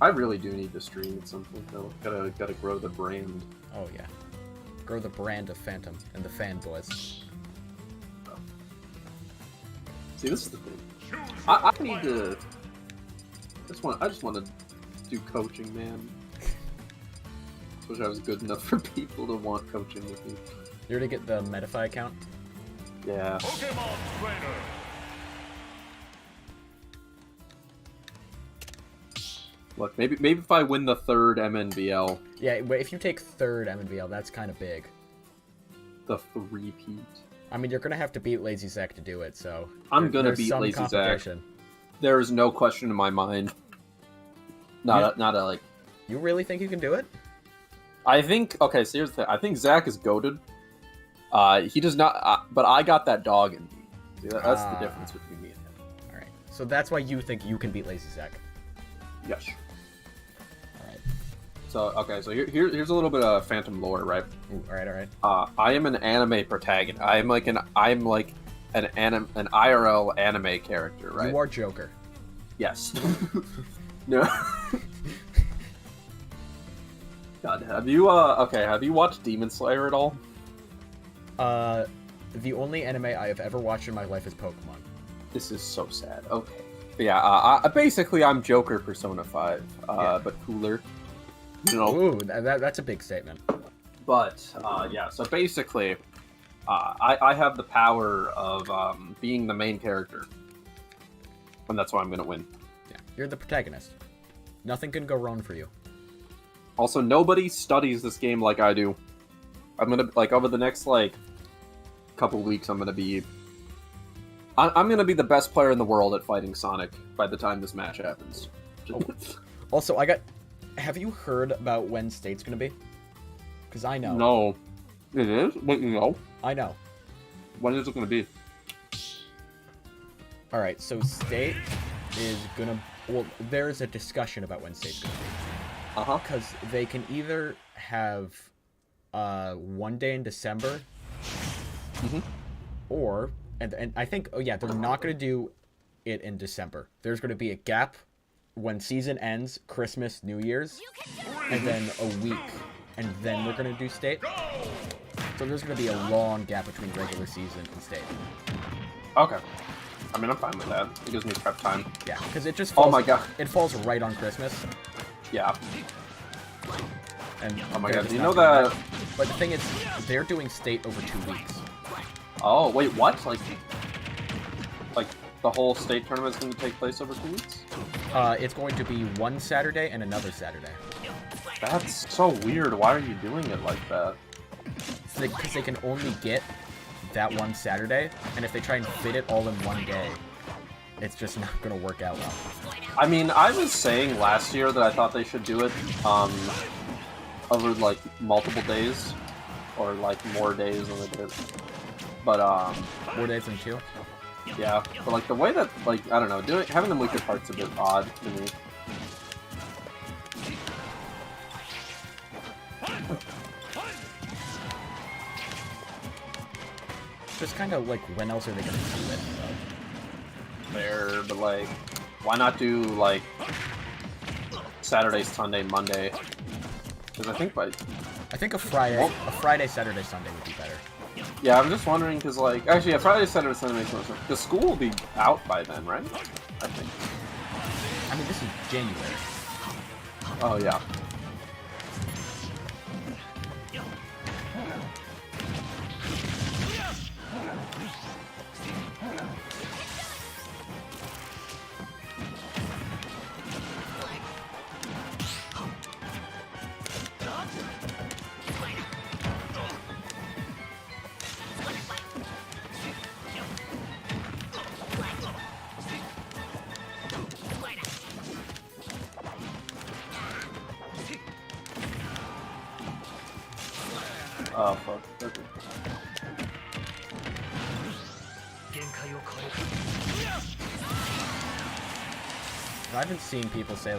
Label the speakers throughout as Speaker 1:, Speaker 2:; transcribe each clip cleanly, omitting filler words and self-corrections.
Speaker 1: I really do need to stream at some point though. Gotta grow the brand.
Speaker 2: Oh yeah. Grow the brand of Phantom and the fanboys.
Speaker 1: See, this is the thing. I need to. I just want to do coaching, man. I wish I was good enough for people to want coaching with me.
Speaker 2: You're to get the Medify account?
Speaker 1: Yeah.
Speaker 3: Pokemon Trainer.
Speaker 1: Look, maybe if I win the third MNBL.
Speaker 2: Yeah, but if you take third MNVL, that's kind of big.
Speaker 1: The three-peat.
Speaker 2: I mean, you're gonna have to beat Lazy Zach to do it, so
Speaker 1: I'm gonna
Speaker 2: there's
Speaker 1: beat
Speaker 2: some
Speaker 1: Lazy Zach.
Speaker 2: competition.
Speaker 1: There is no question in my mind. Not a like.
Speaker 2: You really think you can do it?
Speaker 1: I think. Okay, so here's the thing. I think Zach is goated. He does not. But I got that dog in me. See, that's the difference between me and him.
Speaker 2: All right. So that's why you think you can beat Lazy Zach.
Speaker 1: Yes.
Speaker 2: All right.
Speaker 1: So okay, so here's a little bit of Phantom lore, right?
Speaker 2: Ooh, all right. All right.
Speaker 1: I am an anime protagonist. I'm like an IRL anime character, right?
Speaker 2: You are Joker.
Speaker 1: Yes. No. God, have you watched Demon Slayer at all?
Speaker 2: The only anime I have ever watched in my life is Pokemon.
Speaker 1: This is so sad. Okay. But yeah, basically I'm Joker Persona 5,
Speaker 2: Yeah.
Speaker 1: but cooler. You know.
Speaker 2: Ooh, that's a big statement.
Speaker 1: But yeah, so basically, I have the power of being the main character, and that's why I'm gonna win.
Speaker 2: Yeah, you're the protagonist. Nothing can go wrong for you.
Speaker 1: Also, nobody studies this game like I do. I'm gonna over the next couple weeks, I'm gonna be the best player in the world at fighting Sonic by the time this match happens.
Speaker 2: Oh. Also, have you heard about when State's gonna be? Because I know.
Speaker 1: No. It is? Wait, you know?
Speaker 2: I know.
Speaker 1: When is it gonna be?
Speaker 2: Alright, so State is gonna... Well, there's a discussion about when State's gonna be.
Speaker 1: Uh-huh.
Speaker 2: Because they can either have one day in December, or... And I think... Oh, yeah, they're not gonna do it in December. There's gonna be a gap when season ends, Christmas, New Year's, and then a week, and then they're gonna do State. So there's gonna be a long gap between regular season and State.
Speaker 1: Okay. I mean, I'm fine with that. It gives me prep time.
Speaker 2: Yeah, because it just falls,
Speaker 1: Oh my god.
Speaker 2: It falls right on Christmas.
Speaker 1: Yeah.
Speaker 2: And
Speaker 1: Oh my
Speaker 2: they're
Speaker 1: god,
Speaker 2: just
Speaker 1: do you
Speaker 2: not
Speaker 1: know
Speaker 2: doing
Speaker 1: that...
Speaker 2: But the thing is, they're doing State over 2 weeks.
Speaker 1: Oh, wait, what? Like the whole state tournament's going to take place over 2 weeks?
Speaker 2: It's going to be one Saturday and another Saturday.
Speaker 1: That's so weird. Why are you doing it like that?
Speaker 2: Because they can only get that one Saturday, and if they try and fit it all in one day, it's just not going to work out well.
Speaker 1: I mean, I was saying last year that I thought they should do it over multiple days, or more days than they did. But
Speaker 2: 4 days and 2.
Speaker 1: yeah, but the way that I don't know, having them week apart's a bit odd to me.
Speaker 2: Just kind of when else are they going to do it?
Speaker 1: Fair, but why not do Saturday, Sunday, Monday? Because I think
Speaker 2: a Friday, Saturday, Sunday would be better.
Speaker 1: Yeah, I'm just wondering because actually, yeah, Friday, Saturday, Sunday makes more sense. The school will be out by then, right? I think.
Speaker 2: I mean, this is January.
Speaker 1: Oh yeah. Oh fuck. Okay.
Speaker 2: I've been seeing people say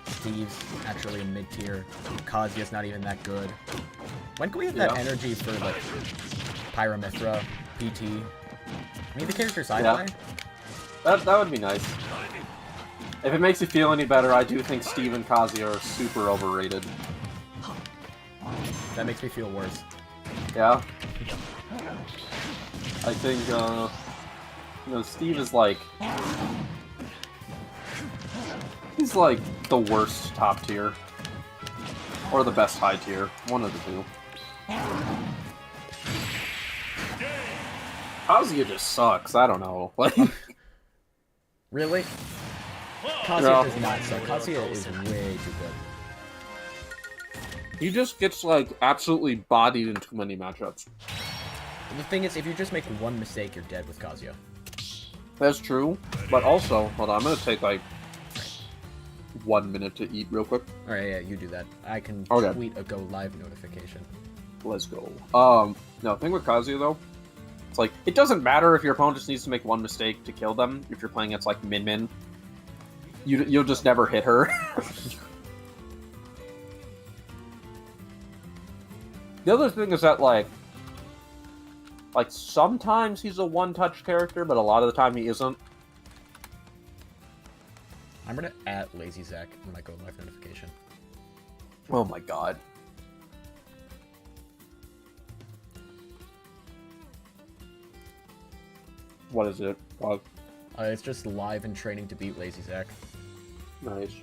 Speaker 2: Steve's actually a mid-tier, Kazuya's not even that good. When can we have that energy for Pyramithra, PT? I mean, the character's sci-fi.
Speaker 1: That would be nice. If it makes you feel any better, I do think Steve and Kazuya are super overrated.
Speaker 2: That makes me feel worse.
Speaker 1: Yeah? I think, Steve is like... He's like the worst top tier. Or the best high tier. One of the two. Kazuya just sucks, I don't know. Like...
Speaker 2: Really? Kazuya does not suck. Kazuya is way too good.
Speaker 1: He just gets, like, absolutely bodied in too many matchups.
Speaker 2: The thing is, if you just make one mistake, you're dead with Kazuya.
Speaker 1: That's true, but also, hold on, I'm gonna take, like, 1 minute to eat real quick.
Speaker 2: Alright, yeah, you do that. I can tweet a go live notification.
Speaker 1: Let's go. No, thing with Kazuya, though, it's like, it doesn't matter if your opponent just needs to make one mistake to kill them, if you're playing against, like, Min. You'll just never hit her. The other thing is that, like, sometimes he's a one-touch character, but a lot of the time he isn't.
Speaker 2: I'm gonna @ Lazy Zach when I go live notification.
Speaker 1: Oh my god. What is it?
Speaker 2: It's just live and training to beat Lazy Zach.
Speaker 1: Nice.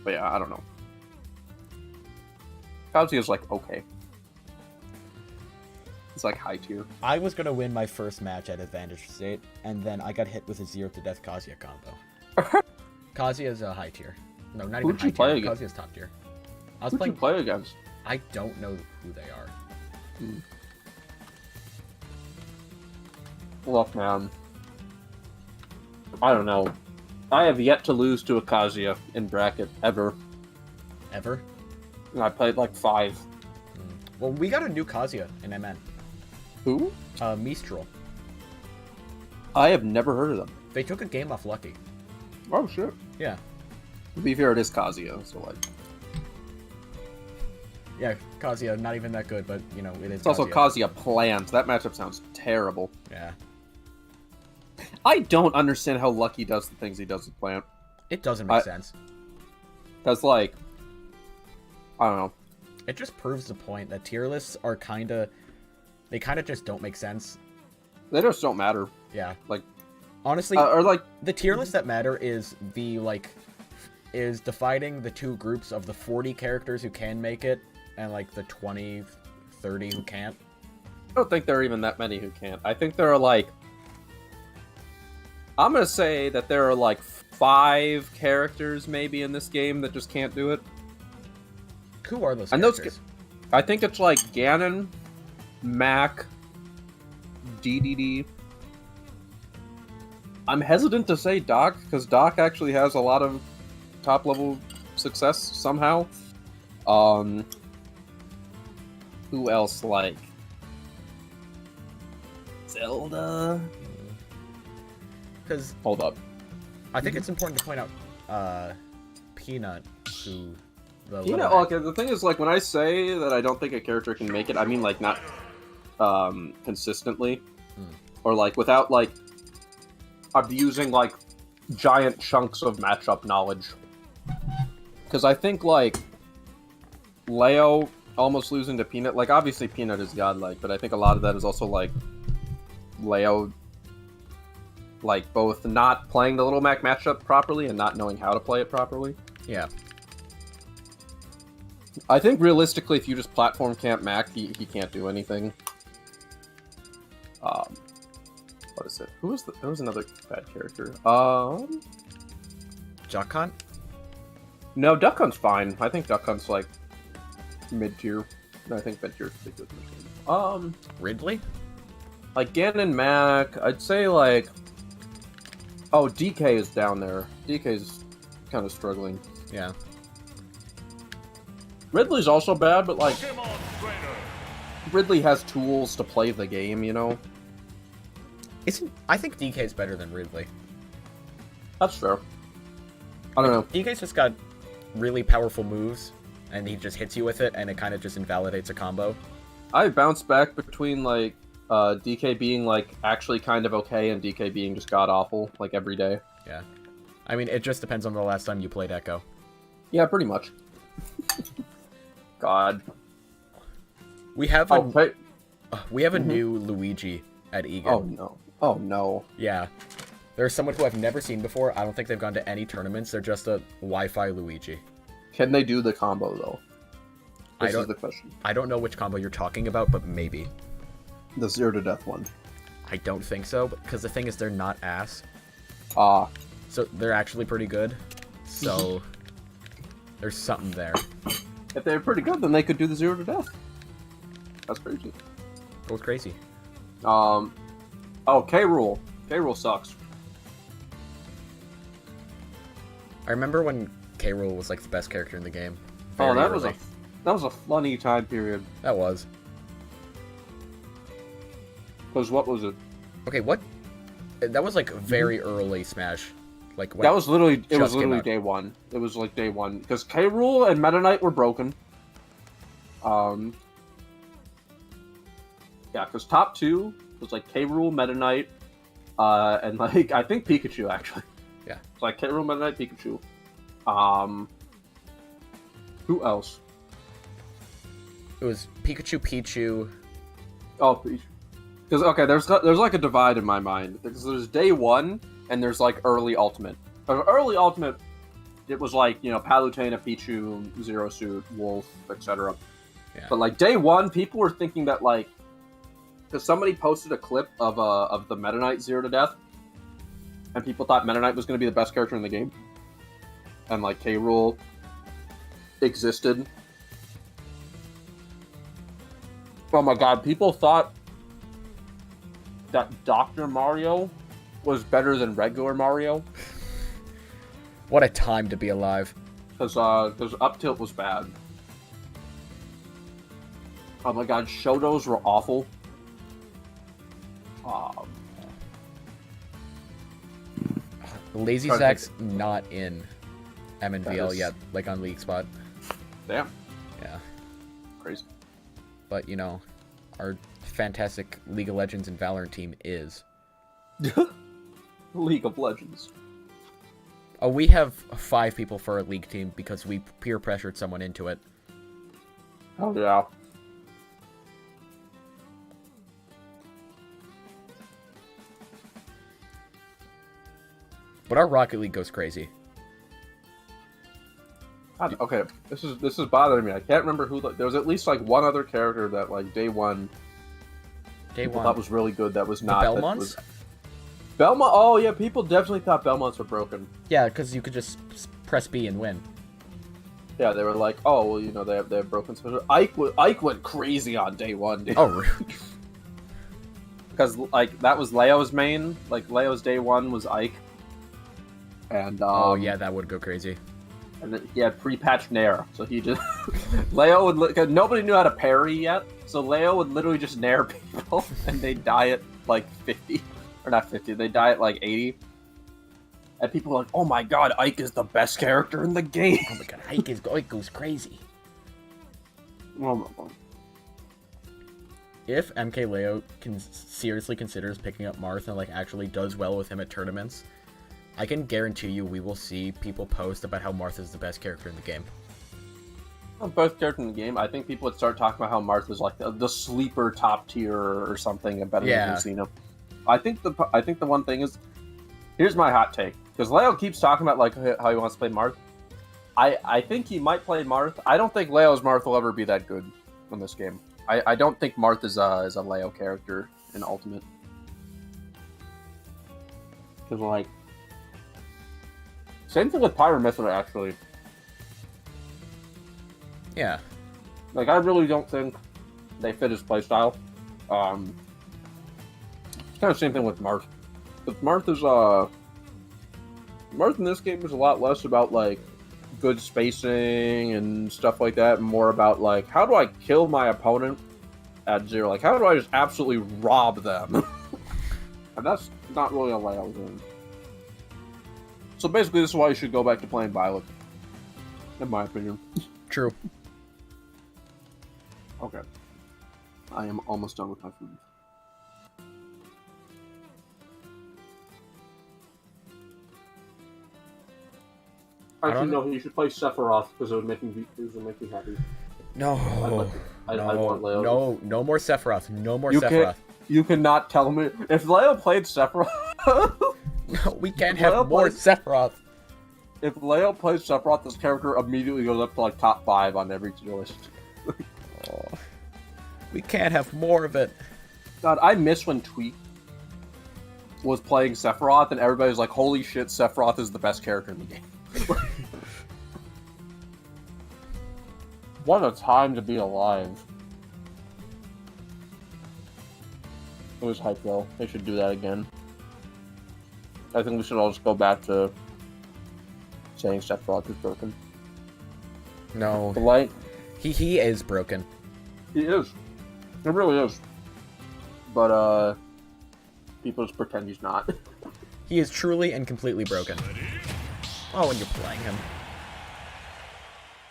Speaker 1: But yeah, I don't know. Kazuya's like, okay. It's like high tier.
Speaker 2: I was gonna win my first match at Advantage State, and then I got hit with a 0-to-death Kazuya combo. Kazuya's a high tier. No, not even high tier. Kazuya's top tier.
Speaker 1: Who'd you play against?
Speaker 2: I don't know who they are.
Speaker 1: Look, man. I don't know. I have yet to lose to a Kazuya in bracket, ever.
Speaker 2: Ever?
Speaker 1: And I played like 5.
Speaker 2: Well, we got a new Kazuya in MN.
Speaker 1: Who?
Speaker 2: Mistral.
Speaker 1: I have never heard of them.
Speaker 2: They took a game off Lucky.
Speaker 1: Oh, shit.
Speaker 2: Yeah.
Speaker 1: To be fair, it is Kazuya, so like...
Speaker 2: Yeah, Kazuya, not even that good, but, you know, it is
Speaker 1: It's also Kazuya Plant. That matchup sounds terrible.
Speaker 2: Yeah.
Speaker 1: I don't understand how Lucky does the things he does with Plant.
Speaker 2: It doesn't make sense.
Speaker 1: That's like... I don't know.
Speaker 2: It just proves the point that tier lists are kinda... They kinda just don't make sense.
Speaker 1: They just don't matter.
Speaker 2: Yeah.
Speaker 1: Like...
Speaker 2: Honestly,
Speaker 1: or like...
Speaker 2: the tier lists that matter is the, like... Is dividing the two groups of the 40 characters who can make it, and, like, the 20, 30 who can't.
Speaker 1: I don't think there are even that many who can't. I think there are, like... I'm gonna say that there are, like, 5 characters, maybe, in this game that just can't do it.
Speaker 2: Who are those characters?
Speaker 1: I think it's, like, Ganon, Mac, DDD. I'm hesitant to say Doc, because Doc actually has a lot of top-level success, somehow. Who else, like... Zelda?
Speaker 2: Because...
Speaker 1: Hold up.
Speaker 2: I think it's important to point out, Peanut, who...
Speaker 1: Peanut, okay, the thing is, like, when I say that I don't think a character can make it, I mean, like, not, consistently. Or, like, without, like, abusing, like, giant chunks of matchup knowledge. Because I think, like, Leo almost losing to Peanut, like, obviously Peanut is godlike, but I think a lot of that is also, like, Leo, like, both not playing the Little Mac matchup properly and not knowing how to play it properly.
Speaker 2: Yeah.
Speaker 1: I think, realistically, if you just platform camp Mac, he can't do anything. What is it? Who was there was another bad character.
Speaker 2: Jock Hunt?
Speaker 1: No, Duck Hunt's fine. I think Duck Hunt's, like, mid-tier. I think mid-tier is pretty good.
Speaker 2: Ridley?
Speaker 1: Like, Ganon Mac, I'd say, like... Oh, DK is down there. DK's kind of struggling.
Speaker 2: Yeah.
Speaker 1: Ridley's also bad, but, like... Ridley has tools to play the game, you know?
Speaker 2: I think DK's better than Ridley.
Speaker 1: That's fair. I don't know.
Speaker 2: DK's just got really powerful moves, and he just hits you with it, and it kind of just invalidates a combo.
Speaker 1: I bounce back between, like, DK being like actually kind of okay, and DK being just god awful like every day.
Speaker 2: Yeah. I mean, it just depends on the last time you played Echo.
Speaker 1: Yeah, pretty much. God.
Speaker 2: We have a new Luigi at Egan.
Speaker 1: Oh no. Oh no.
Speaker 2: Yeah. There's someone who I've never seen before. I don't think they've gone to any tournaments. They're just a Wi-Fi Luigi.
Speaker 1: Can they do the combo though? This is the question.
Speaker 2: I don't know which combo you're talking about, but maybe.
Speaker 1: The 0 to death one.
Speaker 2: I don't think so, because the thing is they're not ass.
Speaker 1: Ah.
Speaker 2: So they're actually pretty good. So there's something there.
Speaker 1: If they're pretty good, then they could do the 0 to death. That's crazy.
Speaker 2: Goes crazy.
Speaker 1: Oh, K. Rool. K. Rool sucks.
Speaker 2: I remember when K. Rool was like the best character in the game.
Speaker 1: Oh, that
Speaker 2: early.
Speaker 1: was a funny time period.
Speaker 2: That was.
Speaker 1: Because what was it?
Speaker 2: Okay, what? That was like very early Smash. Like when
Speaker 1: that was literally it was
Speaker 2: just came
Speaker 1: literally
Speaker 2: out.
Speaker 1: day one. It was like day one because K. Rool and Meta Knight were broken. Yeah, because top two was like K. Rool, Meta Knight, and like I think Pikachu actually.
Speaker 2: Yeah.
Speaker 1: It's like K. Rool, Meta Knight, Pikachu. Who else?
Speaker 2: It was Pikachu, Pichu.
Speaker 1: Oh, because okay, there's like a divide in my mind because there's day one and there's like early ultimate. Early ultimate, it was like Palutena, Pichu, Zero Suit, Wolf, etc.
Speaker 2: Yeah.
Speaker 1: But like day one, people were thinking that like because somebody posted a clip of the Meta Knight 0 to death, and people thought Meta Knight was going to be the best character in the game, and like K. Rool existed. Oh my god, people thought that Dr. Mario was better than regular Mario.
Speaker 2: What a time to be alive.
Speaker 1: Because Up Tilt was bad. Oh my god, Shotos were awful.
Speaker 2: Lazy
Speaker 1: Trying to
Speaker 2: Zach's not in MNVL yet, like on League Spot.
Speaker 1: Damn.
Speaker 2: Yeah.
Speaker 1: Crazy.
Speaker 2: But, our fantastic League of Legends and Valorant team is.
Speaker 1: League of Legends.
Speaker 2: Oh, we have 5 people for our league team because we peer pressured someone into it.
Speaker 1: Oh yeah.
Speaker 2: But our Rocket League goes crazy.
Speaker 1: God, okay, this is bothering me. I can't remember who. There was at least like one other character that like day one. People thought was really good. That was not.
Speaker 2: The Belmonts?
Speaker 1: Belmont. Oh yeah, people definitely thought Belmonts were broken.
Speaker 2: Yeah, because you could just press B and win.
Speaker 1: Yeah, they were like, oh well, they have broken special. Ike went crazy on day one. Dude.
Speaker 2: Oh, really?
Speaker 1: Because like that was Leo's main. Like Leo's day one was Ike. And
Speaker 2: oh yeah, that would go crazy.
Speaker 1: And then he had pre-patched Nair, so he just Leo would cause nobody knew how to parry yet, so Leo would literally just Nair people, and they'd die at like 50 or not 50, they die at like 80, and people were like, "Oh my god, Ike is the best character in the game."
Speaker 2: Oh my god, Ike goes crazy.
Speaker 1: Oh my god.
Speaker 2: If MK Leo seriously considers picking up Marth and like actually does well with him at tournaments, I can guarantee you we will see people post about how Marth is the best character in the game.
Speaker 1: The best character in the game. I think people would start talking about how Marth is like the sleeper top tier or something and better than Lucina. I think the one thing is, here's my hot take, because Leo keeps talking about like how he wants to play Marth. I think he might play Marth. I don't think Leo's Marth will ever be that good in this game. I don't think Marth is a Leo character in Ultimate. Because like. Same thing with Pyramithra, actually.
Speaker 2: Yeah.
Speaker 1: Like, I really don't think they fit his playstyle. It's kind of the same thing with Marth. But Marth is, Marth in this game is a lot less about, like, good spacing and stuff like that, and more about, like, how do I kill my opponent at 0? Like, how do I just absolutely rob them? And that's not really a Leo game. So basically, this is why you should go back to playing Violet, in my opinion.
Speaker 2: True.
Speaker 1: Okay. I am almost done with my food. Actually, no, he should play Sephiroth because it would make me happy.
Speaker 2: No.
Speaker 1: I'd want Leo.
Speaker 2: No more Sephiroth. No more Sephiroth.
Speaker 1: You cannot tell me if Leo played Sephiroth.
Speaker 2: No, we can't have more Sephiroth.
Speaker 1: If Leo plays Sephiroth, this character immediately goes up to like top 5 on every list.
Speaker 2: Oh, we can't have more of it.
Speaker 1: God, I miss when Tweak was playing Sephiroth and everybody was like, "Holy shit, Sephiroth is the best character in the game." What a time to be alive. It was hype though. They should do that again. I think we should all just go back to saying Sephiroth is broken.
Speaker 2: No.
Speaker 1: The light.
Speaker 2: He is broken.
Speaker 1: He is. It really is. But people just pretend he's not.
Speaker 2: He is truly and completely broken. Oh, when you're playing him.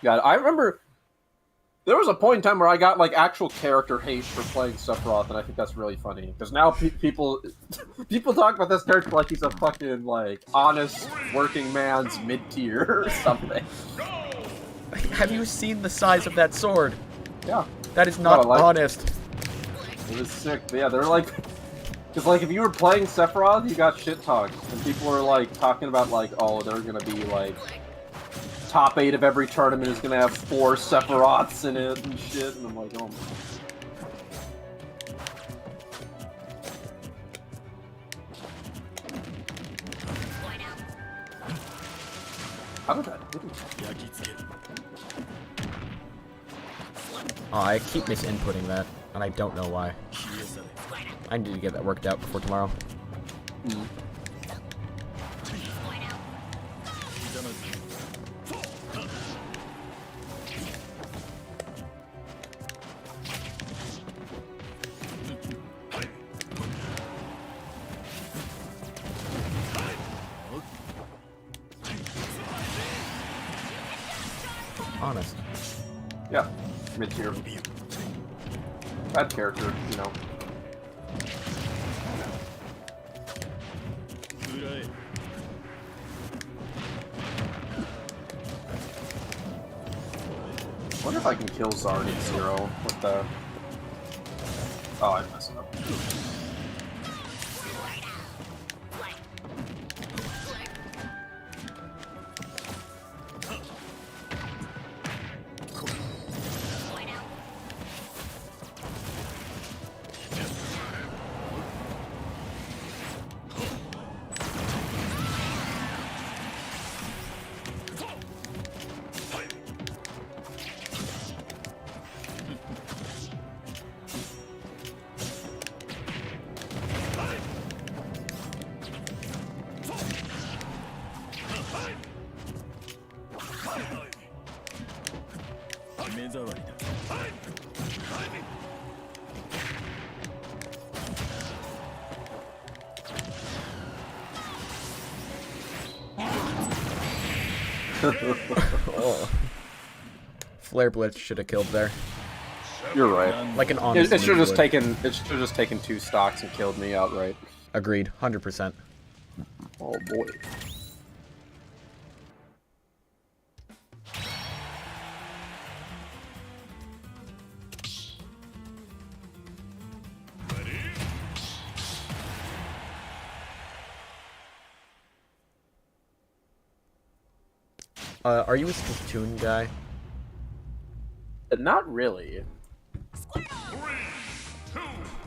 Speaker 1: Yeah, I remember there was a point in time where I got like actual character hate for playing Sephiroth, and I think that's really funny because now people talk about this character like he's a fucking like honest working man's mid tier or something.
Speaker 2: Have you seen the size of that sword?
Speaker 1: Yeah,
Speaker 2: that is not honest.
Speaker 1: It was sick. But yeah, they're like, because like if you were playing Sephiroth, you got shit talked, and people were like talking about like, oh, they're gonna be like top 8 of every tournament is gonna have 4 Sephiroths in it and shit, and I'm like, oh my. How did that hit me?
Speaker 2: Oh, I keep misinputting that, and I don't know why. I need to get that worked out before tomorrow.
Speaker 1: Mm.
Speaker 2: Honest.
Speaker 1: Yeah, mid-tier. Bad character, you know. I wonder if I can kill Zard at 0 with the... Oh, I messed up.
Speaker 2: Oh. Flare Blitz should have killed there.
Speaker 1: You're right.
Speaker 2: Like an honest.
Speaker 1: It should have just taken 2 stocks and killed me outright.
Speaker 2: Agreed, 100%.
Speaker 1: Oh boy.
Speaker 2: Are you a Splatoon guy?
Speaker 1: Not really.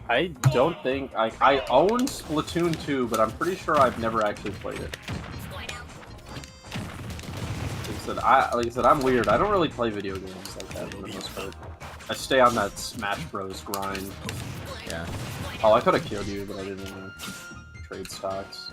Speaker 1: I don't think I own Splatoon 2, but I'm pretty sure I've never actually played it. Like I said, I'm weird. I don't really play video games like that for the most part. I stay on that Smash Bros. Grind.
Speaker 2: Yeah.
Speaker 1: Oh, I could have killed you, but I didn't trade stocks.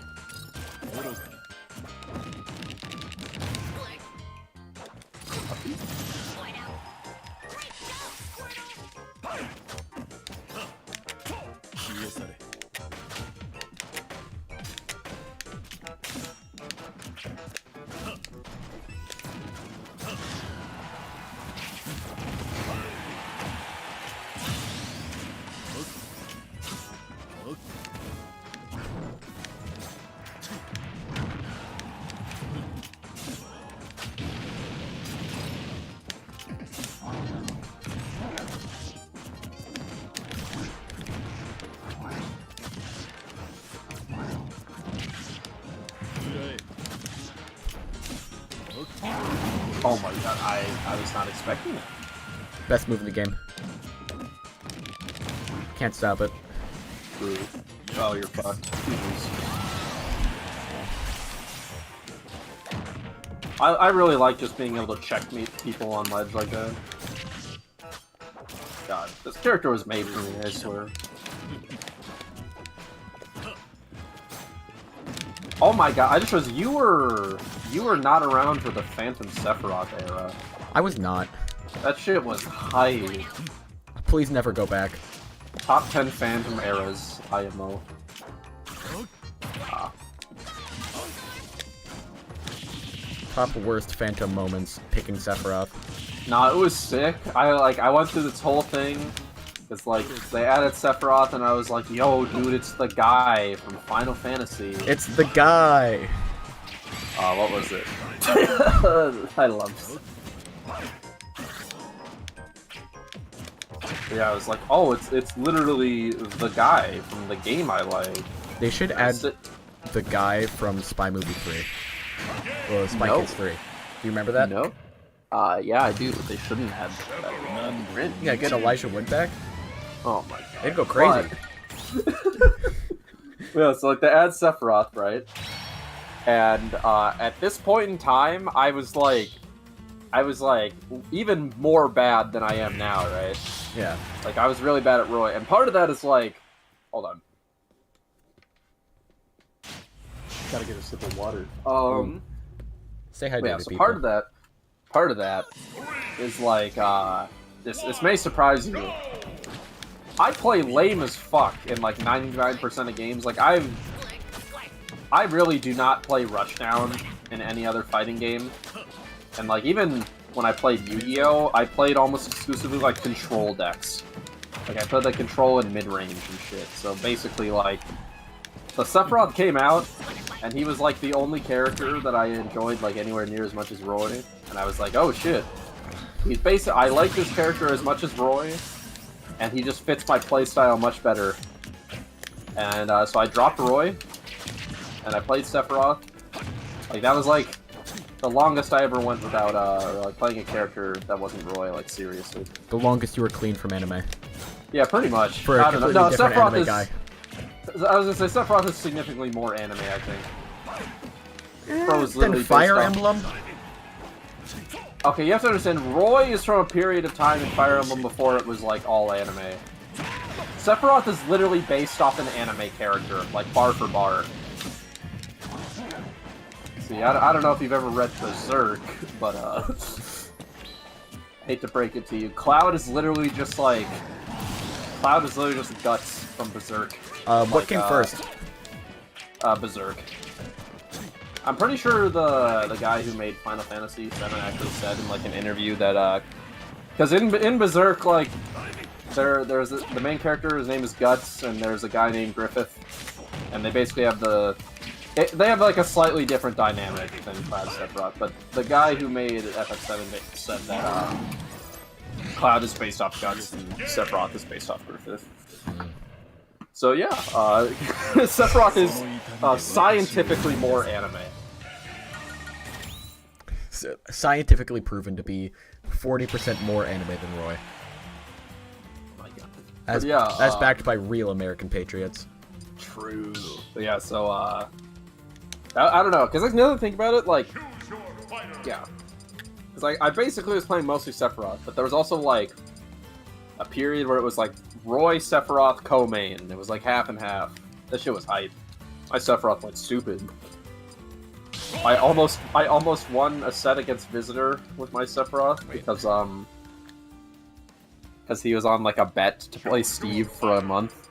Speaker 1: Oh my god, I was not expecting that.
Speaker 2: Best move in the game. Can't stop it.
Speaker 1: True. Oh, you're fucked. I really like just being able to checkmate people on ledge like that. God, this character was made for me, I swear. Oh my god, I just was you were not around for the Phantom Sephiroth era.
Speaker 2: I was not.
Speaker 1: That shit was hype.
Speaker 2: Please never go back.
Speaker 1: Top 10 Phantom eras, IMO.
Speaker 2: Top worst Phantom moments, picking Sephiroth.
Speaker 1: Nah, it was sick. I went through this whole thing. It's like, they added Sephiroth and I was like, yo, dude, it's the guy from Final Fantasy.
Speaker 2: It's the guy!
Speaker 1: What was it? I love it. Yeah, I was like, oh, it's literally the guy from the game I like.
Speaker 2: They should add the guy from Spy Movie 3. Or Spy Kids 3. Do you remember that?
Speaker 1: No. Yeah, I do. They shouldn't have that.
Speaker 2: Yeah, get Elijah Wood back.
Speaker 1: Oh my god.
Speaker 2: They'd go crazy.
Speaker 1: Yeah, so like they add Sephiroth, right? And at this point in time, I was like even more bad than I am now, right?
Speaker 2: Yeah.
Speaker 1: Like I was really bad at Roy, and part of that is like, hold on, gotta get a sip of water.
Speaker 2: Say hi to
Speaker 1: yeah.
Speaker 2: the
Speaker 1: So
Speaker 2: people.
Speaker 1: part of that is like this may surprise you. I play lame as fuck in like 99% of games. Like I really do not play Rushdown in any other fighting game. And like even when I played Yu-Gi-Oh, I played almost exclusively like control decks. Like I played like control and mid-range and shit. So basically like the Sephiroth came out and he was like the only character that I enjoyed like anywhere near as much as Roy. And I was like, oh shit. He's basically, I like this character as much as Roy, and he just fits my playstyle much better. And so I dropped Roy, and I played Sephiroth. Like that was like the longest I ever went without like playing a character that wasn't Roy, like seriously.
Speaker 2: The longest you were clean from anime.
Speaker 1: Yeah, pretty much.
Speaker 2: For a completely different anime guy.
Speaker 1: I was gonna say Sephiroth is significantly more anime, I think. Bro is literally
Speaker 2: Then Fire
Speaker 1: based
Speaker 2: Emblem?
Speaker 1: Okay, you have to understand, Roy is from a period of time in Fire Emblem before it was, like, all anime. Sephiroth is literally based off an anime character, like, bar for bar. See, I don't know if you've ever read Berserk, but, hate to break it to you. Cloud is literally just, like... Cloud is literally just Guts from Berserk.
Speaker 2: What came first?
Speaker 1: Berserk. I'm pretty sure the guy who made Final Fantasy VII actually said in like an interview that because in Berserk like there's the main character, his name is Guts, and there's a guy named Griffith, and they basically have they have like a slightly different dynamic than Cloud Sephiroth, but the guy who made FF7 said that Cloud is based off Guts and Sephiroth is based off Griffith. So yeah, Sephiroth is scientifically more anime.
Speaker 2: Scientifically proven to be 40% more anime than Roy.
Speaker 1: Oh my god.
Speaker 2: As backed by real American patriots.
Speaker 1: True. But yeah, so I don't know, because like now that I think about it, like, yeah, because like I basically was playing mostly Sephiroth, but there was also like a period where it was like Roy, Sephiroth, co-main. It was like half and half. That shit was hype. My Sephiroth went stupid. I almost won a set against Visitor with my Sephiroth because he was on like a bet to play Steve for a month,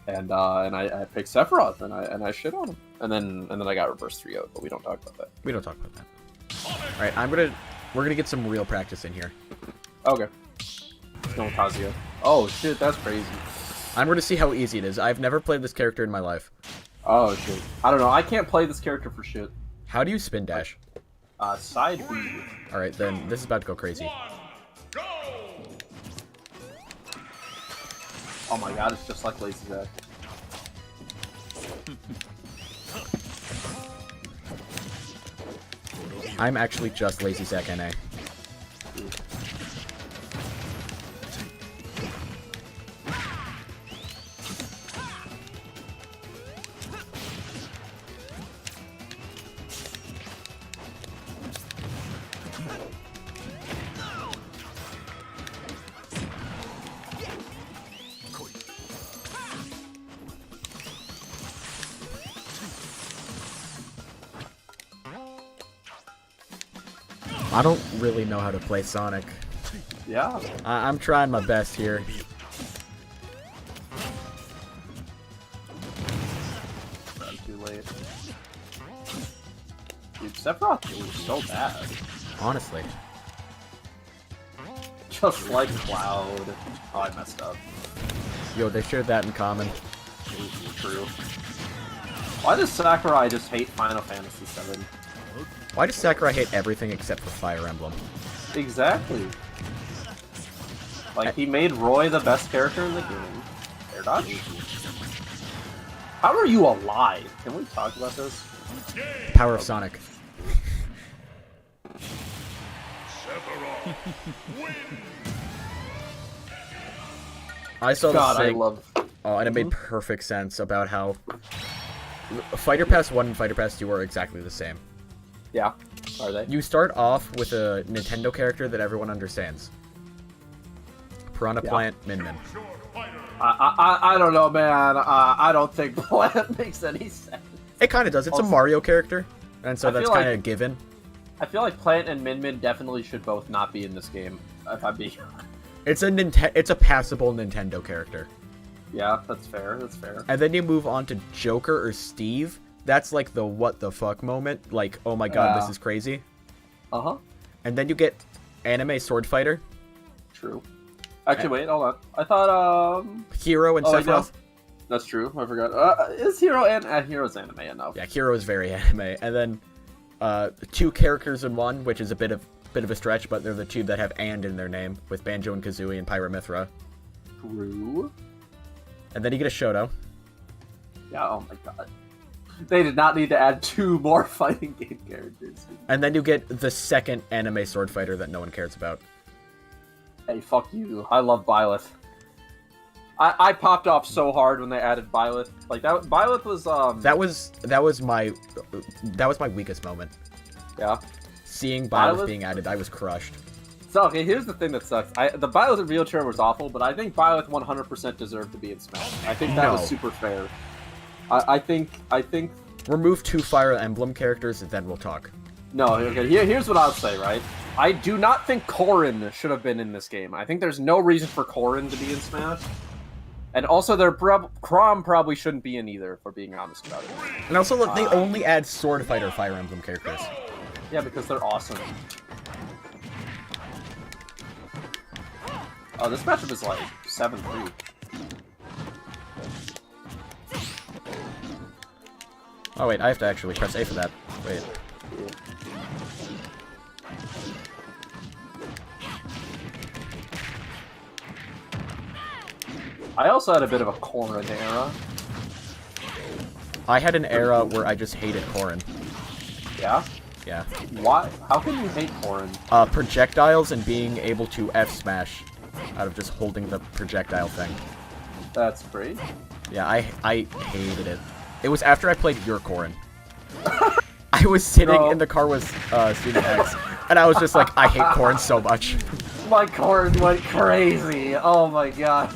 Speaker 1: and I picked Sephiroth and I shit on him, and then I got reverse 3-0, but we don't talk about that.
Speaker 2: We don't talk about that. All right, we're gonna get some real practice in here.
Speaker 1: Okay. No Kazuya. Oh shit, that's crazy.
Speaker 2: I'm gonna see how easy it is. I've never played this character in my life.
Speaker 1: Oh shit. I don't know. I can't play this character for shit.
Speaker 2: How do you spin dash?
Speaker 1: Side B.
Speaker 2: All right, then this is about to go crazy.
Speaker 1: Oh my god, it's just like Lazy Zack.
Speaker 2: I'm actually just Lazy Sack NA. I don't really know how to play Sonic.
Speaker 1: Yeah.
Speaker 2: I'm trying my best here.
Speaker 1: Too late. Dude, Sephiroth is so bad.
Speaker 2: Honestly.
Speaker 1: Just like Cloud. Oh, I messed up.
Speaker 2: Yo, they shared that in common.
Speaker 1: True. Why does Sakurai just hate Final Fantasy VII?
Speaker 2: Why does Sakurai hate everything except for Fire Emblem?
Speaker 1: Exactly. Like, he made Roy the best character in the game. They're not. How are you alive? Can we talk about this?
Speaker 2: Power of Sonic. I saw
Speaker 1: God,
Speaker 2: this
Speaker 1: I
Speaker 2: thing.
Speaker 1: love.
Speaker 2: Oh, and it made perfect sense about how Fighter Pass 1 and Fighter Pass 2 are exactly the same.
Speaker 1: Yeah, are they?
Speaker 2: You start off with a Nintendo character that everyone understands. Piranha Plant, Min Min.
Speaker 1: I don't know, man. I don't think Plant makes any sense.
Speaker 2: It kind of does. It's
Speaker 1: Also,
Speaker 2: a Mario character, and so
Speaker 1: I
Speaker 2: that's
Speaker 1: feel like-
Speaker 2: kind of given.
Speaker 1: I feel like Plant and Min Min definitely should both not be in this game. If I'm being.
Speaker 2: It's a passable Nintendo character.
Speaker 1: Yeah, that's fair. That's fair.
Speaker 2: And then you move on to Joker or Steve. That's like the what the fuck moment. Like, oh my god, this is crazy.
Speaker 1: Uh-huh.
Speaker 2: And then you get Anime Sword Fighter.
Speaker 1: True. Actually, wait, hold on. I thought,
Speaker 2: Hero and Sephiroth.
Speaker 1: No. That's true. I forgot. Is Hero and Hero's anime enough?
Speaker 2: Yeah, Hero is very anime. And then two characters in one, which is a bit of a stretch, but they're the two that have "and" in their name, with Banjo and Kazooie and Pyra Mythra.
Speaker 1: True.
Speaker 2: And then you get a Shoto.
Speaker 1: Yeah, oh my god. They did not need to add 2 more fighting game characters.
Speaker 2: And then you get the second anime sword fighter that no one cares about.
Speaker 1: Hey, fuck you. I love Byleth. I popped off so hard when they added Byleth. Like, Byleth was,
Speaker 2: That was my weakest moment.
Speaker 1: Yeah.
Speaker 2: Seeing Byleth being added, I was crushed.
Speaker 1: So, okay, here's the thing that sucks. The Byleth in wheelchair was awful, but I think Byleth 100% deserved to be in Smash. I think that was super fair. I think...
Speaker 2: Remove 2 Fire Emblem characters, and then we'll talk.
Speaker 1: No, okay, here's what I'll say, right? I do not think Corrin should have been in this game. I think there's no reason for Corrin to be in Smash. And also, Chrom probably shouldn't be in either, if we're being honest about it.
Speaker 2: And also, look, they only add Sword Fighter Fire Emblem characters.
Speaker 1: Yeah, because they're awesome. Oh, this matchup is like 7-3.
Speaker 2: Oh wait, I have to actually press A for that. Wait.
Speaker 1: I also had a bit of a Corrin era.
Speaker 2: I had an era where I just hated Corrin.
Speaker 1: Yeah?
Speaker 2: Yeah.
Speaker 1: Why? How can you hate Corrin?
Speaker 2: Projectiles and being able to F-smash out of just holding the projectile thing.
Speaker 1: That's great.
Speaker 2: Yeah, I hated it. It was after I played your Corrin. I was sitting in the car with Student X, and I was just like, I hate Corrin so much.
Speaker 1: My Corrin went crazy. Oh my god.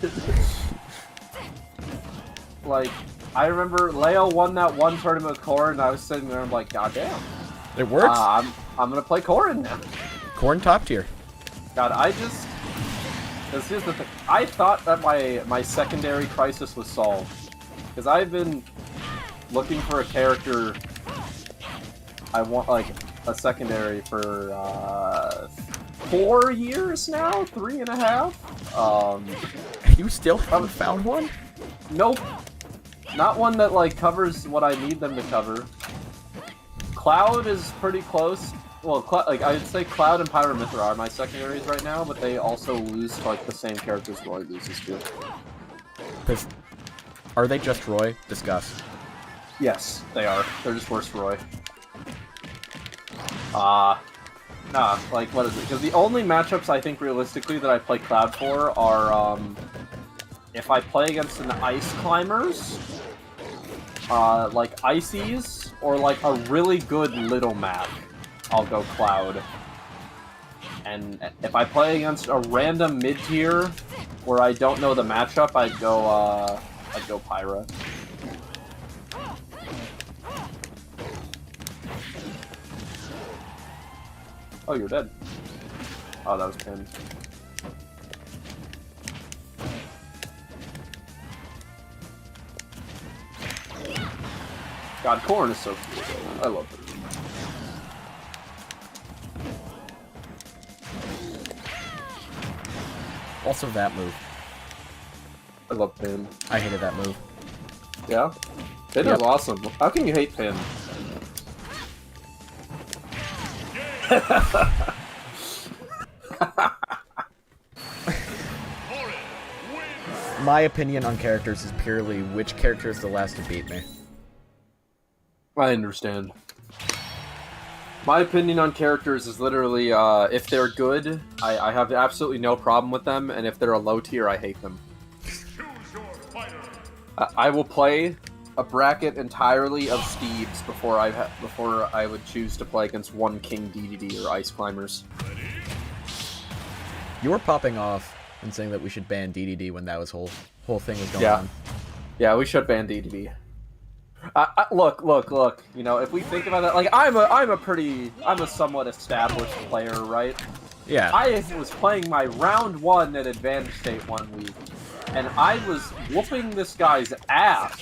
Speaker 1: Like, I remember Leo won that one tournament with Corrin, and I was sitting there and I'm like, god damn.
Speaker 2: It works.
Speaker 1: I'm gonna play Corrin now.
Speaker 2: Corrin top tier.
Speaker 1: God, this is the thing. I thought that my secondary crisis was solved. Because I've been looking for a character I want, like, a secondary for 4 years now? 3.5?
Speaker 2: You still haven't found one?
Speaker 1: Nope. Not one that, like, covers what I need them to cover. Cloud is pretty close. Well, like, I'd say Cloud and Pyra Mythra are my secondaries right now, but they also lose to, like, the same characters Roy loses to.
Speaker 2: Are they just Roy? Discuss.
Speaker 1: Yes, they are. They're just worse Roy. Nah, like, what is it? Because the only matchups I think realistically that I play Cloud for are, if I play against an Ice Climbers, like Ices, or like a really good little map, I'll go Cloud. And if I play against a random mid-tier where I don't know the matchup, I'd go Pyra. Oh, you're dead. Oh, that was pinned. God, Corrin is so cool, though. I love her.
Speaker 2: Also that move.
Speaker 1: I love Pin.
Speaker 2: I hated that move.
Speaker 1: Yeah? Pin is awesome. How can you hate Pin?
Speaker 2: My opinion on characters is purely which character is the last to beat me.
Speaker 1: I understand. My opinion on characters is literally, if they're good, I have absolutely no problem with them, and if they're a low tier, I hate them. I will play a bracket entirely of Steves before I would choose to play against one King DDD or Ice Climbers.
Speaker 2: You were popping off and saying that we should ban DDD when that was whole thing was going on.
Speaker 1: Yeah, we should ban DDD. Look. You know, if we think about that, like I'm a somewhat established player, right?
Speaker 2: Yeah.
Speaker 1: I was playing my round 1 at Advantage State one week, and I was whooping this guy's ass.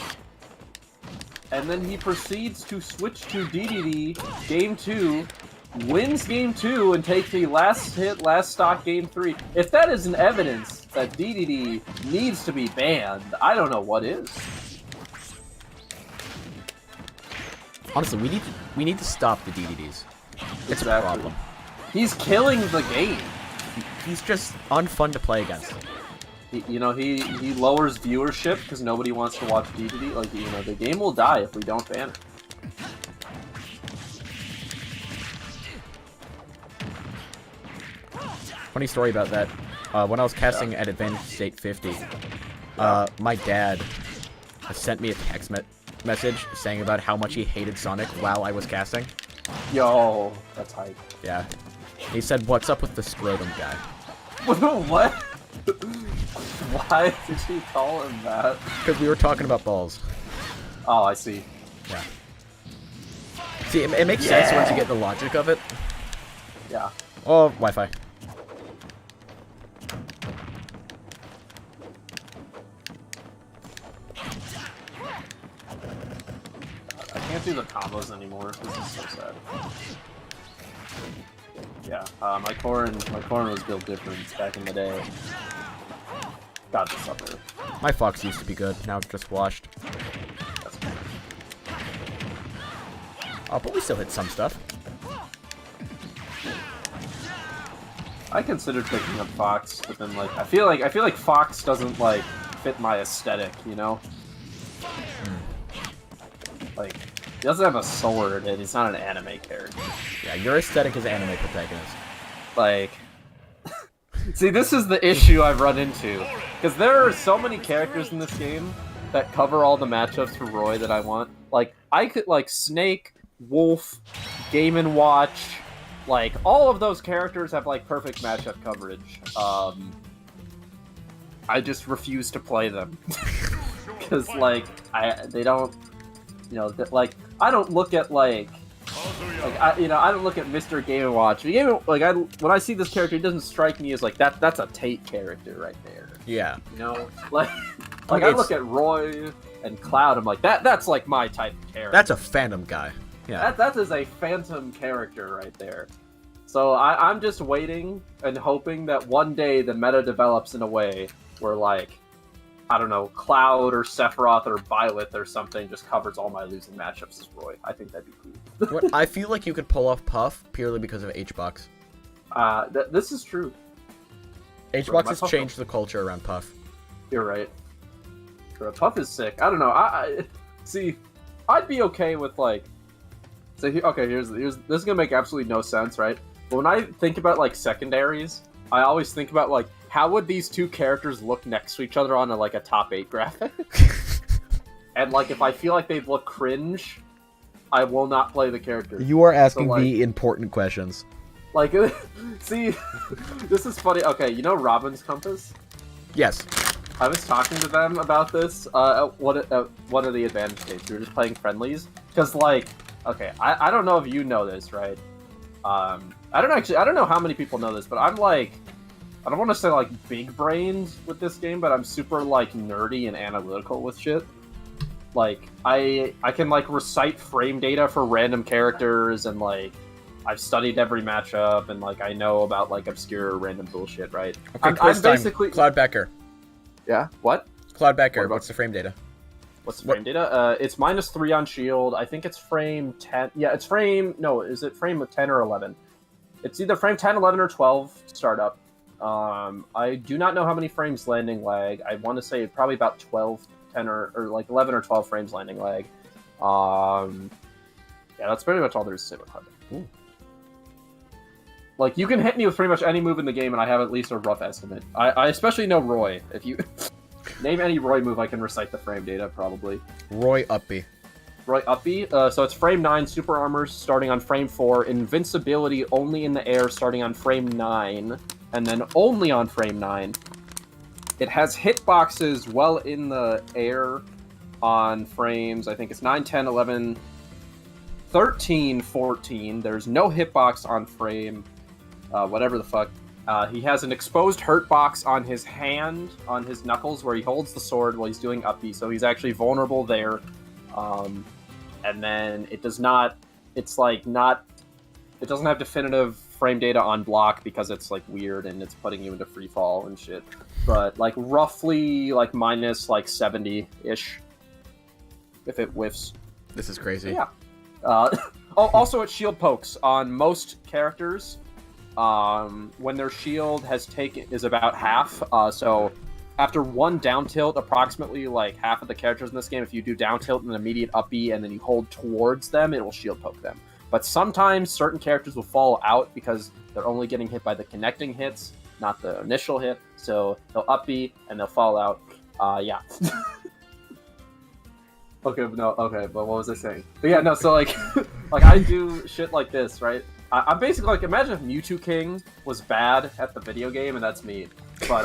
Speaker 1: And then he proceeds to switch to DDD game 2, wins game 2, and takes the last hit, last stock game 3. If that isn't evidence that DDD needs to be banned, I don't know what is.
Speaker 2: Honestly, we need to stop the DDDs. It's a problem.
Speaker 1: He's killing the game.
Speaker 2: He's just unfun to play against.
Speaker 1: He lowers viewership because nobody wants to watch DDD. Like, you know, the game will die if we don't ban it.
Speaker 2: Funny story about that. When I was casting at Advantage State 50, my dad sent me a text message saying about how much he hated Sonic while I was casting.
Speaker 1: Yo, that's hype.
Speaker 2: Yeah. He said, "What's up with the scrotum guy?"
Speaker 1: What? Why did you call him that?
Speaker 2: Because we were talking about balls.
Speaker 1: Oh, I see.
Speaker 2: Yeah. See, it makes sense once you get the logic of it.
Speaker 1: Yeah.
Speaker 2: Oh, Wi-Fi.
Speaker 1: I can't do the combos anymore. This is so sad. Yeah, my Corrin was built different back in the day. God, this up there.
Speaker 2: My Fox used to be good. Now it's just washed.
Speaker 1: That's cool.
Speaker 2: Oh, but we still hit some stuff.
Speaker 1: I considered picking up Fox, but then like I feel like Fox doesn't like fit my aesthetic, you know? Like, he doesn't have a sword, and he's not an anime character.
Speaker 2: Yeah, your aesthetic is anime protagonist.
Speaker 1: Like, see, this is the issue I've run into. Because there are so many characters in this game that cover all the matchups for Roy that I want. Like, I could, like, Snake, Wolf, Gamin Watch, like, all of those characters have, like, perfect matchup coverage. I just refuse to play them. Because, like, they don't... You know, like, I don't look at, I don't look at Mr. Game & Watch. When I see this character, it doesn't strike me as, like, that's a Tate character right there.
Speaker 2: Yeah.
Speaker 1: You know? I look at Roy and Cloud, I'm like, that's, like, my type of character.
Speaker 2: That's a Phantom guy. Yeah.
Speaker 1: That is a Phantom character right there. So I'm just waiting and hoping that one day the meta develops in a way where, like, I don't know, Cloud or Sephiroth or Violet or something just covers all my losing matchups as Roy. I think that'd be cool.
Speaker 2: I feel like you could pull off Puff purely because of H-Box.
Speaker 1: This is true.
Speaker 2: H-Box has changed the culture around Puff.
Speaker 1: You're right. Puff is sick. I don't know. See, I'd be okay with, like, So okay, here's this is gonna make absolutely no sense, right? But when I think about like secondaries, I always think about like how would these two characters look next to each other on like a top 8 graphic? And like if I feel like they'd look cringe, I will not play the character.
Speaker 2: You are asking
Speaker 1: so, like,
Speaker 2: the important questions.
Speaker 1: Like, see, this is funny. Okay, you know Robin's Compass?
Speaker 2: Yes.
Speaker 1: I was talking to them about this at one of the advantage games. We were just playing friendlies. Because, like, okay, I don't know if you know this, right? I don't know how many people know this, but I'm, like, I don't want to say, like, big brained with this game, but I'm super, like, nerdy and analytical with shit. Like, I can, like, recite frame data for random characters, and, like, I've studied every matchup, and, like, I know about, like, obscure random bullshit, right?
Speaker 2: Okay, I'm basically... Cloud Becker.
Speaker 1: Yeah? What?
Speaker 2: Cloud Becker, what's the frame data?
Speaker 1: What's the frame data? It's -3 on shield. I think it's frame 10. Yeah, it's frame... No, is it frame 10 or 11? It's either frame 10, 11, or 12 startup. I do not know how many frames landing lag. I want to say probably about 12, 10, or like 11 or 12 frames landing lag. Yeah, that's pretty much all there is to say about Cloud Becker. Like, you can hit me with pretty much any move in the game, and I have at least a rough estimate. I especially know Roy. If you name any Roy move, I can recite the frame data, probably.
Speaker 2: Roy Uppy.
Speaker 1: Roy Uppy. So it's frame 9, super armor starting on frame 4, invincibility only in the air starting on frame 9, and then only on frame 9. It has hitboxes well in the air on frames, I think it's 9, 10, 11, 13, 14. There's no hitbox on frame... whatever the fuck. He has an exposed hurt box on his hand, on his knuckles, where he holds the sword while he's doing uppy, so he's actually vulnerable there. And then it does not... It's, like, not... It doesn't have definitive frame data on block because it's, like, weird and it's putting you into free fall and shit. But, like, roughly, like, minus, like, 70-ish. If it whiffs.
Speaker 2: This is crazy.
Speaker 1: Yeah. Also, it shield pokes on most characters. When their shield is about half, so after one down tilt, approximately like half of the characters in this game, if you do down tilt and an immediate uppy and then you hold towards them, it will shield poke them. But sometimes certain characters will fall out because they're only getting hit by the connecting hits, not the initial hit, so they'll uppy and they'll fall out. Yeah. Okay, but what was I saying? But yeah, no, so like, like I do shit like this, right? I'm basically like, imagine if Mewtwo King was bad at the video game, and that's me. But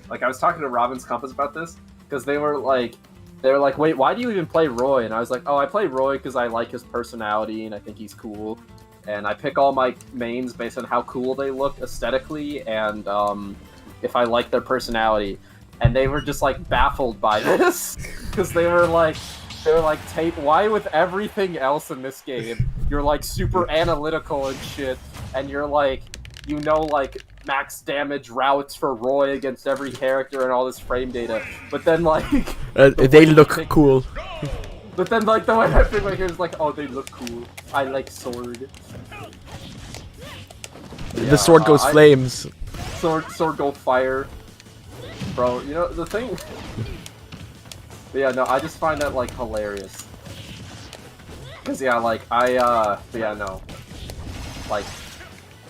Speaker 1: like I was talking to Robin's Compass about this because they were like, wait, why do you even play Roy? And I was like, oh, I play Roy because I like his personality and I think he's cool, and I pick all my mains based on how cool they look aesthetically and if I like their personality. And they were just like baffled by this because they were like, Tate, why with everything else in this game you're like super analytical and shit, and you're like, you know, like max damage routes for Roy against every character and all this frame data, but then like
Speaker 2: they look cool.
Speaker 1: But then like the way I pick my character is like, oh, they look cool. I like sword.
Speaker 2: The sword goes flames.
Speaker 1: Sword go fire. Bro, you know the thing. But yeah, no, I just find that like hilarious. Cause yeah, like but yeah, no. Like,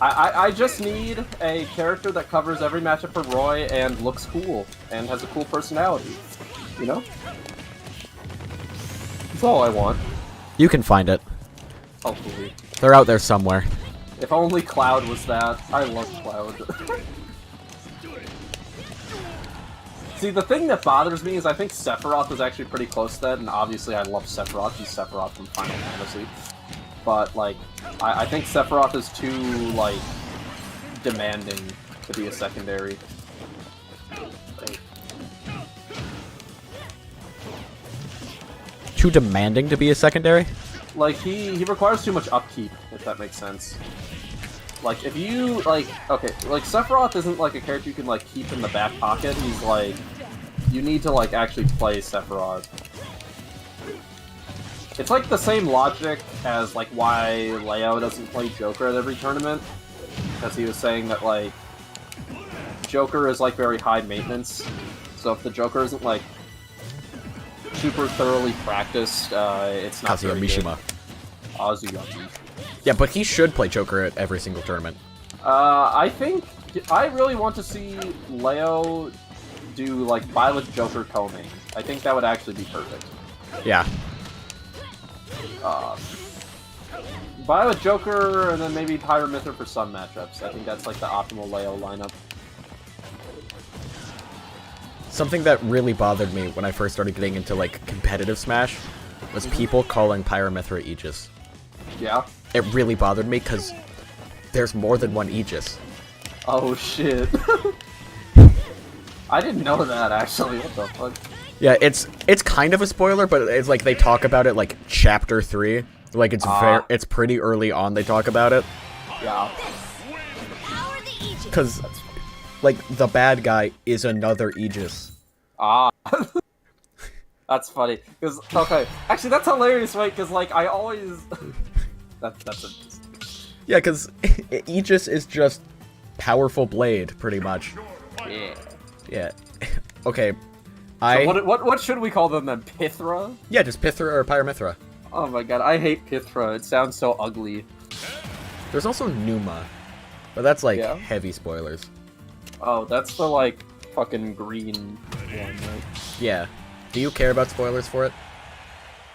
Speaker 1: I just need a character that covers every matchup for Roy and looks cool and has a cool personality. You know? That's all I want.
Speaker 2: You can find it.
Speaker 1: Hopefully.
Speaker 2: They're out there somewhere.
Speaker 1: If only Cloud was that. I love Cloud. See, the thing that bothers me is I think Sephiroth is actually pretty close to that, and obviously I love Sephiroth. He's Sephiroth from Final Fantasy. But, like, I think Sephiroth is too, like, demanding to be a secondary.
Speaker 2: Too demanding to be a secondary?
Speaker 1: Like, he requires too much upkeep, if that makes sense. Like, if you, like, okay, like, Sephiroth isn't, like, a character you can, like, keep in the back pocket. He's, like, you need to, like, actually play Sephiroth. It's, like, the same logic as, like, why Leo doesn't play Joker at every tournament. Because he was saying that, like, Joker is, like, very high maintenance. So if the Joker isn't, like, super thoroughly practiced, it's not
Speaker 2: Kazuya
Speaker 1: very
Speaker 2: Mishima.
Speaker 1: good. Ozzy on Issue.
Speaker 2: Yeah, but he should play Joker at every single tournament.
Speaker 1: I think I really want to see Leo do like Violet Joker co-main. I think that would actually be perfect.
Speaker 2: Yeah.
Speaker 1: Violet Joker and then maybe Pyra Mythra for some matchups. I think that's like the optimal Leo lineup.
Speaker 2: Something that really bothered me when I first started getting into like competitive Smash was people calling Pyra Mythra Aegis.
Speaker 1: Yeah.
Speaker 2: It really bothered me because there's more than one Aegis.
Speaker 1: Oh shit. I didn't know that actually. What the fuck?
Speaker 2: Yeah, it's kind of a spoiler, but it's like they talk about it like chapter 3. Like it's pretty early on they talk about it.
Speaker 1: Yeah.
Speaker 2: Cuz like the bad guy is another Aegis.
Speaker 1: That's funny. Cuz okay, actually that's hilarious, right? Cuz like I always that's a
Speaker 2: Yeah, cuz Aegis is just powerful blade pretty much.
Speaker 1: Yeah.
Speaker 2: Yeah. Okay.
Speaker 1: So what should we call them then? Pithra?
Speaker 2: Yeah, just Pithra or Pyra Mythra.
Speaker 1: Oh my god, I hate Pithra. It sounds so ugly.
Speaker 2: There's also Numa, but that's like heavy spoilers.
Speaker 1: Oh, that's the like fucking green one, right?
Speaker 2: Yeah. Do you care about spoilers for it?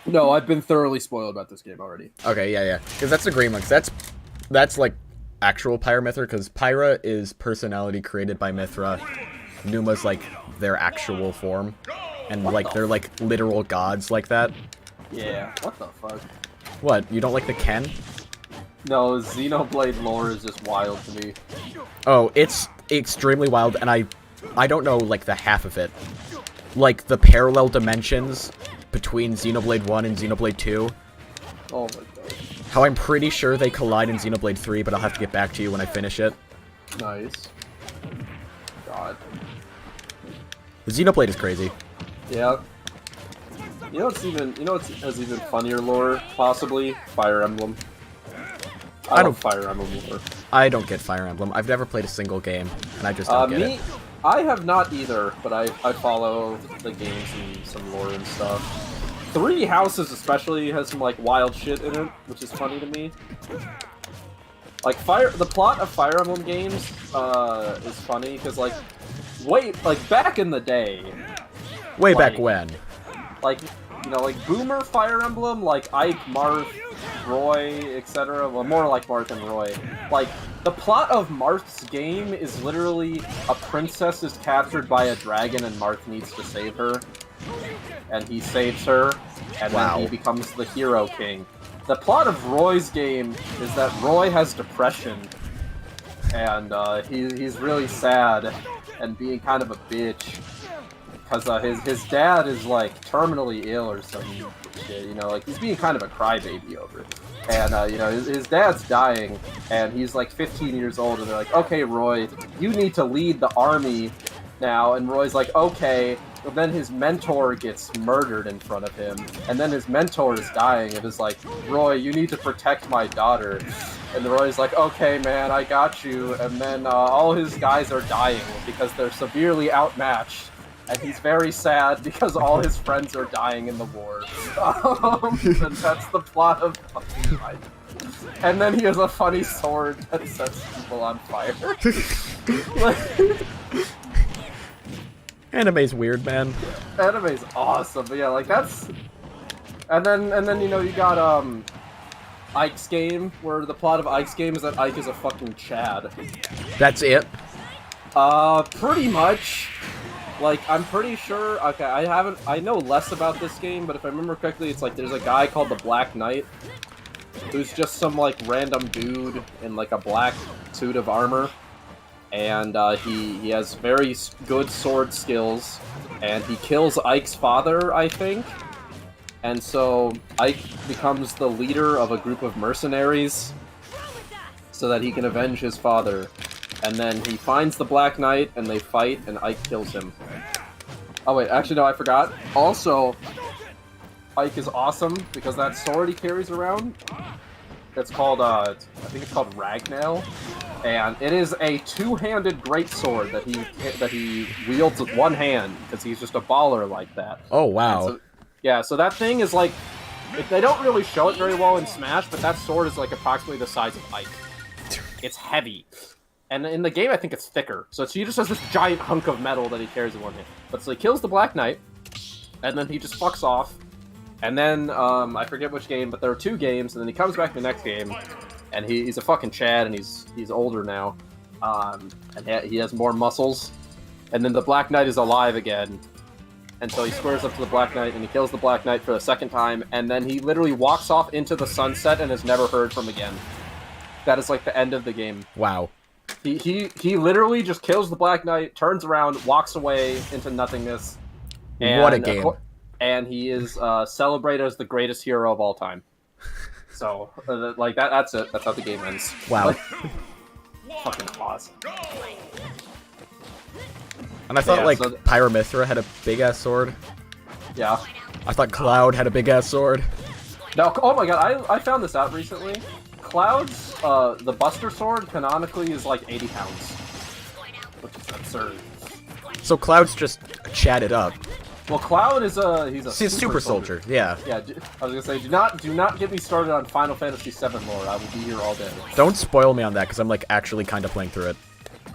Speaker 1: No, I've been thoroughly spoiled about this game already.
Speaker 2: Okay, yeah. Because that's the green one. 'Cause that's like actual Pyra Mythra, because Pyra is personality created by Mythra. Numa's like their actual form. And like they're like literal gods like that.
Speaker 1: Yeah, what the fuck?
Speaker 2: What, you don't like the Ken?
Speaker 1: No, Xenoblade lore is just wild to me.
Speaker 2: Oh, it's extremely wild, and I don't know like the half of it. Like the parallel dimensions between Xenoblade 1 and Xenoblade 2.
Speaker 1: Oh my god.
Speaker 2: How I'm pretty sure they collide in Xenoblade 3, but I'll have to get back to you when I finish it.
Speaker 1: Nice. God.
Speaker 2: The Xenoblade is crazy.
Speaker 1: Yeah. You know what's even funnier lore, possibly? Fire Emblem. I love Fire Emblem lore.
Speaker 2: I don't get Fire Emblem. I've never played a single game, and I just don't get it.
Speaker 1: I have not either, but I follow the games and some lore and stuff. Three Houses especially has some like wild shit in it, which is funny to me. Like the plot of Fire Emblem games is funny because like back in the day.
Speaker 2: Way back when.
Speaker 1: Like, you know, like Boomer Fire Emblem, like Ike, Marth, Roy, etc. Well, more like Marth and Roy. Like, the plot of Marth's game is literally a princess is captured by a dragon and Marth needs to save her. And he saves her, and then he becomes the hero king. The plot of Roy's game is that Roy has depression, and he's really sad and being kind of a bitch. Because his dad is, like, terminally ill or some shit, you know, like, he's being kind of a crybaby over it. And, you know, his dad's dying, and he's, like, 15 years old, and they're like, okay, Roy, you need to lead the army now, and Roy's like, okay, but then his mentor gets murdered in front of him, and then his mentor is dying, and is like, Roy, you need to protect my daughter. And Roy's like, okay, man, I got you, and then all his guys are dying because they're severely outmatched. And he's very sad because all his friends are dying in the war. And that's the plot of fucking Fight. And then he has a funny sword that sets people on fire.
Speaker 2: Anime's weird, man.
Speaker 1: Anime's awesome, but yeah, like that's... And then you know, you got Ike's game, where the plot of Ike's game is that Ike is a fucking Chad.
Speaker 2: That's it?
Speaker 1: Pretty much. Like, I'm pretty sure, okay, I know less about this game, but if I remember correctly, it's like there's a guy called the Black Knight, who's just some, like, random dude in, like, a black suit of armor, and, he has very good sword skills, and he kills Ike's father, I think, and so Ike becomes the leader of a group of mercenaries, so that he can avenge his father. And then he finds the Black Knight, and they fight, and Ike kills him. Oh wait, actually no, I forgot. Also, Ike is awesome, because that sword he carries around, that's called, I think it's called Ragnail, and it is a two-handed greatsword that he wields with one hand, because he's just a baller like that.
Speaker 2: Oh, wow.
Speaker 1: So, yeah, so that thing is like, They don't really show it very well in Smash, but that sword is like approximately the size of Ike. It's heavy. And in the game, I think it's thicker. So he just has this giant hunk of metal that he carries in one hand. But so he kills the Black Knight, and then he just fucks off. And then, I forget which game, but there are 2 games, and then he comes back in the next game, and he's a fucking Chad, and he's older now. And he has more muscles. And then the Black Knight is alive again. And so he squares up to the Black Knight, and he kills the Black Knight for the 2nd time, and then he literally walks off into the sunset and is never heard from again. That is like the end of the game.
Speaker 2: Wow.
Speaker 1: He literally just kills the Black Knight, turns around, walks away into nothingness. And,
Speaker 2: what a game.
Speaker 1: And he is celebrated as the greatest hero of all time. So, like, that's it. That's how the game ends.
Speaker 2: Wow.
Speaker 1: Like, fucking awesome.
Speaker 2: And I thought,
Speaker 1: Yeah,
Speaker 2: like,
Speaker 1: so
Speaker 2: Pyramithra had a big-ass sword.
Speaker 1: Yeah.
Speaker 2: I thought Cloud had a big-ass sword.
Speaker 1: No, oh my god, I found this out recently. Cloud's, the Buster Sword canonically is like 80 pounds. Which is absurd.
Speaker 2: So Cloud's just chatted up.
Speaker 1: Well, Cloud is he's a
Speaker 2: super soldier. Yeah.
Speaker 1: Yeah, I was gonna say, do not get me started on Final Fantasy VII lore. I will be here all day.
Speaker 2: Don't spoil me on that, because I'm, like, actually kind of playing through it.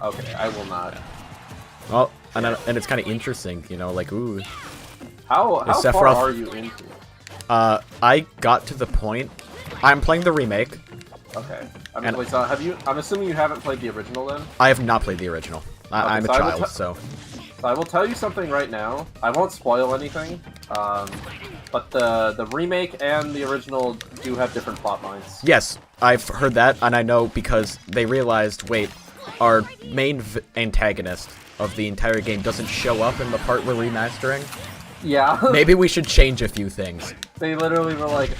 Speaker 1: Okay, I will not.
Speaker 2: Well, and it's kind of interesting, you know, like, ooh.
Speaker 1: How far
Speaker 2: Sephiroth...
Speaker 1: are you into?
Speaker 2: I got to the point... I'm playing the remake.
Speaker 1: Okay. Wait, so I'm assuming you haven't played the original then?
Speaker 2: I have not played the original. I'm a child, so...
Speaker 1: So I will tell you something right now. I won't spoil anything, but the remake and the original do have different plot lines.
Speaker 2: Yes, I've heard that, and I know because they realized, wait, our main antagonist of the entire game doesn't show up in the part we're remastering.
Speaker 1: Yeah.
Speaker 2: Maybe we should change a few things.
Speaker 1: They literally were like,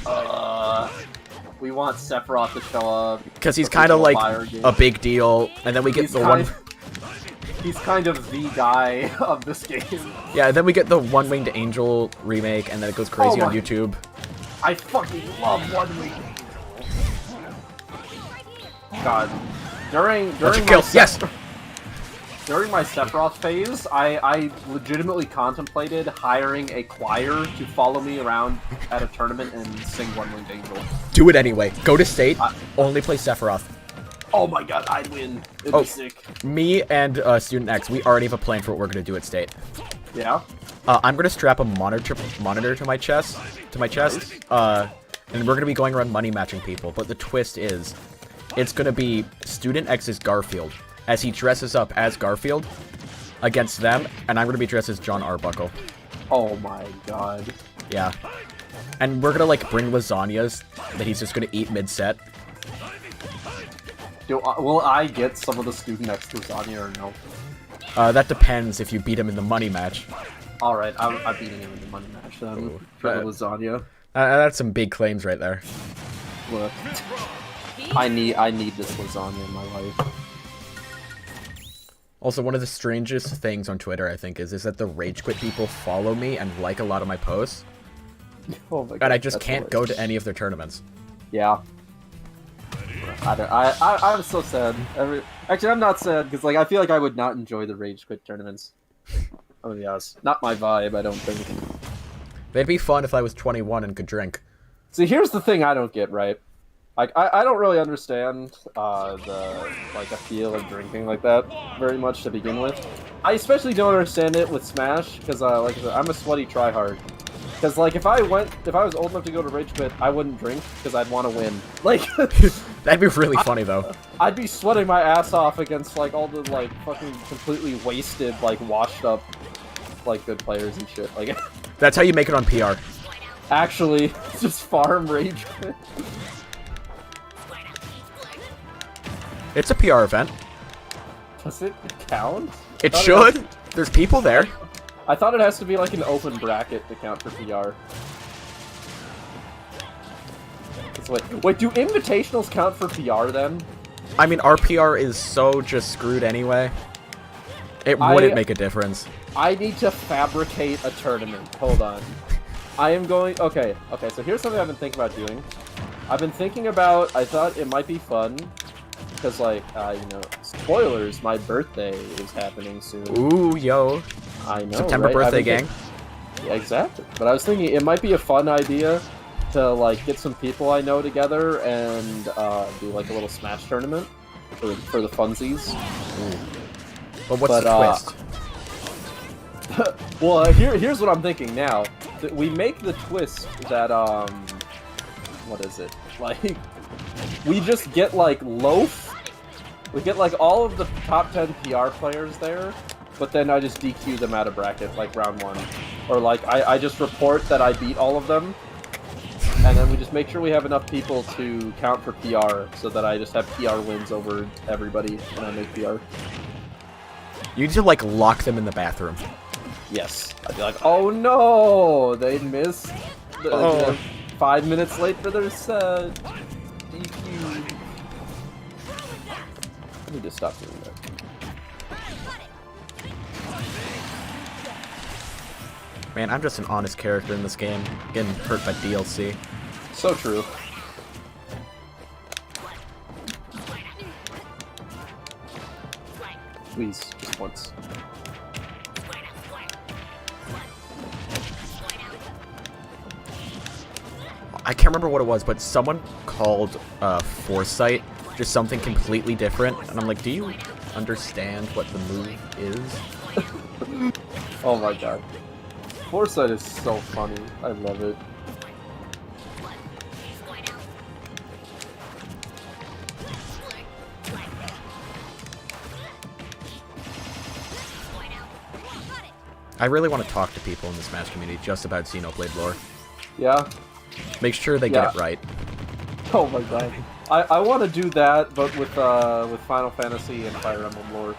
Speaker 1: we want Sephiroth to show up.
Speaker 2: Because he's kind of like a big deal, and then we get
Speaker 1: He's kind of the guy of this game.
Speaker 2: Yeah, then we get the One-Winged Angel remake, and then it goes crazy on YouTube.
Speaker 1: I fucking love One-Winged Angel. God. During my Sephiroth phase, I legitimately contemplated hiring a choir to follow me around at a tournament and sing One-Winged Angel.
Speaker 2: Do it anyway. Go to state, only play Sephiroth.
Speaker 1: Oh my god, I'd win. It'd be sick.
Speaker 2: Me and Student X, we already have a plan for what we're going to do at state.
Speaker 1: Yeah?
Speaker 2: I'm going to strap a monitor to my chest, nice. And we're going to be going around money matching people, but the twist is, it's going to be Student X's Garfield, as he dresses up as Garfield against them, and I'm going to be dressed as John Arbuckle.
Speaker 1: Oh my god.
Speaker 2: Yeah. And we're going to, like, bring lasagnas that he's just going to eat mid-set.
Speaker 1: Will I get some of the Student X lasagna or no?
Speaker 2: That depends if you beat him in the money match.
Speaker 1: Alright, I'm beating him in the money match then, for the lasagna.
Speaker 2: That's some big claims right there.
Speaker 1: Look. I need this lasagna in my life.
Speaker 2: Also, one of the strangest things on Twitter, I think, is that the Rage Quit people follow me and like a lot of my posts.
Speaker 1: Oh my god,
Speaker 2: and I just can't go to any of their tournaments.
Speaker 1: Yeah. I'm so sad. Actually, I'm not sad, because like, I feel like I would not enjoy the Rage Quit tournaments. Oh yes. Not my vibe, I don't think.
Speaker 2: They'd be fun if I was 21 and could drink.
Speaker 1: See, here's the thing I don't get, right? Like, I don't really understand the appeal of drinking like that very much to begin with. I especially don't understand it with Smash, because like I said, I'm a sweaty tryhard. Because like if I was old enough to go to Rage Quit, I wouldn't drink because I'd want to win. Like
Speaker 2: that'd be really funny though.
Speaker 1: I'd be sweating my ass off against like all the like fucking completely wasted, like washed up, like good players and shit. Like
Speaker 2: that's how you make it on PR.
Speaker 1: Actually, just farm Rage Quit.
Speaker 2: It's a PR event.
Speaker 1: Does it count?
Speaker 2: It should. There's people there.
Speaker 1: I thought it has to be like an open bracket to count for PR. Wait, do invitationals count for PR then?
Speaker 2: I mean, our PR is so just screwed anyway. It wouldn't make a difference.
Speaker 1: I need to fabricate a tournament. Hold on. I am going... Okay, so here's something I've been thinking about doing. I've been thinking about... I thought it might be fun. Because, like, you know, spoilers, my birthday is happening soon.
Speaker 2: Ooh, yo.
Speaker 1: I know,
Speaker 2: September birthday gang.
Speaker 1: Yeah, exactly. But I was thinking it might be a fun idea to like get some people I know together and do like a little Smash tournament for the funsies.
Speaker 2: But what's the twist?
Speaker 1: Well, here's what I'm thinking now. We make the twist that what is it? Like, we just get like Loaf. We get like all of the top 10 PR players there, but then I just DQ them out of bracket like round 1, or like I just report that I beat all of them, and then we just make sure we have enough people to count for PR, so that I just have PR wins over everybody when I make PR.
Speaker 2: You need to like lock them in the bathroom.
Speaker 1: Yes. I'd be like, oh no, they missed. They're 5 minutes late for their set. DQ. I need to stop doing that.
Speaker 2: Man, I'm just an honest character in this game, getting hurt by DLC.
Speaker 1: So true. Please, just once.
Speaker 2: I can't remember what it was, but someone called Foresight just something completely different, and I'm like, do you understand what the move is?
Speaker 1: Oh my god. Foresight is so funny. I love it.
Speaker 2: I really want to talk to people in the Smash community just about Xenoblade lore.
Speaker 1: Yeah?
Speaker 2: Make sure they get it right.
Speaker 1: Oh my god. I want to do that, but with Final Fantasy and Fire Emblem lore.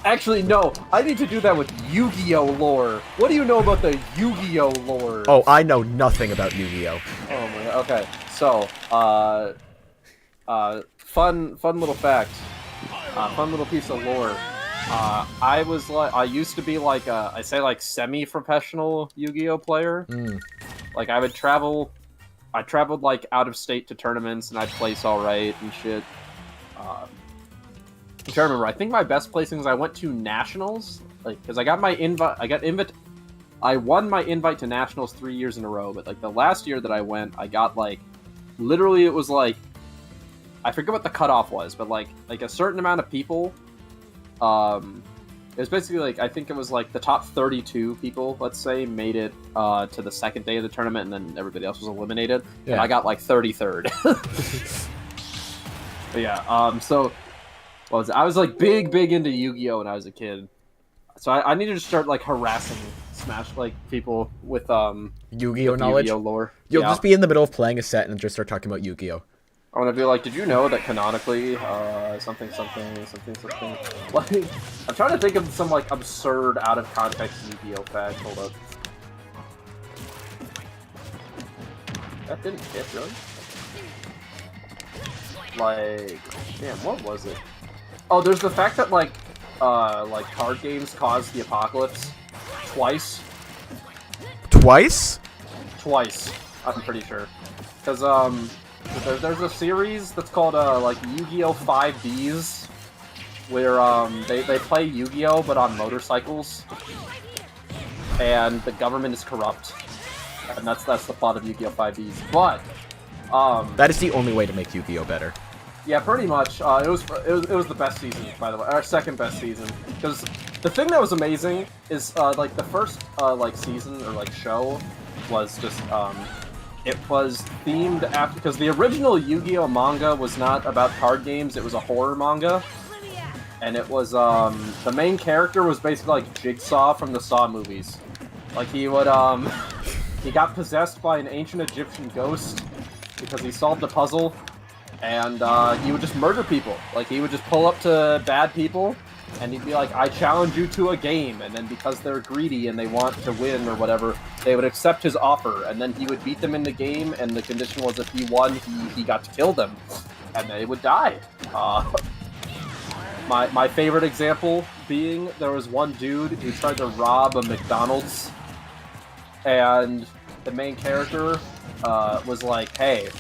Speaker 1: Actually, no. I need to do that with Yu-Gi-Oh lore. What do you know about the Yu-Gi-Oh lore?
Speaker 2: Oh, I know nothing about Yu-Gi-Oh.
Speaker 1: Oh my god. Okay. So, fun little fact. Fun little piece of lore. I used to be like I say like semi-professional Yu-Gi-Oh player. Like I traveled like out of state to tournaments and I'd place all right and shit. I'm trying to remember. I think my best placings I went to nationals, like because I got my invite. I won my invite to nationals 3 years in a row, but like the last year that I went, I got like literally it was like I forget what the cutoff was, but like a certain amount of people. It was basically like I think it was like the top 32 people, let's say, made it to the second day of the tournament, and then everybody else was eliminated. Yeah. And I got like 33rd. But yeah. So what was it? I was like big into Yu-Gi-Oh when I was a kid, so I needed to start like harassing Smash like people with
Speaker 2: Yu-Gi-Oh knowledge,
Speaker 1: Yu-Gi-Oh lore.
Speaker 2: You'll just be in the middle of playing a set and just start talking about Yu-Gi-Oh.
Speaker 1: I want to be like, did you know that canonically, something. Like, I'm trying to think of some like absurd, out of context Yu-Gi-Oh fact. Hold up. That didn't hit, really. Like, damn, what was it? Oh, there's the fact that like card games caused the apocalypse twice.
Speaker 2: Twice?
Speaker 1: Twice, I'm pretty sure. Because there's a series that's called like Yu-Gi-Oh 5Ds, where they play Yu-Gi-Oh but on motorcycles, and the government is corrupt, and that's the plot of Yu-Gi-Oh 5Ds. But
Speaker 2: that is the only way to make Yu-Gi-Oh better.
Speaker 1: Yeah, pretty much. It was the best season, by the way, our second best season. Because the thing that was amazing is like the first like season or like show was just it was themed after, because the original Yu-Gi-Oh manga was not about card games, it was a horror manga. And it was, the main character was basically like Jigsaw from the Saw movies. Like he would, he got possessed by an ancient Egyptian ghost because he solved a puzzle, and he would just murder people. Like he would just pull up to bad people, and he'd be like, I challenge you to a game, and then because they're greedy and they want to win or whatever, they would accept his offer, and then he would beat them in the game, and the condition was if he won, he got to kill them, and they would die. My favorite example being, there was one dude who tried to rob a McDonald's, and the main character was like, hey,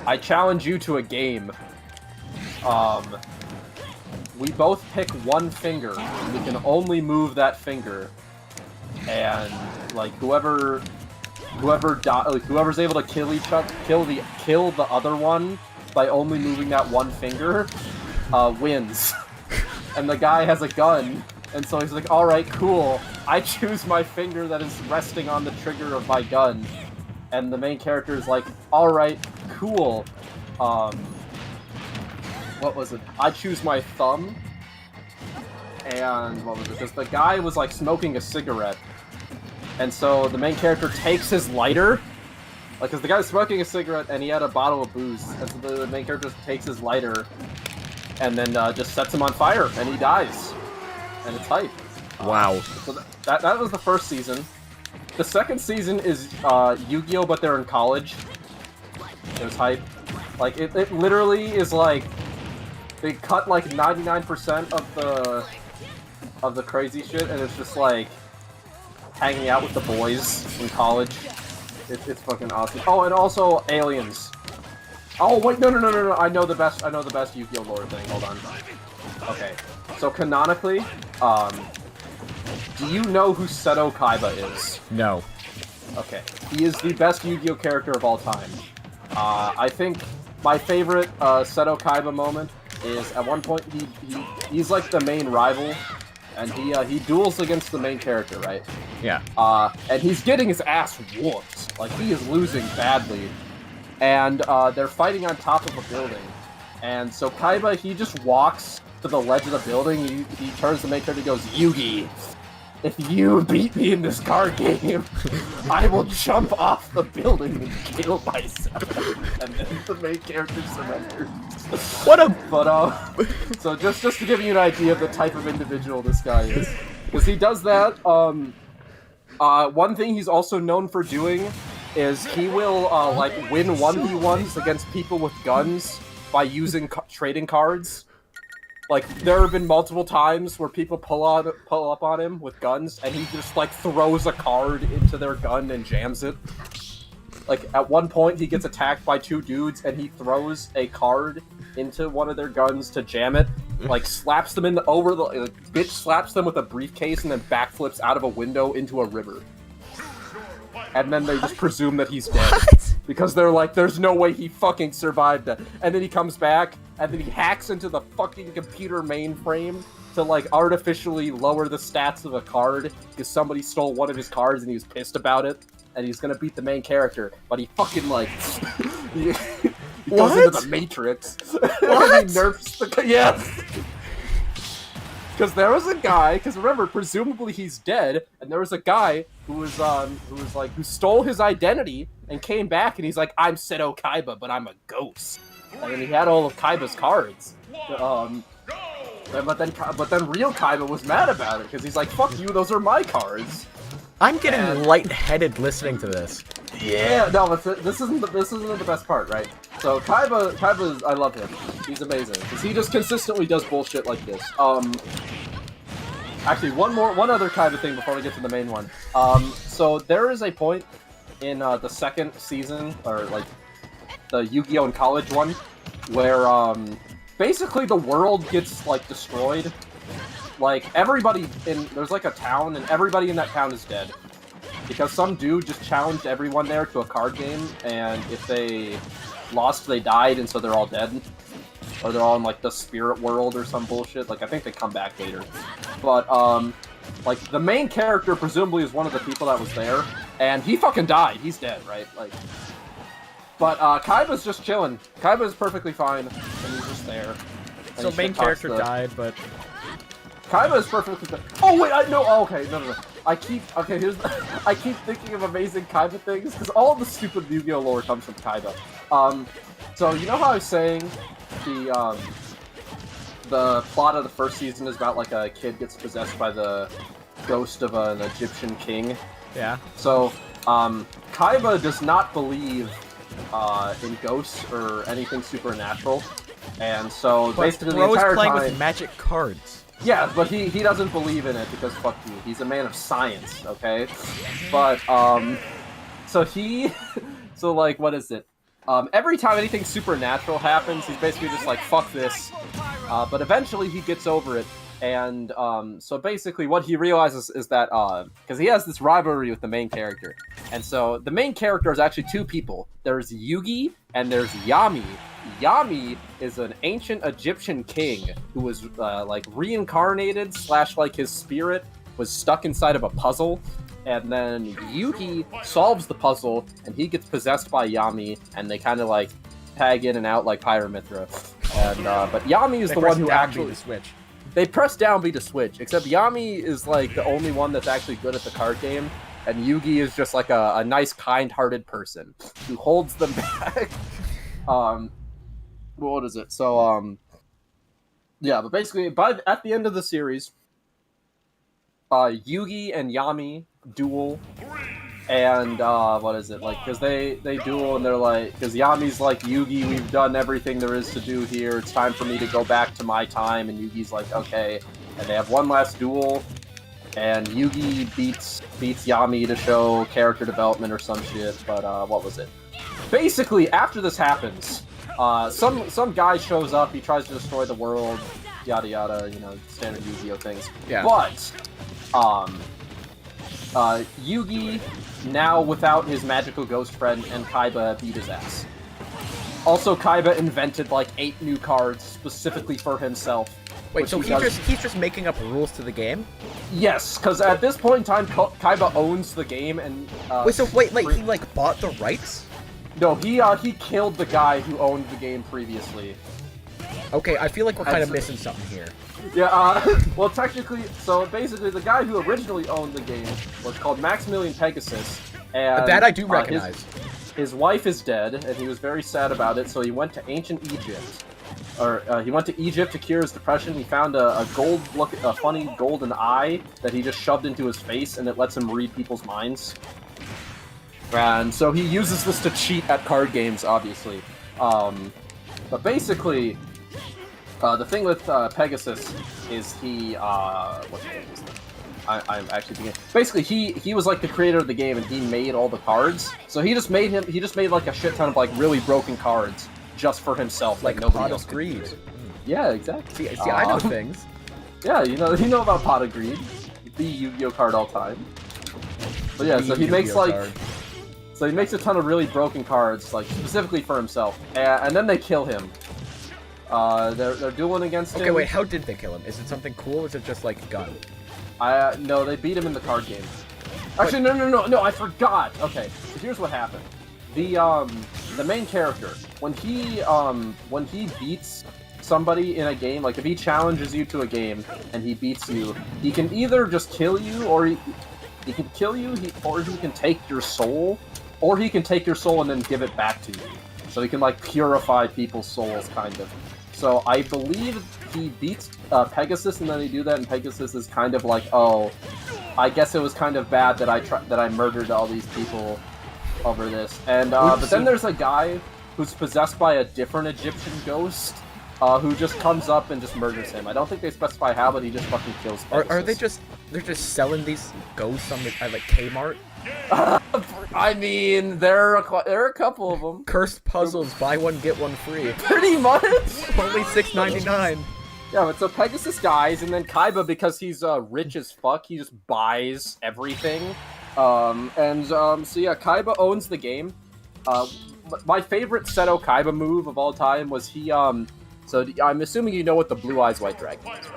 Speaker 1: I challenge you to a game. We both pick one finger. We can only move that finger. And, like, whoever whoever's able to kill the other one by only moving that one finger, wins. And the guy has a gun, and so he's like, all right, cool. I choose my finger that is resting on the trigger of my gun. And the main character is like, all right, cool. What was it? I choose my thumb. And what was it? Because the guy was like smoking a cigarette. And so the main character takes his lighter. Like, because the guy was smoking a cigarette and he had a bottle of booze. And so the main character takes his lighter and then just sets him on fire, and he dies. And it's hype.
Speaker 2: Wow.
Speaker 1: So that was the first season. The second season is Yu-Gi-Oh, but they're in college. It was hype. Like, it literally is like, they cut like 99% of the crazy shit, and it's just like hanging out with the boys in college. It's fucking awesome. Oh, and also aliens. Oh wait, no! I know the best Yu-Gi-Oh lore thing. Hold on. Okay, so canonically, do you know who Seto Kaiba is?
Speaker 2: No.
Speaker 1: Okay, he is the best Yu-Gi-Oh character of all time. I think my favorite Seto Kaiba moment is at one point he's like the main rival, and he duels against the main character, right?
Speaker 2: Yeah.
Speaker 1: And he's getting his ass whooped. Like, he is losing badly. And they're fighting on top of a building. And so Kaiba, he just walks to the ledge of the building, he turns to the main character and goes, Yugi, if you beat me in this card game, I will jump off the building and kill myself. And then the main character surrenders.
Speaker 2: What a...
Speaker 1: But, so just to give you an idea of the type of individual this guy is. Because he does that, one thing he's also known for doing is he will, like, win 1v1s against people with guns by using trading cards. Like, there have been multiple times where people pull up on him with guns, and he just, like, throws a card into their gun and jams it. Like, at one point, he gets attacked by two dudes, and he throws a card into one of their guns to jam it. Like, slaps them bitch slaps them with a briefcase and then backflips out of a window into a river. And then they just presume that he's dead.
Speaker 2: What?
Speaker 1: Because they're like, there's no way he fucking survived that. And then he comes back, and then he hacks into the fucking computer mainframe to, like, artificially lower the stats of a card, because somebody stole one of his cards and he was pissed about it, and he's gonna beat the main character, but he fucking, like... he goes into the Matrix.
Speaker 2: What?
Speaker 1: He nerfs the... Yes! Because there was a guy, because remember, presumably he's dead, and there was a guy who stole his identity and came back, and he's like, I'm Seto Kaiba, but I'm a ghost. And then he had all of Kaiba's cards. But then real Kaiba was mad about it, because he's like, fuck you, those are my cards.
Speaker 2: I'm getting lightheaded listening to this.
Speaker 1: Yeah, no, but this isn't the best part, right? So Kaiba, I love him. He's amazing because he just consistently does bullshit like this. Actually, one other Kaiba thing before we get to the main one. So there is a point in the second season, or like the Yu-Gi-Oh! In College one, where basically the world gets like destroyed. Like there's like a town, and everybody in that town is dead. Because some dude just challenged everyone there to a card game, and if they lost, they died, and so they're all dead. Or they're all in, like, the spirit world or some bullshit. Like, I think they come back later. But, like, the main character presumably is one of the people that was there, and he fucking died. He's dead, right? Like, but, Kaiba's just chilling. Kaiba is perfectly fine, and he's just there. And
Speaker 2: So main character died, but...
Speaker 1: Kaiba is perfectly fine. Oh, wait, okay, no. I keep thinking of amazing Kaiba things, because all the stupid Yu-Gi-Oh! Lore comes from Kaiba. So you know how I was saying the plot of the first season is about, like, a kid gets possessed by the ghost of an Egyptian king?
Speaker 2: Yeah.
Speaker 1: So, Kaiba does not believe in ghosts or anything supernatural, and so basically the entire
Speaker 2: playing
Speaker 1: time...
Speaker 2: with magic cards.
Speaker 1: Yeah, but he doesn't believe in it because fuck you. He's a man of science, okay? But, so like, what is it? Every time anything supernatural happens, he's basically just like, fuck this. But eventually he gets over it, And so basically what he realizes is that because he has this rivalry with the main character, and so the main character is actually two people. There's Yugi and there's Yami. Yami is an ancient Egyptian king who was like reincarnated / like his spirit was stuck inside of a puzzle, and then Yugi solves the puzzle and he gets possessed by Yami, and they kind of like tag in and out like Pyramithra. And but Yami is the one who actually
Speaker 2: switch.
Speaker 1: They press down B to switch, except Yami is like the only one that's actually good at the card game, and Yugi is just like a nice, kind-hearted person who holds them back. What is it? So yeah, but basically, at the end of the series, Yugi and Yami duel, and what is it like? Because they duel and they're like, because Yami's like, Yugi, we've done everything there is to do here. It's time for me to go back to my time. And Yugi's like, okay. And they have one last duel, and Yugi beats Yami to show character development or some shit. But what was it? Basically, after this happens, some guy shows up. He tries to destroy the world. Yada yada. You know, standard Yu-Gi-Oh things.
Speaker 2: Yeah.
Speaker 1: But Yugi, now without his magical ghost friend, and Kaiba beat his ass. Also, Kaiba invented like 8 new cards specifically for himself.
Speaker 2: Wait, so he's just making up rules to the game?
Speaker 1: Yes, because at this point in time, Kaiba owns the game, and
Speaker 2: wait, he like bought the rights?
Speaker 1: No, he killed the guy who owned the game previously.
Speaker 2: Okay, I feel like we're kind of missing something here.
Speaker 1: Yeah, well, technically, so basically, the guy who originally owned the game was called Maximilian Pegasus, and
Speaker 2: that I do recognize.
Speaker 1: His wife is dead, and he was very sad about it, so he went to ancient Egypt. He went to Egypt to cure his depression. He found a funny golden eye that he just shoved into his face, and it lets him read people's minds. And so he uses this to cheat at card games, obviously. But basically, the thing with Pegasus is he, what's the name? I'm actually beginning. Basically, he was like the creator of the game, and he made all the cards. So he just made like a shit ton of like really broken cards just for himself, like nobody else could do it. Yeah, exactly.
Speaker 2: See, I know things.
Speaker 1: Yeah, you know about Pot of Greed, the Yu-Gi-Oh card all time. But yeah, so he makes he makes a ton of really broken cards, like specifically for himself, and then they kill him. They're dueling against him.
Speaker 2: Okay, wait, how did they kill him? Is it something cool, or is it just like a gun?
Speaker 1: No, they beat him in the card game. Actually, no, I forgot. Okay, so here's what happened. The main character, when he beats somebody in a game, like if he challenges you to a game and he beats you, he can either just kill you, or he can kill you, or he can take your soul, or he can take your soul and then give it back to you. So he can like purify people's souls, kind of. So I believe he beats Pegasus, and then they do that, and Pegasus is kind of like, oh, I guess it was kind of bad that I murdered all these people over this. And but then there's a guy who's possessed by a different Egyptian ghost who just comes up and just murders him. I don't think they specify how, but he just fucking kills Pegasus.
Speaker 2: Are they're just selling these ghosts on at like Kmart?
Speaker 1: I mean, there are a couple of them.
Speaker 2: Cursed puzzles, buy one get one free.
Speaker 1: Pretty much.
Speaker 2: Only $6.99.
Speaker 1: Yeah, but so Pegasus dies, and then Kaiba, because he's rich as fuck, he just buys everything. So yeah, Kaiba owns the game. My favorite Seto Kaiba move of all time was he so I'm assuming you know what the Blue Eyes White Dragon is,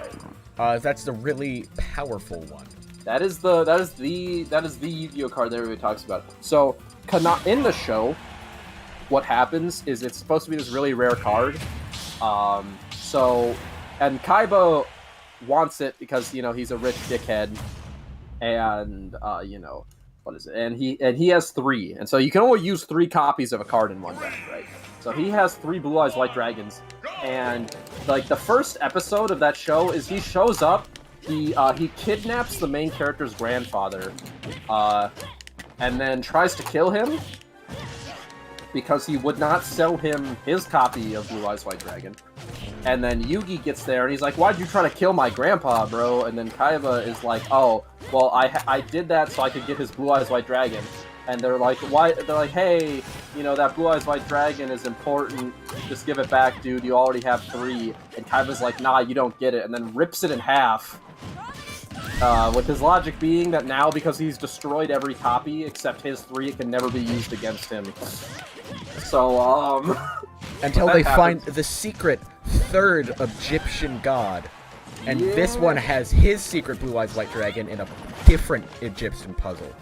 Speaker 1: right?
Speaker 2: That's the really powerful one.
Speaker 1: That is the Yu-Gi-Oh card that everybody talks about. So in the show, what happens is it's supposed to be this really rare card. And Kaiba wants it because, you know, he's a rich dickhead, and you know, what is it? And he has 3, and so you can only use 3 copies of a card in one deck, right? So he has 3 Blue Eyes White Dragons, and like the first episode of that show is he shows up. He kidnaps the main character's grandfather, and then tries to kill him because he would not sell him his copy of Blue Eyes White Dragon. And then Yugi gets there, and he's like, "Why'd you try to kill my grandpa, bro?" And then Kaiba is like, "Oh, well, I did that so I could get his Blue Eyes White Dragon." and they're like, why? They're like, hey, you know, that Blue Eyes White Dragon is important. Just give it back, dude. You already have 3. And Kaiba's like, nah, you don't get it, and then rips it in half. With his logic being that now, because he's destroyed every copy except his 3, it can never be used against him. So,
Speaker 2: until they find the secret 3rd Egyptian god. And this one has his secret Blue Eyes White Dragon in a different Egyptian puzzle.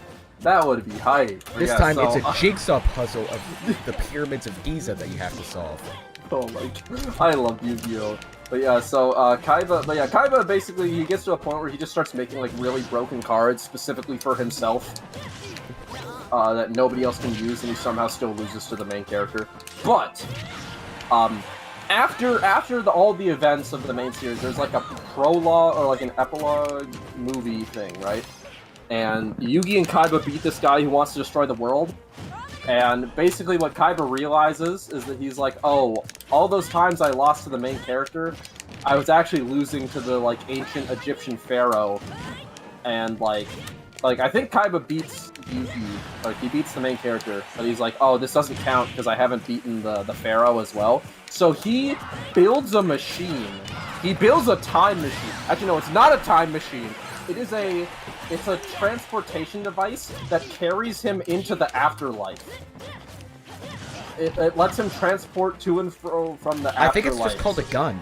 Speaker 1: That would be hype.
Speaker 2: This time it's a jigsaw puzzle of the pyramids of Giza that you have to solve.
Speaker 1: Oh my god. I love Yu-Gi-Oh! But yeah, so Kaiba basically, he gets to a point where he just starts making like really broken cards specifically for himself. That nobody else can use, and he somehow still loses to the main character. But after all the events of the main series, there's like a prologue or like an epilogue movie thing, right? And Yugi and Kaiba beat this guy who wants to destroy the world. And basically what Kaiba realizes is that he's like, oh, all those times I lost to the main character, I was actually losing to the like ancient Egyptian pharaoh. And like I think Kaiba beats Yugi, like he beats the main character, but he's like, oh, this doesn't count because I haven't beaten the pharaoh as well. So he builds a machine. He builds a time machine. Actually, no, it's not a time machine. It's a transportation device that carries him into the afterlife. It lets him transport to and fro from the afterlife.
Speaker 2: I think it's just called a gun.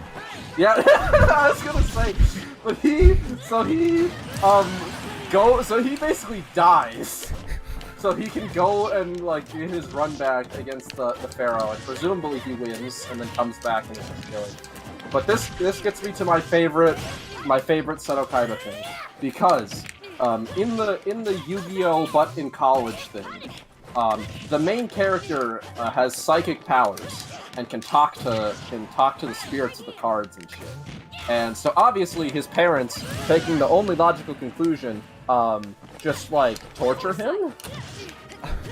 Speaker 1: Yeah, I was gonna say, but he basically dies. So he can go and like do his run back against the pharaoh, and presumably he wins, and then comes back and is killing. But this gets me to my favorite Seto Kaiba thing, because in the Yu-Gi-Oh! But in college thing, the main character has psychic powers and can talk to the spirits of the cards and shit. And so obviously his parents, taking the only logical conclusion, just like torture him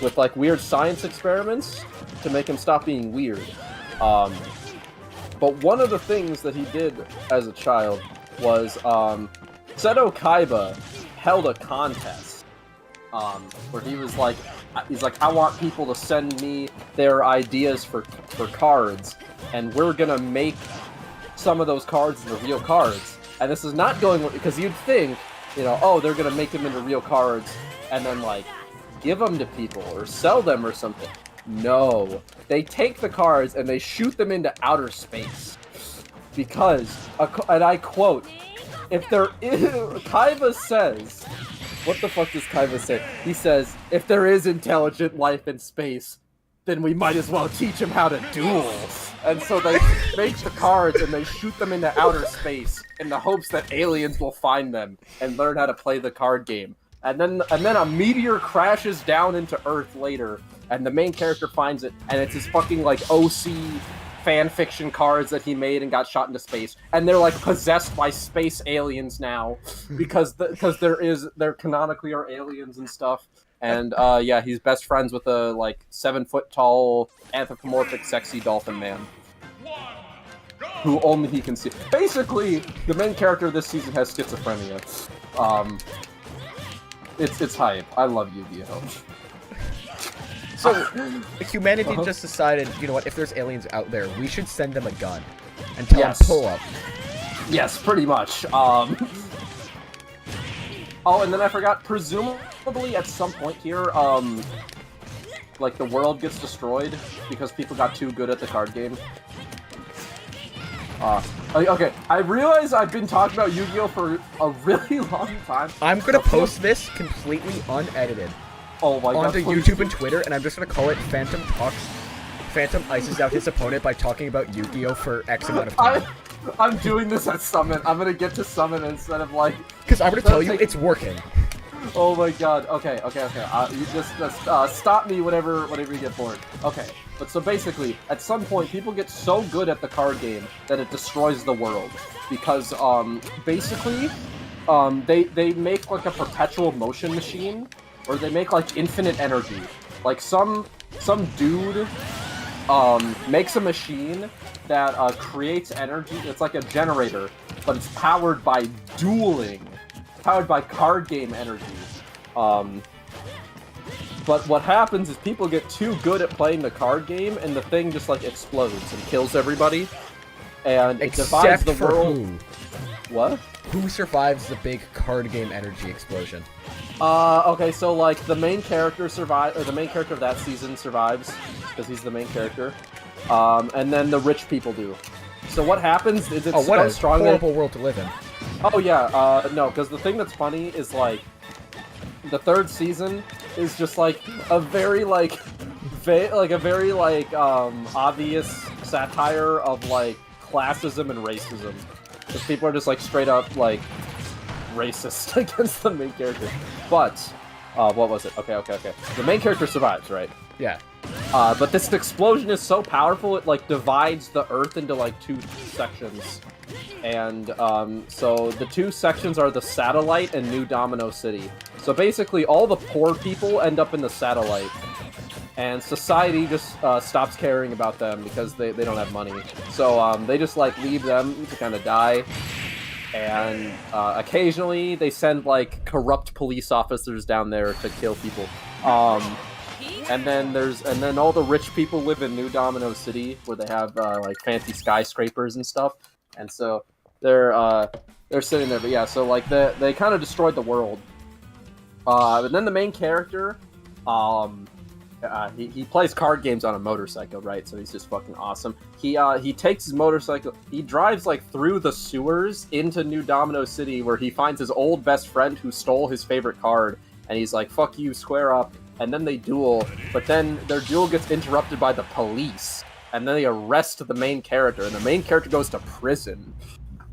Speaker 1: with like weird science experiments to make him stop being weird. But one of the things that he did as a child was Seto Kaiba held a contest where he's like, I want people to send me their ideas for cards, and we're gonna make some of those cards into real cards. And this is not going because you'd think, you know, oh, they're gonna make them into real cards and then like give them to people or sell them or something. No, they take the cards and they shoot them into outer space because, and I quote, if there is, Kaiba says, what the fuck does Kaiba say? He says, if there is intelligent life in space, then we might as well teach him how to duel. And so they make the cards and they shoot them into outer space in the hopes that aliens will find them and learn how to play the card game. And then a meteor crashes down into Earth later, and the main character finds it, and it's his fucking like OC fan fiction cards that he made and got shot into space, and they're like possessed by space aliens now because there canonically are aliens and stuff. And yeah, he's best friends with a like 7-foot tall anthropomorphic sexy dolphin man who only he can see. Basically, the main character this season has schizophrenia. It's hype. I love Yu-Gi-Oh!
Speaker 2: So, humanity just decided, you know what, if there's aliens out there, we should send them a gun and tell them pull up.
Speaker 1: Yes, pretty much. Oh, and then I forgot, presumably at some point here, like the world gets destroyed because people got too good at the card game. Okay, I realize I've been talking about Yu-Gi-Oh! For a really long time.
Speaker 2: I'm gonna post this completely unedited onto YouTube and Twitter, and I'm just gonna call it Phantom ices out his opponent by talking about Yu-Gi-Oh! For X amount of time.
Speaker 1: I'm doing this at Summon. I'm gonna get to Summon instead of like...
Speaker 2: Because I'm gonna tell you, it's working.
Speaker 1: Oh my god. Okay. You just stop me whenever you get bored. Okay. But so basically, at some point, people get so good at the card game that it destroys the world. Because, basically, they make, like, a perpetual motion machine, or they make, like, infinite energy. Like, some dude, makes a machine that, creates energy. It's like a generator, but it's powered by dueling. It's powered by card game energy. But what happens is people get too good at playing the card game, and the thing just like explodes and kills everybody, and it divides the world.
Speaker 2: Who?
Speaker 1: What?
Speaker 2: Who survives the big card game energy explosion?
Speaker 1: Okay, so like the main character the main character of that season survives because he's the main character, and then the rich people do. So what happens is it's
Speaker 2: what
Speaker 1: so
Speaker 2: a
Speaker 1: strong
Speaker 2: horrible world to live in.
Speaker 1: Oh yeah, no, because the thing that's funny is like the third season is just like a very like obvious satire of like classism and racism. Because people are just like straight up like racist against the main character. But what was it? Okay. The main character survives, right?
Speaker 2: Yeah.
Speaker 1: But this explosion is so powerful it like divides the Earth into like 2 sections. And so the 2 sections are the satellite and New Domino City. So basically all the poor people end up in the satellite. And society just stops caring about them because they don't have money. So they just like leave them to kind of die. And occasionally they send like corrupt police officers down there to kill people. And then all the rich people live in New Domino City where they have like fancy skyscrapers and stuff. And so they're sitting there. But yeah, so like they kind of destroyed the world. And then the main character, he plays card games on a motorcycle, right? So he's just fucking awesome. He takes his motorcycle, he drives like through the sewers into New Domino City where he finds his old best friend who stole his favorite card, and he's like, fuck you, square up. And then they duel, but then their duel gets interrupted by the police, and then they arrest the main character, and the main character goes to prison.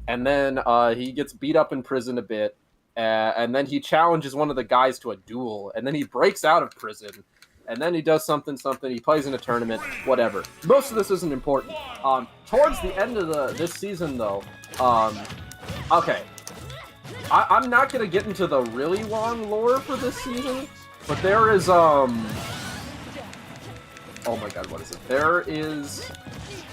Speaker 1: And then he gets beat up in prison a bit, and then he challenges one of the guys to a duel, and then he breaks out of prison. And then he does something, he plays in a tournament, whatever. Most of this isn't important. Towards the end of this season, though, okay. I'm not going to get into the really long lore for this season, but there is, oh my god, what is it? There is,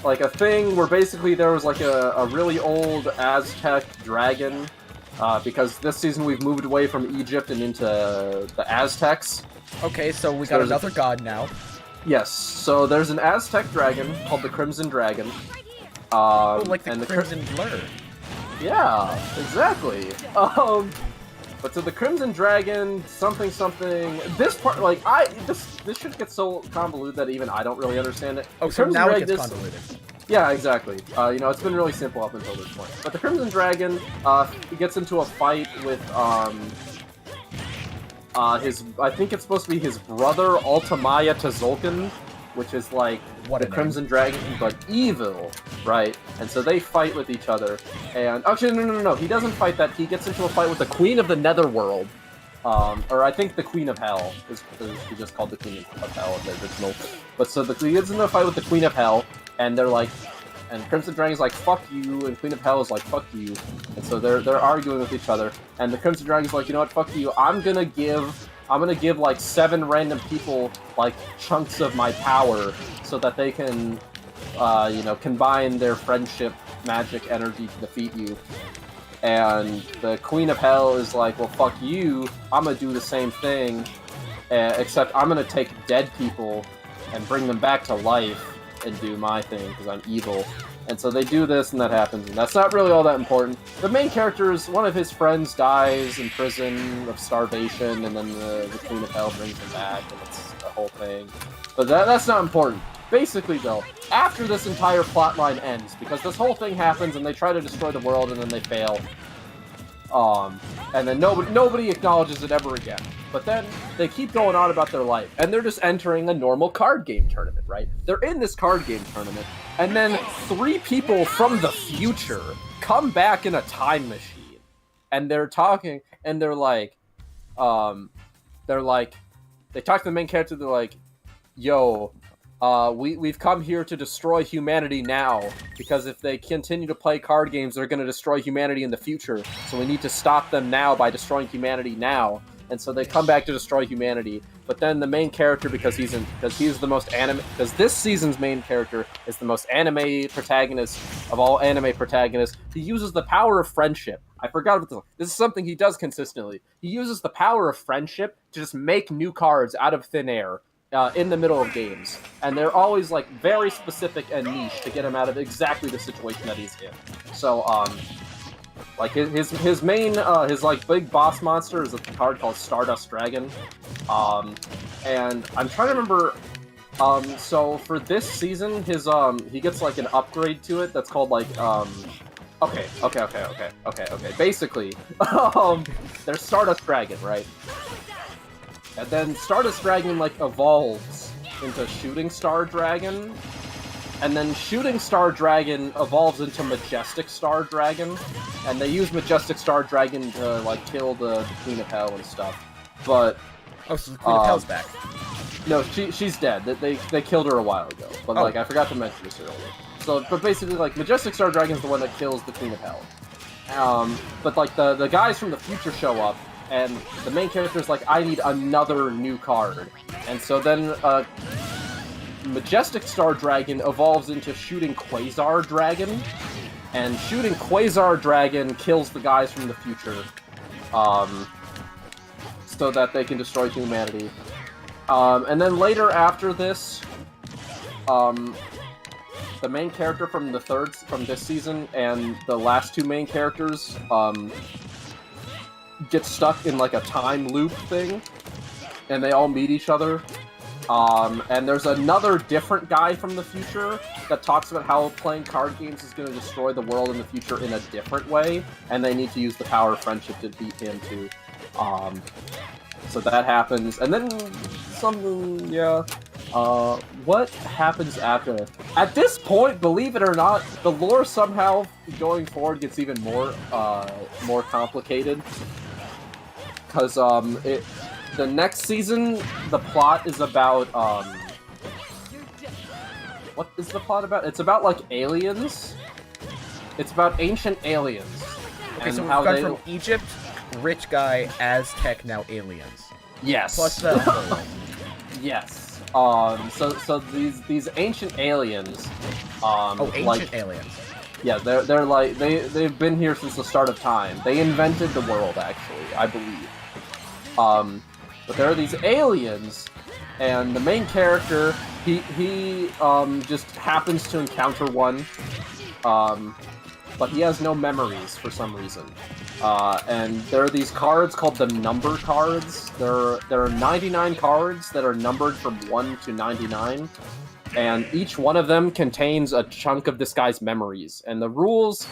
Speaker 1: like, a thing where basically there was, like, a really old Aztec dragon, because this season we've moved away from Egypt and into the Aztecs.
Speaker 2: Okay, so we got another god now.
Speaker 1: Yes, so there's an Aztec dragon called the Crimson Dragon.
Speaker 2: Like the Crimson Blur.
Speaker 1: Yeah, exactly. But so the Crimson Dragon, something, this part, like, this should get so convoluted that even I don't really understand it.
Speaker 2: Oh, so now it gets convoluted.
Speaker 1: Yeah, exactly. It's been really simple up until this point. But the Crimson Dragon, he gets into a fight with, I think it's supposed to be his brother, Altamaya Tzolk'in, which is like the Crimson Dragon, but evil, right? And so they fight with each other. And actually, no, he doesn't fight that. He gets into a fight with the Queen of the Netherworld, or I think the Queen of Hell is just called the Queen of Hell in the original. But so he gets into a fight with the Queen of Hell, and they're like, and Crimson Dragon's like, fuck you, and Queen of Hell is like, fuck you. And so they're arguing with each other, and the Crimson Dragon's like, you know what, fuck you, I'm gonna give like 7 random people like chunks of my power so that they can, combine their friendship magic energy to defeat you. And the Queen of Hell is like, well, fuck you, I'm gonna do the same thing, except I'm gonna take dead people and bring them back to life and do my thing, because I'm evil. And so they do this, and that happens, and that's not really all that important. The main character is, one of his friends dies in prison of starvation, and then the Queen of Hell brings him back, and it's a whole thing. But that's not important. Basically, though, after this entire plotline ends, because this whole thing happens, and they try to destroy the world, and then they fail, and then nobody acknowledges it ever again. But then they keep going on about their life, and they're just entering a normal card game tournament, right? They're in this card game tournament, and then 3 people from the future come back in a time machine, and they're talking, and they talk to the main character, they're like, yo, we've come here to destroy humanity now, because if they continue to play card games, they're going to destroy humanity in the future, so we need to stop them now by destroying humanity now. And so they come back to destroy humanity. But then the main character, because this season's main character is the most anime protagonist of all anime protagonists, he uses the power of friendship.
Speaker 3: I forgot about this is something he does consistently. He uses the power of friendship to just make new cards out of thin air in the middle of games, and they're always like very specific and niche to get him out of exactly the situation that he's in. So like his main his like big boss monster is a card called Stardust Dragon, and I'm trying to remember. So for this season, his he gets like an upgrade to it that's called like Okay. Basically, there's Stardust Dragon, right? And then Stardust Dragon like evolves into Shooting Star Dragon, and then Shooting Star Dragon evolves into Majestic Star Dragon, and they use Majestic Star Dragon to like kill the Queen of Hell and stuff. But
Speaker 2: so the Queen of Hell's back.
Speaker 3: No, she's dead. They killed her a while ago. But like I forgot to mention this earlier. So, but basically, like Majestic Star Dragon is the one that kills the Queen of Hell. But like the guys from the future show up, and the main character's like, I need another new card, and so then Majestic Star Dragon evolves into Shooting Quasar Dragon, and Shooting Quasar Dragon kills the guys from the future, so that they can destroy humanity. And then later after this, the main character from this season and the last two main characters get stuck in like a time loop thing, and they all meet each other. And there's another different guy from the future that talks about how playing card games is going to destroy the world in the future in a different way, and they need to use the power of friendship to beat him too. So that happens, and then something, yeah. What happens after? At this point, believe it or not, the lore somehow going forward gets even more complicated. Because the next season, the plot is about what is the plot about? It's about like aliens. It's about ancient aliens.
Speaker 2: Okay, so we've gone from Egypt, rich guy, Aztec, now aliens.
Speaker 3: Yes.
Speaker 2: Plus the
Speaker 3: yes. So these ancient aliens.
Speaker 2: Ancient aliens.
Speaker 3: Yeah, they're like they've been here since the start of time. They invented the world, actually, I believe. But there are these aliens, and the main character he just happens to encounter one. But he has no memories for some reason. And there are these cards called the number cards. There are 99 cards that are numbered from 1 to 99. And each one of them contains a chunk of this guy's memories. And the rules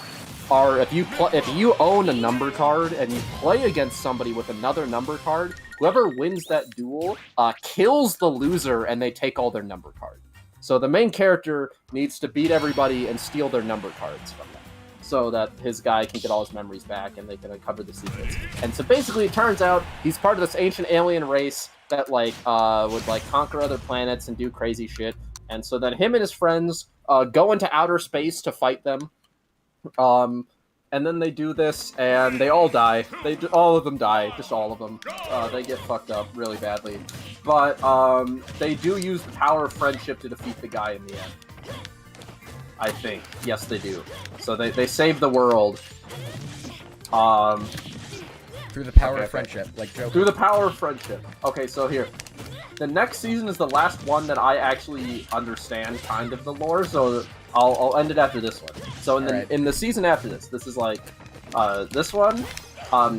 Speaker 3: are if you own a number card and you play against somebody with another number card, whoever wins that duel kills the loser and they take all their number cards. So the main character needs to beat everybody and steal their number cards from them, so that his guy can get all his memories back and they can uncover the secrets. And so basically it turns out he's part of this ancient alien race that like would like conquer other planets and do crazy shit. And so then him and his friends go into outer space to fight them. And then they do this and they all die. All of them die, just all of them. They get fucked up really badly. But they do use the power of friendship to defeat the guy in the end. I think. Yes, they do. So they save the world.
Speaker 2: Through the power of friendship, like Joker.
Speaker 3: Through the power of friendship. Okay, so here. The next season is the last one that I actually understand kind of the lore, so I'll end it after this one. So in the season after this is like this one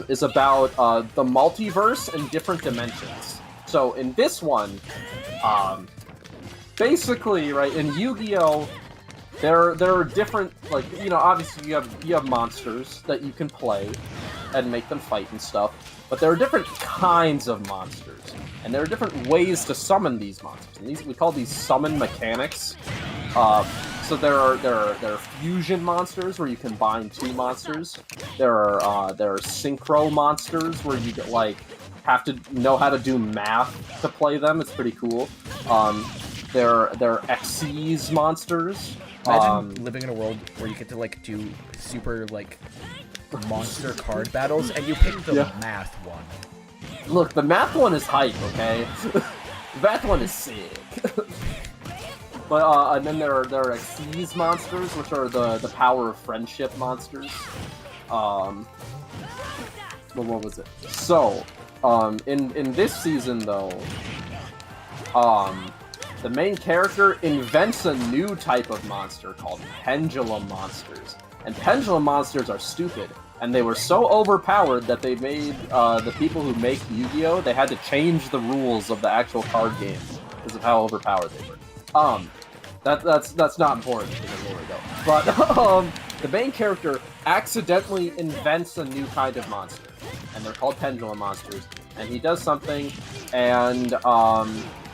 Speaker 3: is about the multiverse and different dimensions. So in this one, basically, right, in Yu-Gi-Oh! There are different, like, you know, obviously you have monsters that you can play and make them fight and stuff, but there are different kinds of monsters, and there are different ways to summon these monsters, and we call these summon mechanics. So there are fusion monsters where you combine two monsters. There are synchro monsters where you get, like, have to know how to do math to play them. It's pretty cool. There are Xyz monsters.
Speaker 2: Imagine living in a world where you get to like do super like monster card battles, and you pick the math one.
Speaker 3: Look, the math one is hype, okay? The math one is sick. But and then there are Xyz monsters, which are the power of friendship monsters. Well, what was it? So, in this season though, the main character invents a new type of monster called pendulum monsters. And pendulum monsters are stupid, and they were so overpowered that they made the people who make Yu-Gi-Oh! They had to change the rules of the actual card game because of how overpowered they were. That's not important to the lore though. But the main character accidentally invents a new kind of monster, and they're called pendulum monsters. And he does something, and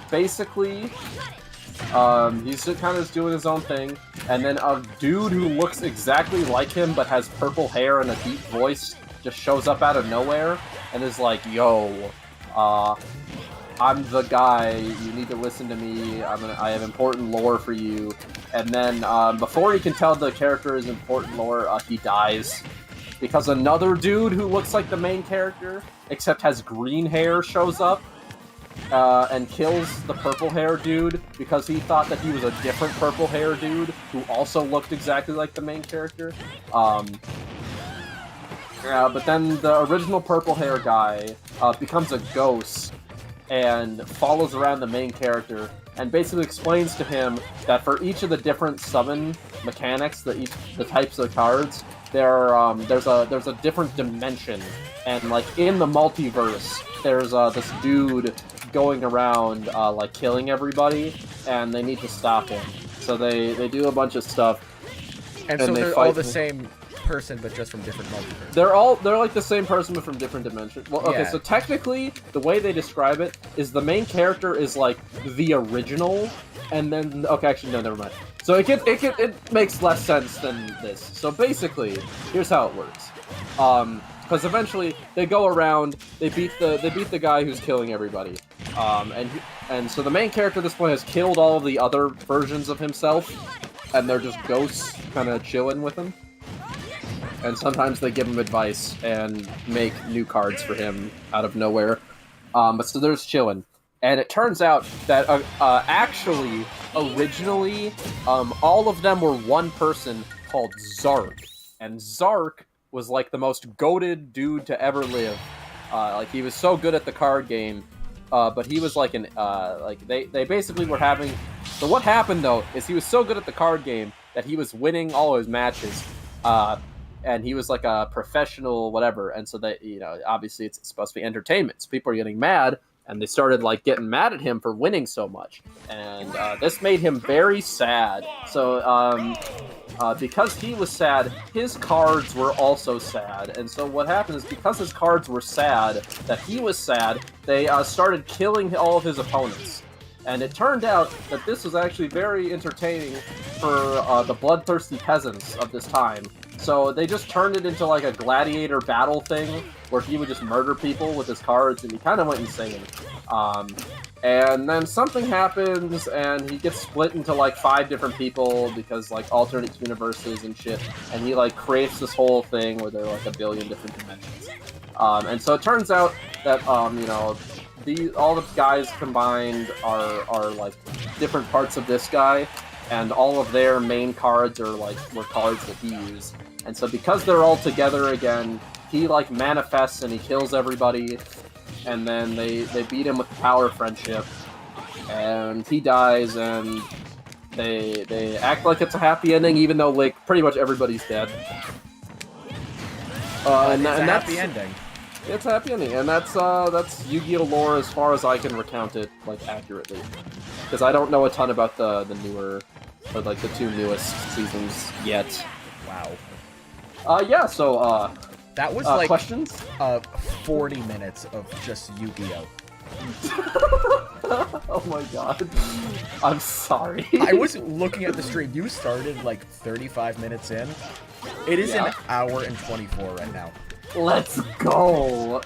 Speaker 3: basically, he's just kind of doing his own thing, and then a dude who looks exactly like him but has purple hair and a deep voice just shows up out of nowhere and is like, "Yo, I'm the guy. You need to listen to me. I have important lore for you." And then before he can tell the character his important lore, he dies because another dude who looks like the main character except has green hair shows up. And kills the purple hair dude because he thought that he was a different purple hair dude who also looked exactly like the main character. But then the original purple hair guy becomes a ghost and follows around the main character and basically explains to him that for each of the different summon mechanics, the types of cards, there's a different dimension, and like in the multiverse, there's this dude going around like killing everybody, and they need to stop him. So they do a bunch of stuff,
Speaker 2: and so they're all the same person, but just from different multiverses.
Speaker 3: They're like the same person, but from different dimensions. Well, okay, so technically, the way they describe it is the main character is like the original, and then actually no, never mind. So it makes less sense than this. So basically, here's how it works. Because eventually they go around, they beat the guy who's killing everybody. And so the main character at this point has killed all of the other versions of himself, and they're just ghosts kind of chilling with him. And sometimes they give him advice and make new cards for him out of nowhere. But so there's chilling. And it turns out that actually, originally, all of them were one person called Zark. And Zark was like the most goated dude to ever live. Like he was so good at the card game, but he was like they basically were having. So what happened though is he was so good at the card game that he was winning all his matches, and he was like a professional whatever. And so that obviously it's supposed to be entertainment. So people are getting mad, and they started like getting mad at him for winning so much, and this made him very sad. So because he was sad, his cards were also sad. And so what happened is because his cards were sad, that he was sad, they started killing all of his opponents. And it turned out that this was actually very entertaining for the bloodthirsty peasants of this time. So they just turned it into like a gladiator battle thing, where he would just murder people with his cards, and he kind of went insane. And then something happens, and he gets split into like 5 different people because like alternate universes and shit. And he like creates this whole thing where there are like a billion different dimensions. And so it turns out that all the guys combined are like different parts of this guy, and all of their main cards were cards that he used. And so because they're all together again, he like manifests and he kills everybody. And then they beat him with the power of friendship, and he dies, and they act like it's a happy ending, even though like pretty much everybody's dead.
Speaker 2: And that's a happy ending.
Speaker 3: It's a happy ending, and that's Yu-Gi-Oh! Lore as far as I can recount it like accurately, because I don't know a ton about the newer, or like the 2 newest seasons yet.
Speaker 2: Wow.
Speaker 3: Yeah. So
Speaker 2: that was like
Speaker 3: questions.
Speaker 2: 40 minutes of just Yu-Gi-Oh!
Speaker 3: Oh my god. I'm sorry.
Speaker 2: I was looking at the stream. You started like 35 minutes in. It is an hour and 24 right now.
Speaker 3: Let's go.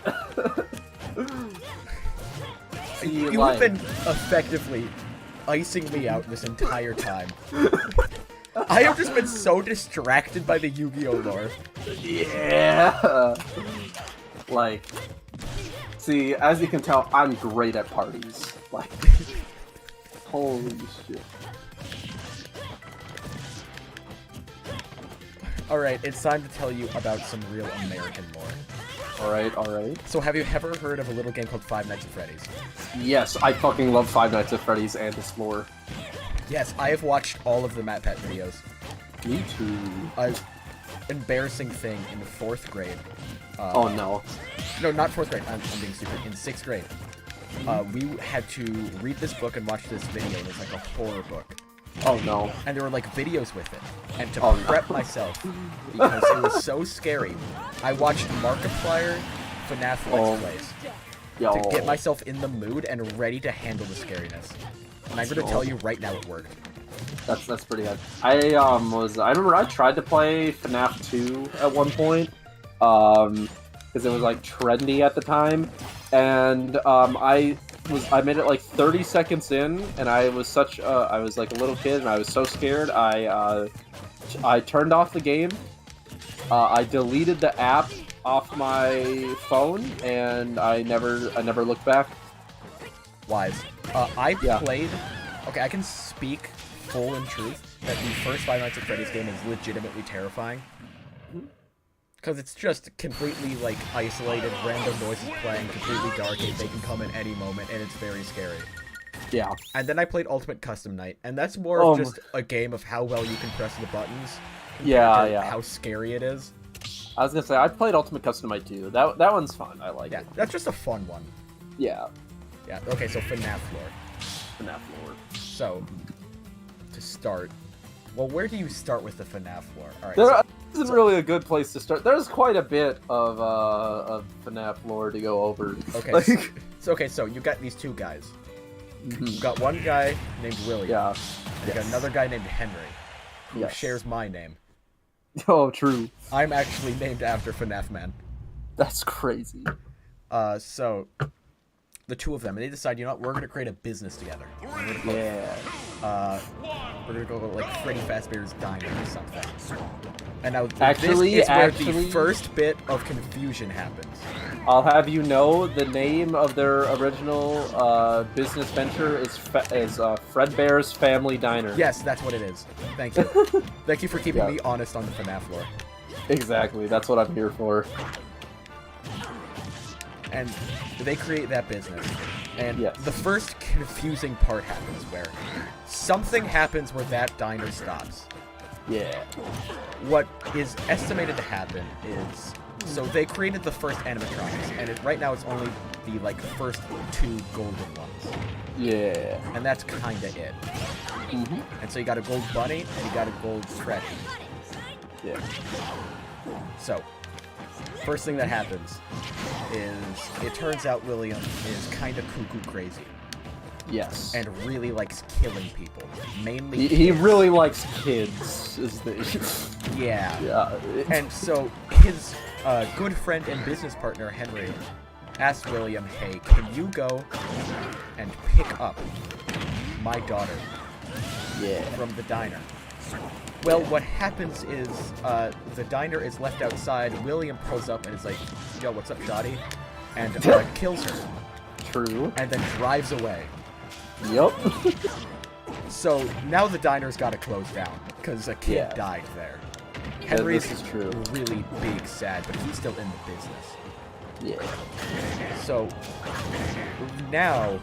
Speaker 2: You've been effectively icing me out this entire time. I have just been so distracted by the Yu-Gi-Oh! Lore.
Speaker 3: Yeah. Like, see, as you can tell, I'm great at parties. Like, holy shit.
Speaker 2: Alright, it's time to tell you about some real American lore.
Speaker 3: Alright.
Speaker 2: So have you ever heard of a little game called Five Nights at Freddy's?
Speaker 3: Yes, I fucking love Five Nights at Freddy's and its lore.
Speaker 2: Yes, I have watched all of the Matt Pat videos.
Speaker 3: Me too.
Speaker 2: Embarrassing thing in the 4th grade.
Speaker 3: Oh no.
Speaker 2: No, not 4th grade. I'm being stupid. In 6th grade, we had to read this book and watch this video. It was like a horror book.
Speaker 3: Oh no.
Speaker 2: And there were like videos with it. And to
Speaker 3: Oh, no.
Speaker 2: prep myself, because it was so scary, I watched Markiplier FNAF Let's Plays
Speaker 3: Yo.
Speaker 2: to get myself in the mood and ready to handle the scariness. And I'm going to tell you right now it worked.
Speaker 3: That's pretty good. I remember I tried to play FNAF 2 at one point, because it was like trendy at the time, and I made it like 30 seconds in, and I was like a little kid, and I was so scared. I turned off the game. I deleted the app off my phone, and I never looked back.
Speaker 2: Wise. I played... Okay, I can speak full and truth that the first Five Nights at Freddy's game is legitimately terrifying. Because it's just completely, like, isolated, random noises playing, completely dark, and they can come at any moment, and it's very scary.
Speaker 3: Yeah.
Speaker 2: And then I played Ultimate Custom Night, and that's more of just a game of how well you can press the buttons.
Speaker 3: Yeah.
Speaker 2: How scary it is.
Speaker 3: I was gonna say, I played Ultimate Custom Night too. That one's fun. I like it.
Speaker 2: That's just a fun one.
Speaker 3: Yeah.
Speaker 2: Yeah, okay, so FNAF lore.
Speaker 3: FNAF lore.
Speaker 2: So, to start... Well, where do you start with the FNAF lore? Alright,
Speaker 3: There isn't really a good place to start. There's quite a bit of FNAF lore to go over.
Speaker 2: Okay,
Speaker 3: Like,
Speaker 2: so you got these two guys. You got one guy named William.
Speaker 3: yeah.
Speaker 2: You got another guy named Henry, who
Speaker 3: Yes.
Speaker 2: shares my name.
Speaker 3: Oh, true.
Speaker 2: I'm actually named after FNAF Man.
Speaker 3: That's crazy.
Speaker 2: So the two of them, and they decide, you know what, we're gonna create a business together.
Speaker 3: Yeah.
Speaker 2: We're gonna go like Freddy Fazbear's Diner or something. And now
Speaker 3: Actually-
Speaker 2: this is where the first bit of confusion happens.
Speaker 3: I'll have you know, the name of their original business venture is Fredbear's Family Diner.
Speaker 2: Yes, that's what it is. Thank you. Thank you for keeping me honest on the FNAF lore.
Speaker 3: Exactly. That's what I'm here for.
Speaker 2: And they create that business. And
Speaker 3: Yes.
Speaker 2: the first confusing part happens where something happens where that diner stops.
Speaker 3: Yeah.
Speaker 2: What is estimated to happen is... So they created the first animatronics, and right now it's only the, like, first two golden ones.
Speaker 3: Yeah.
Speaker 2: And that's kinda it. And so you got a gold bunny, and you got a gold Freddy.
Speaker 3: Yeah.
Speaker 2: So, first thing that happens is it turns out William is kind of cuckoo crazy
Speaker 3: Yes.
Speaker 2: and really likes killing people, mainly
Speaker 3: He
Speaker 2: kids.
Speaker 3: really likes kids. Is the
Speaker 2: Yeah.
Speaker 3: yeah.
Speaker 2: And so his good friend and business partner Henry asked William, "Hey, can you go and pick up my daughter
Speaker 3: Yeah.
Speaker 2: from the diner?" Well, what happens is, the diner is left outside, William pulls up and is like, "Yo, what's up, shawty?" And kills her,
Speaker 3: True.
Speaker 2: and then drives away.
Speaker 3: Yep.
Speaker 2: So, now the diner's gotta close down, because a kid died there. Henry's
Speaker 3: this is true.
Speaker 2: really big sad, but he's still in the business.
Speaker 3: Yeah.
Speaker 2: So, now,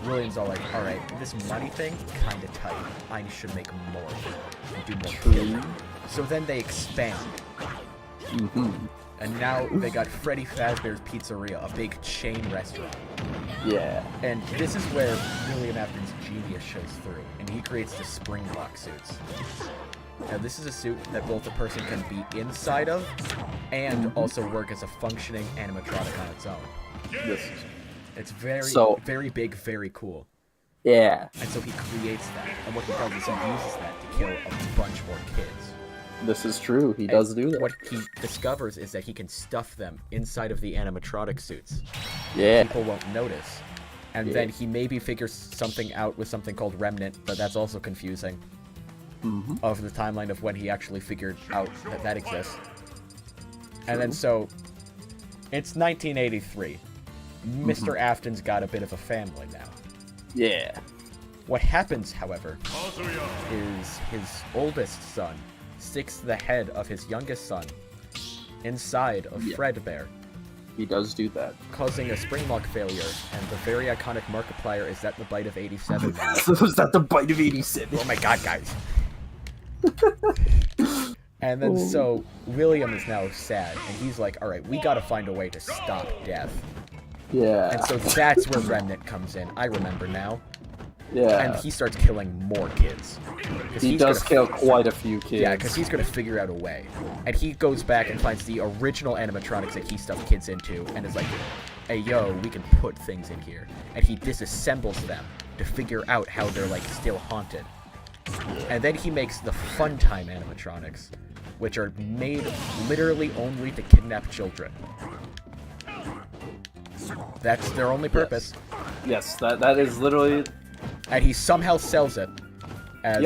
Speaker 2: William's all like, alright, this money thing, kinda tight. I should make more and do more killing. So then they expand. And now they got Freddy Fazbear's Pizzeria, a big chain restaurant.
Speaker 3: Yeah.
Speaker 2: And this is where William Afton's genius shows through, and he creates the spring lock suits. Now this is a suit that both a person can be inside of, and also work as a functioning animatronic on its own.
Speaker 3: This.
Speaker 2: It's very, very big, very cool.
Speaker 3: Yeah.
Speaker 2: And so he creates that, and what he does is he uses that to kill a bunch more kids.
Speaker 3: This is true. He does do that.
Speaker 2: What he discovers is that he can stuff them inside of the animatronic suits.
Speaker 3: Yeah.
Speaker 2: People won't notice. And then he maybe figures something out with something called Remnant, but that's also confusing. Of the timeline of when he actually figured out that that exists. And then so, it's 1983. Mr. Afton's got a bit of a family now.
Speaker 3: Yeah.
Speaker 2: What happens, however, is his oldest son sticks the head of his youngest son inside of Fredbear
Speaker 3: He does do that.
Speaker 2: causing a spring lock failure, and the very iconic Markiplier is that the bite of 87.
Speaker 3: Was that the bite of 87?
Speaker 2: Oh my god, guys. And then so William is now sad, and he's like, alright, we gotta find a way to stop death.
Speaker 3: Yeah.
Speaker 2: And so that's where Remnant comes in. I remember now.
Speaker 3: Yeah.
Speaker 2: And he starts killing more kids.
Speaker 3: He does kill quite a few kids.
Speaker 2: Yeah, because he's going to figure out a way. And he goes back and finds the original animatronics that he stuffed kids into, and is like, hey, yo, we can put things in here. And he disassembles them to figure out how they're, like, still haunted. And then he makes the Funtime animatronics, which are made literally only to kidnap children. That's their only purpose.
Speaker 3: Yes, that is literally...
Speaker 2: And he somehow sells it as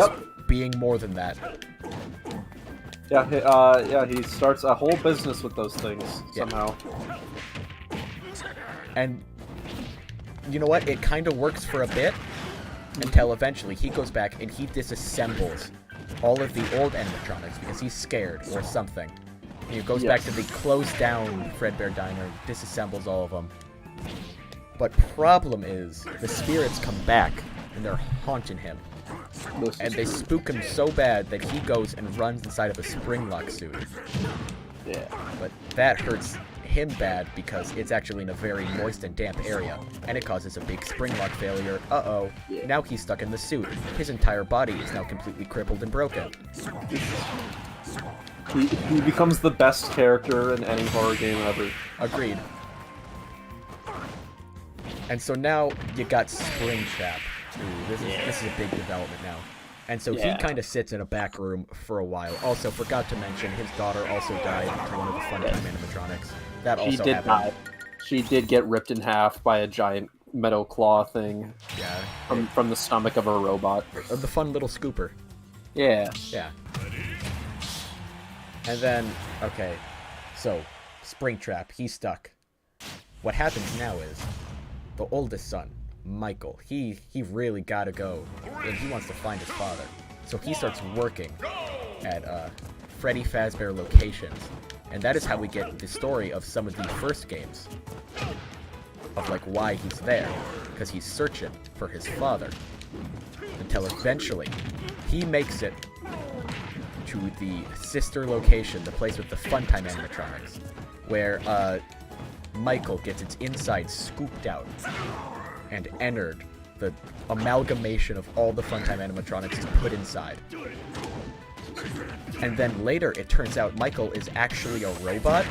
Speaker 2: being more than that.
Speaker 3: Yeah, he starts a whole business with those things, somehow.
Speaker 2: And, you know what? It kind of works for a bit, until eventually he goes back and he disassembles all of the old animatronics because he's scared or something. And he goes back to the closed down Fredbear Diner, disassembles all of them. But problem is, the spirits come back and they're haunting him. And they spook him so bad that he goes and runs inside of a spring lock suit.
Speaker 3: Yeah.
Speaker 2: But that hurts him bad because it's actually in a very moist and damp area, and it causes a big spring lock failure. Uh-oh.
Speaker 3: Yeah.
Speaker 2: Now he's stuck in the suit. His entire body is now completely crippled and broken.
Speaker 3: He becomes the best character in any horror game ever.
Speaker 2: Agreed. And so now you got Springtrap. Ooh, this is a big development now. And so he kind of sits in a back room for a while. Also, forgot to mention, his daughter also died to one of the Funtime animatronics. That also happened.
Speaker 3: Die. She did get ripped in half by a giant metal claw thing.
Speaker 2: Yeah.
Speaker 3: From the stomach of her robot.
Speaker 2: The fun little scooper.
Speaker 3: Yeah.
Speaker 2: Yeah. And then, okay, so Springtrap, he's stuck. What happens now is the oldest son, Michael, he really gotta go, and he wants to find his father. So he starts working at Freddy Fazbear locations, and that is how we get the story of some of the first games, of like why he's there, because he's searching for his father, until eventually he makes it to the sister location, the place with the Funtime animatronics, where Michael gets its inside scooped out and entered. The amalgamation of all the Funtime animatronics is put inside. And then later it turns out Michael is actually a robot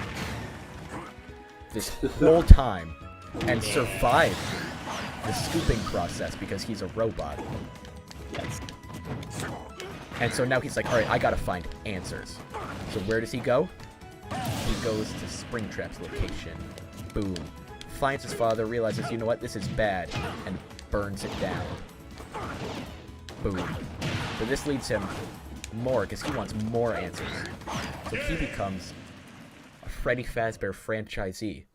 Speaker 2: this whole time and survived the scooping process because he's a robot.
Speaker 3: Yes.
Speaker 2: And so now he's like, alright, I gotta find answers. So where does he go? He goes to Springtrap's location. Boom. Finds his father, realizes, you know what, this is bad, and burns it down. Boom. But this leads him more, because he wants more answers. So he becomes a Freddy Fazbear franchisee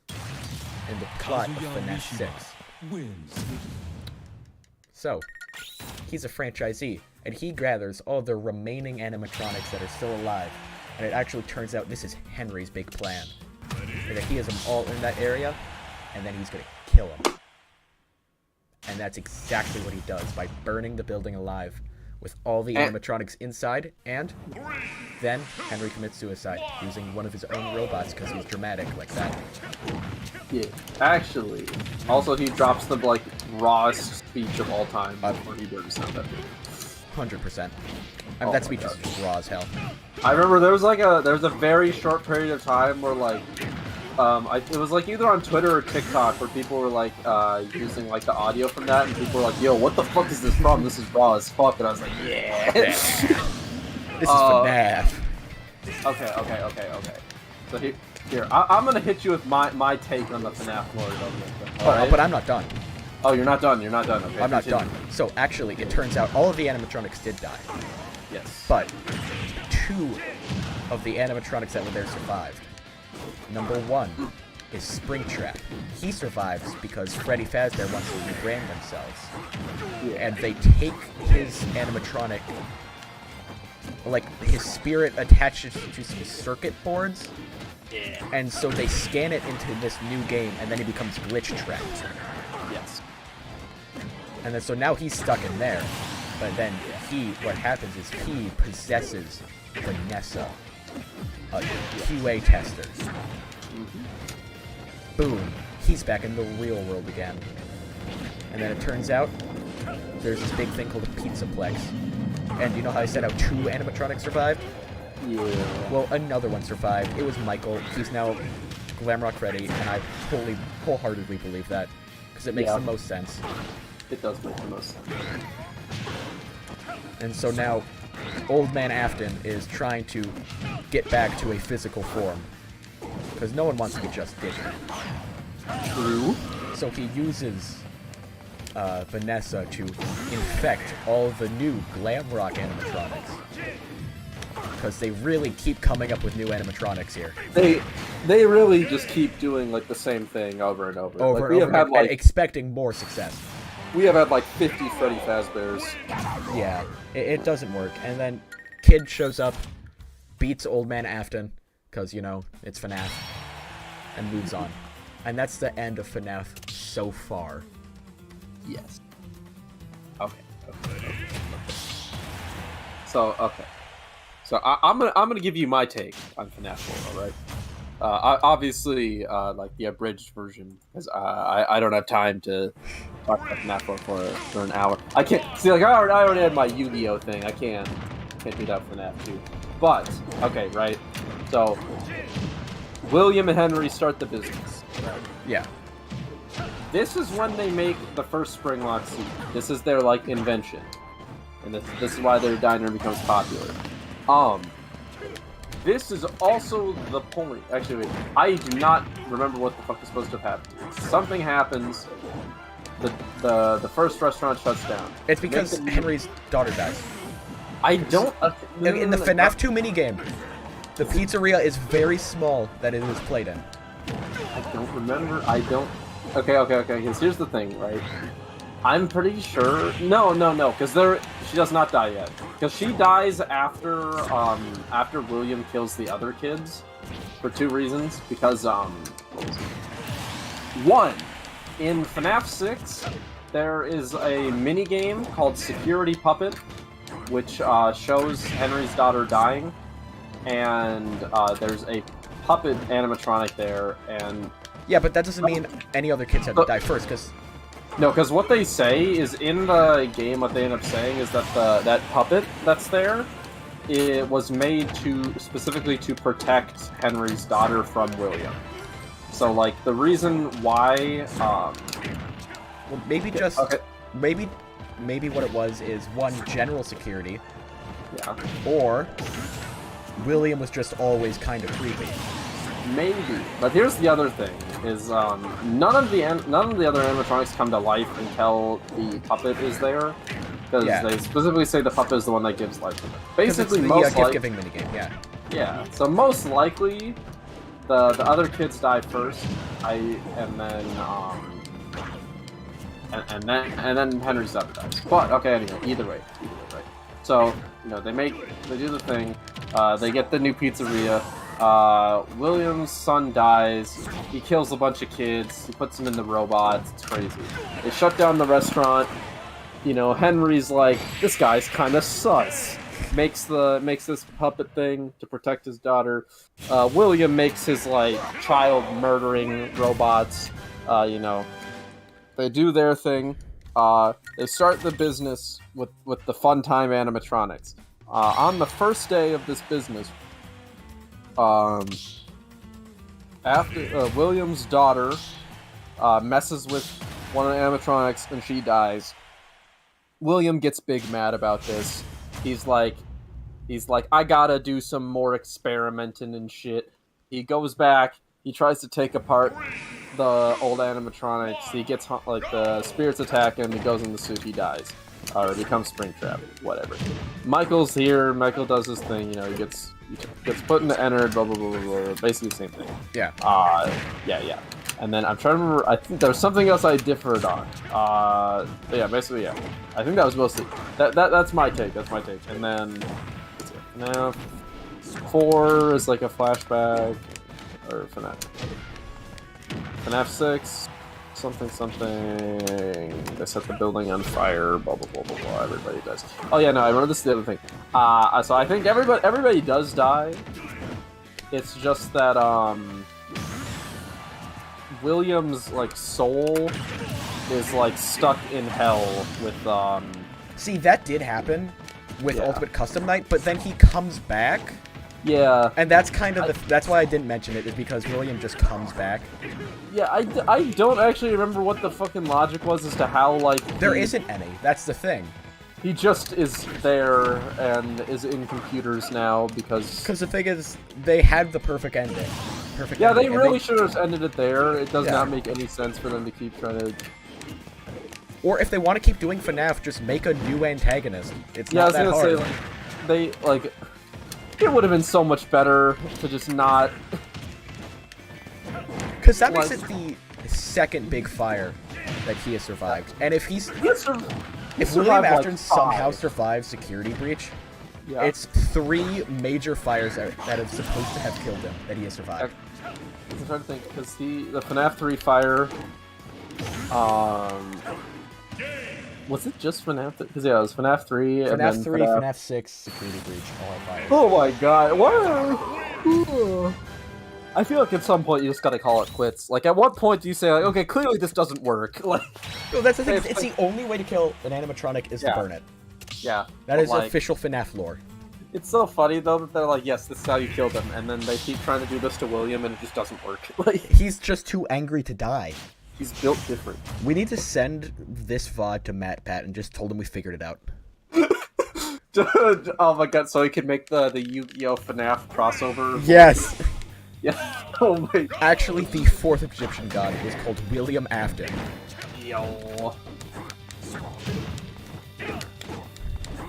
Speaker 2: in the plot of FNAF 6. So, he's a franchisee, and he gathers all the remaining animatronics that are still alive. And it actually turns out this is Henry's big plan. And that he has them all in that area, and then he's gonna kill them. And that's exactly what he does by burning the building alive with all the animatronics inside, and then Henry commits suicide using one of his own robots because he's dramatic like that.
Speaker 3: Yeah. Actually, also he drops the like rawest speech of all time before he burns down that building.
Speaker 2: 100%. And that speech is just raw as hell.
Speaker 3: I remember there was a very short period of time where like it was like either on Twitter or TikTok where people were like using like the audio from that, and people were like, "Yo, what the fuck is this from? This is raw as fuck." And I was like, "Yeah."
Speaker 2: This is FNAF.
Speaker 3: Okay. So here, I'm gonna hit you with my take on the FNAF lore.
Speaker 2: But I'm not done.
Speaker 3: Oh, you're not done. Okay.
Speaker 2: I'm not done. So actually, it turns out all of the animatronics did die.
Speaker 3: Yes.
Speaker 2: But 2 of the animatronics that were there survived. Number 1 is Springtrap. He survives because Freddy Fazbear wants to rebrand themselves.
Speaker 3: Yeah.
Speaker 2: And they take his animatronic, like his spirit attaches to some circuit boards,
Speaker 1: Yeah.
Speaker 2: And so they scan it into this new game, and then he becomes glitch trapped.
Speaker 1: Yes.
Speaker 2: And then so now he's stuck in there. But then what happens is he possesses Vanessa, a QA tester. Boom, he's back in the real world again. And then it turns out there's this big thing called a Pizzaplex. And you know how I said how 2 animatronics survived?
Speaker 1: Yeah.
Speaker 2: Well, another one survived. It was Michael. He's now Glamrock Freddy, and I wholeheartedly believe that because it makes the most sense.
Speaker 1: It does make the most sense.
Speaker 2: And so now, Old Man Afton is trying to get back to a physical form because no one wants to be just digital.
Speaker 1: True.
Speaker 2: So he uses Vanessa to infect all the new Glamrock animatronics. Because they really keep coming up with new animatronics here.
Speaker 1: They really just keep doing like the same thing over and over.
Speaker 2: Over
Speaker 1: like,
Speaker 2: and over again, and expecting more success.
Speaker 1: We have had like 50 Freddy Fazbears.
Speaker 2: Yeah, it doesn't work. And then Kid shows up, beats Old Man Afton, because, you know, it's FNAF, and moves on. And that's the end of FNAF so far.
Speaker 1: Yes. Okay. So, okay. So I'm gonna give you my take on FNAF 4, all right? Obviously, like the abridged version, because I don't have time to talk about FNAF 4 for an hour. I can't see, like I already had my Yu-Gi-Oh thing. I can't do that for FNAF 2. But okay, right? So William and Henry start the business. Right?
Speaker 2: Yeah.
Speaker 1: This is when they make the first Springlock suit. This is their like invention, and this is why their diner becomes popular. This is also the point. Actually, wait. I do not remember what the fuck is supposed to have happened. Something happens. The first restaurant shuts down.
Speaker 2: It's because Henry's daughter dies.
Speaker 1: I don't.
Speaker 2: In the FNAF 2 minigame, the pizzeria is very small that it is played in.
Speaker 1: I don't remember. I don't. Okay. Because here's the thing, right? I'm pretty sure. No. Because she does not die yet. Because she dies after William kills the other kids, for 2 reasons. Because what was it? 1, in FNAF 6, there is a mini game called Security Puppet, which shows Henry's daughter dying, and there's a puppet animatronic there, and
Speaker 2: yeah, but that doesn't mean any other kids had to die first, because
Speaker 1: no, because what they say is in the game, what they end up saying is that that puppet that's there, it was made specifically to protect Henry's daughter from William. So like the reason why,
Speaker 2: well, maybe just
Speaker 1: okay.
Speaker 2: maybe what it was is 1, general security,
Speaker 1: Yeah.
Speaker 2: or William was just always kind of creepy.
Speaker 1: Maybe, but here's the other thing: is none of the other animatronics come to life until the puppet is there, because they specifically say the puppet is the one that gives life to them. Basically,
Speaker 2: it's
Speaker 1: most
Speaker 2: the gift-giving minigame. Yeah.
Speaker 1: Yeah. So most likely, the other kids die first. And then Henry's daughter dies. But okay, anyway, either way, right? So you know they do the thing. They get the new pizzeria. William's son dies. He kills a bunch of kids. He puts them in the robots. It's crazy. They shut down the restaurant. You know, Henry's like, this guy's kind of sus. Makes this puppet thing to protect his daughter. William makes his like child murdering robots. You know, they do their thing. They start the business with the Fun Time animatronics. On the first day of this business, after William's daughter messes with one of the animatronics and she dies, William gets big mad about this. He's like, I gotta do some more experimenting and shit. He goes back. He tries to take apart the old animatronics. He gets like the spirits attack him. He goes in the suit. He dies, or becomes Springtrap. Whatever. Michael's here. Michael does his thing. You know, he gets put in the enter. Blah blah blah blah blah. Basically the same thing.
Speaker 2: Yeah.
Speaker 1: Yeah. And then I'm trying to remember. I think there was something else I differed on. Yeah. Basically, yeah. I think that was mostly that's my take. That's my take. And then now 4 is like a flashback.
Speaker 3: or FNAF 6, something. They set the building on fire. Blah blah blah blah blah. Everybody dies. Oh yeah, no, I remember this is the other thing. So I think everybody does die. It's just that William's like soul is like stuck in hell with
Speaker 2: See, that did happen with
Speaker 3: Yeah.
Speaker 2: Ultimate Custom Night, but then he comes back,
Speaker 3: Yeah.
Speaker 2: and that's kind of that's why I didn't mention it, is because William just comes back.
Speaker 3: Yeah, I don't actually remember what the fucking logic was as to how, like...
Speaker 2: There isn't any. That's the thing.
Speaker 3: He just is there and is in computers now because...
Speaker 2: Because the thing is, they had the perfect ending.
Speaker 3: Yeah,
Speaker 2: ending,
Speaker 3: they
Speaker 2: and
Speaker 3: really should have ended it there. It does
Speaker 2: Yeah.
Speaker 3: not make any sense for them to keep trying to...
Speaker 2: Or if they want to keep doing FNAF, just make a new antagonist. It's
Speaker 3: Yeah, I
Speaker 2: not
Speaker 3: was
Speaker 2: that
Speaker 3: gonna
Speaker 2: hard.
Speaker 3: say, like, it would have been so much better to just not...
Speaker 2: Because that makes
Speaker 3: like-
Speaker 2: it the second big fire that he has survived. And if he's...
Speaker 3: He
Speaker 2: If
Speaker 3: survived,
Speaker 2: William
Speaker 3: like,
Speaker 2: Afton somehow
Speaker 3: 5.
Speaker 2: survives Security Breach,
Speaker 3: Yeah.
Speaker 2: it's 3 major fires that are supposed to have killed him that he has survived.
Speaker 3: I'm trying to think, because the FNAF 3 fire, was it just FNAF? Because yeah, it was FNAF 3, and
Speaker 2: FNAF
Speaker 3: then
Speaker 2: 3, FNAF 6, Security Breach, all are fires.
Speaker 3: Oh my god, what? I feel like at some point you just gotta call it quits. Like, at what point do you say, like, okay, clearly this doesn't work? Like,
Speaker 2: No, that's the thing.
Speaker 3: It's
Speaker 2: It's the only way to kill an animatronic is
Speaker 3: Yeah.
Speaker 2: to burn it.
Speaker 3: yeah.
Speaker 2: That
Speaker 3: but,
Speaker 2: is
Speaker 3: like,
Speaker 2: official FNAF lore.
Speaker 3: It's so funny, though, that they're like, yes, this is how you killed him, and then they keep trying to do this to William, and it just doesn't work. Like,
Speaker 2: He's just too angry to die.
Speaker 3: he's built different.
Speaker 2: We need to send this VOD to Matt Pat and just told him we figured it out.
Speaker 3: Oh my god, so he can make the Yu-Gi-Oh! FNAF crossover?
Speaker 2: Yes!
Speaker 3: Yeah. Oh my god.
Speaker 2: Actually, the 4th Egyptian god is called William Afton.
Speaker 3: Yo.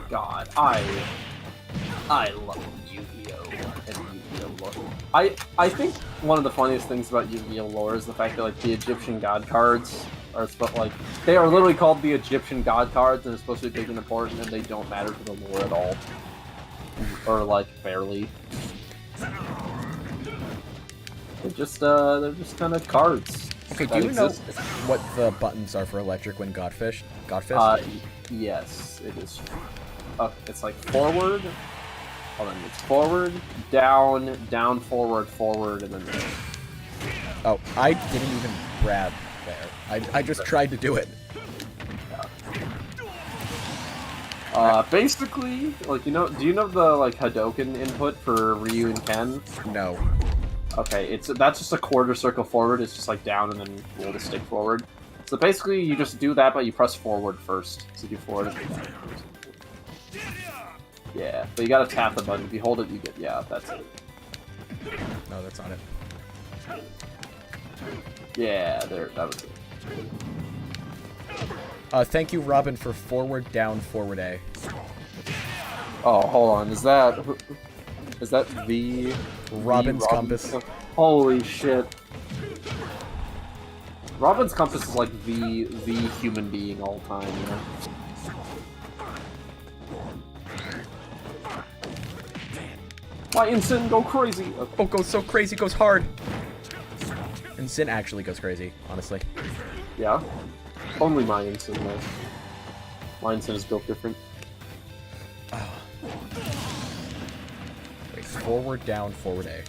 Speaker 3: God, I love Yu-Gi-Oh! And Yu-Gi-Oh! lore. I think one of the funniest things about Yu-Gi-Oh! Lore is the fact that, like, the Egyptian god cards are like, they are literally called the Egyptian god cards, and they're supposed to be big and important, and they don't matter to the lore at all. Or, like, barely. They're just kind of cards.
Speaker 2: Okay, do
Speaker 3: that
Speaker 2: you know
Speaker 3: exist.
Speaker 2: what the buttons are for electric when Godfish? Godfist?
Speaker 3: Yes, it is. It's like forward. Hold on, it's forward, down, down, forward, forward, and then.
Speaker 2: Oh, I didn't even grab there. I just tried to do it.
Speaker 3: Basically, like, do you know the, like, Hadoken input for Ryu and Ken?
Speaker 2: No.
Speaker 3: Okay, that's just a quarter circle forward. It's just like down and then roll the stick forward. So basically, you just do that, but you press forward first. So you do forward. Yeah, but you gotta tap the button. If you hold it, you get. Yeah, that's it.
Speaker 2: No, that's not it.
Speaker 3: Yeah, there. That was it.
Speaker 2: Thank you, Robin, for forward, down, forward A.
Speaker 3: Oh, hold on. Is that the
Speaker 2: Robin's compass.
Speaker 3: Holy shit! Robin's compass is like the human being all time. You know? Why Insane go crazy? Okay.
Speaker 2: Oh, goes so crazy, goes hard. And Sin actually goes crazy, honestly.
Speaker 3: Yeah. Only my Insane though. My Insane is built different.
Speaker 2: Wait, forward, down, forward A.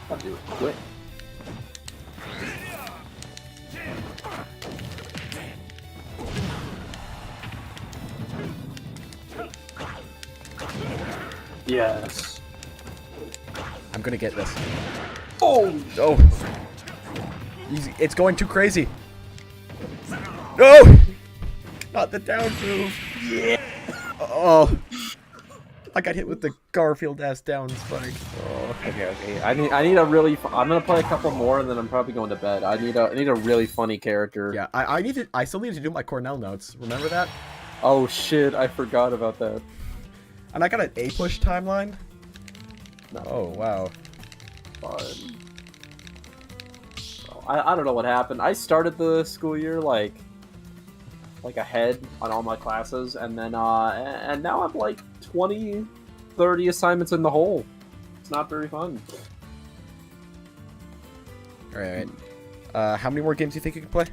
Speaker 3: I'll do it quick. Yes.
Speaker 2: I'm gonna get this.
Speaker 3: Oh!
Speaker 2: Oh! Easy. It's going too crazy. No! Not the down move.
Speaker 3: Yeah!
Speaker 2: Oh. I got hit with the Garfield-ass down spike. Oh.
Speaker 3: Okay. I need a really. I'm gonna play a couple more and then I'm probably going to bed. I need a really funny character.
Speaker 2: Yeah, I still need to do my Cornell notes. Remember that?
Speaker 3: Oh shit! I forgot about that.
Speaker 2: And I got an A-push timeline.
Speaker 3: No.
Speaker 2: Oh, wow.
Speaker 3: Fun. So, I don't know what happened. I started the school year like ahead on all my classes, and then and now I'm like 20, 30 assignments in the hole. It's not very fun.
Speaker 2: Alright. How many more games do you think you can play?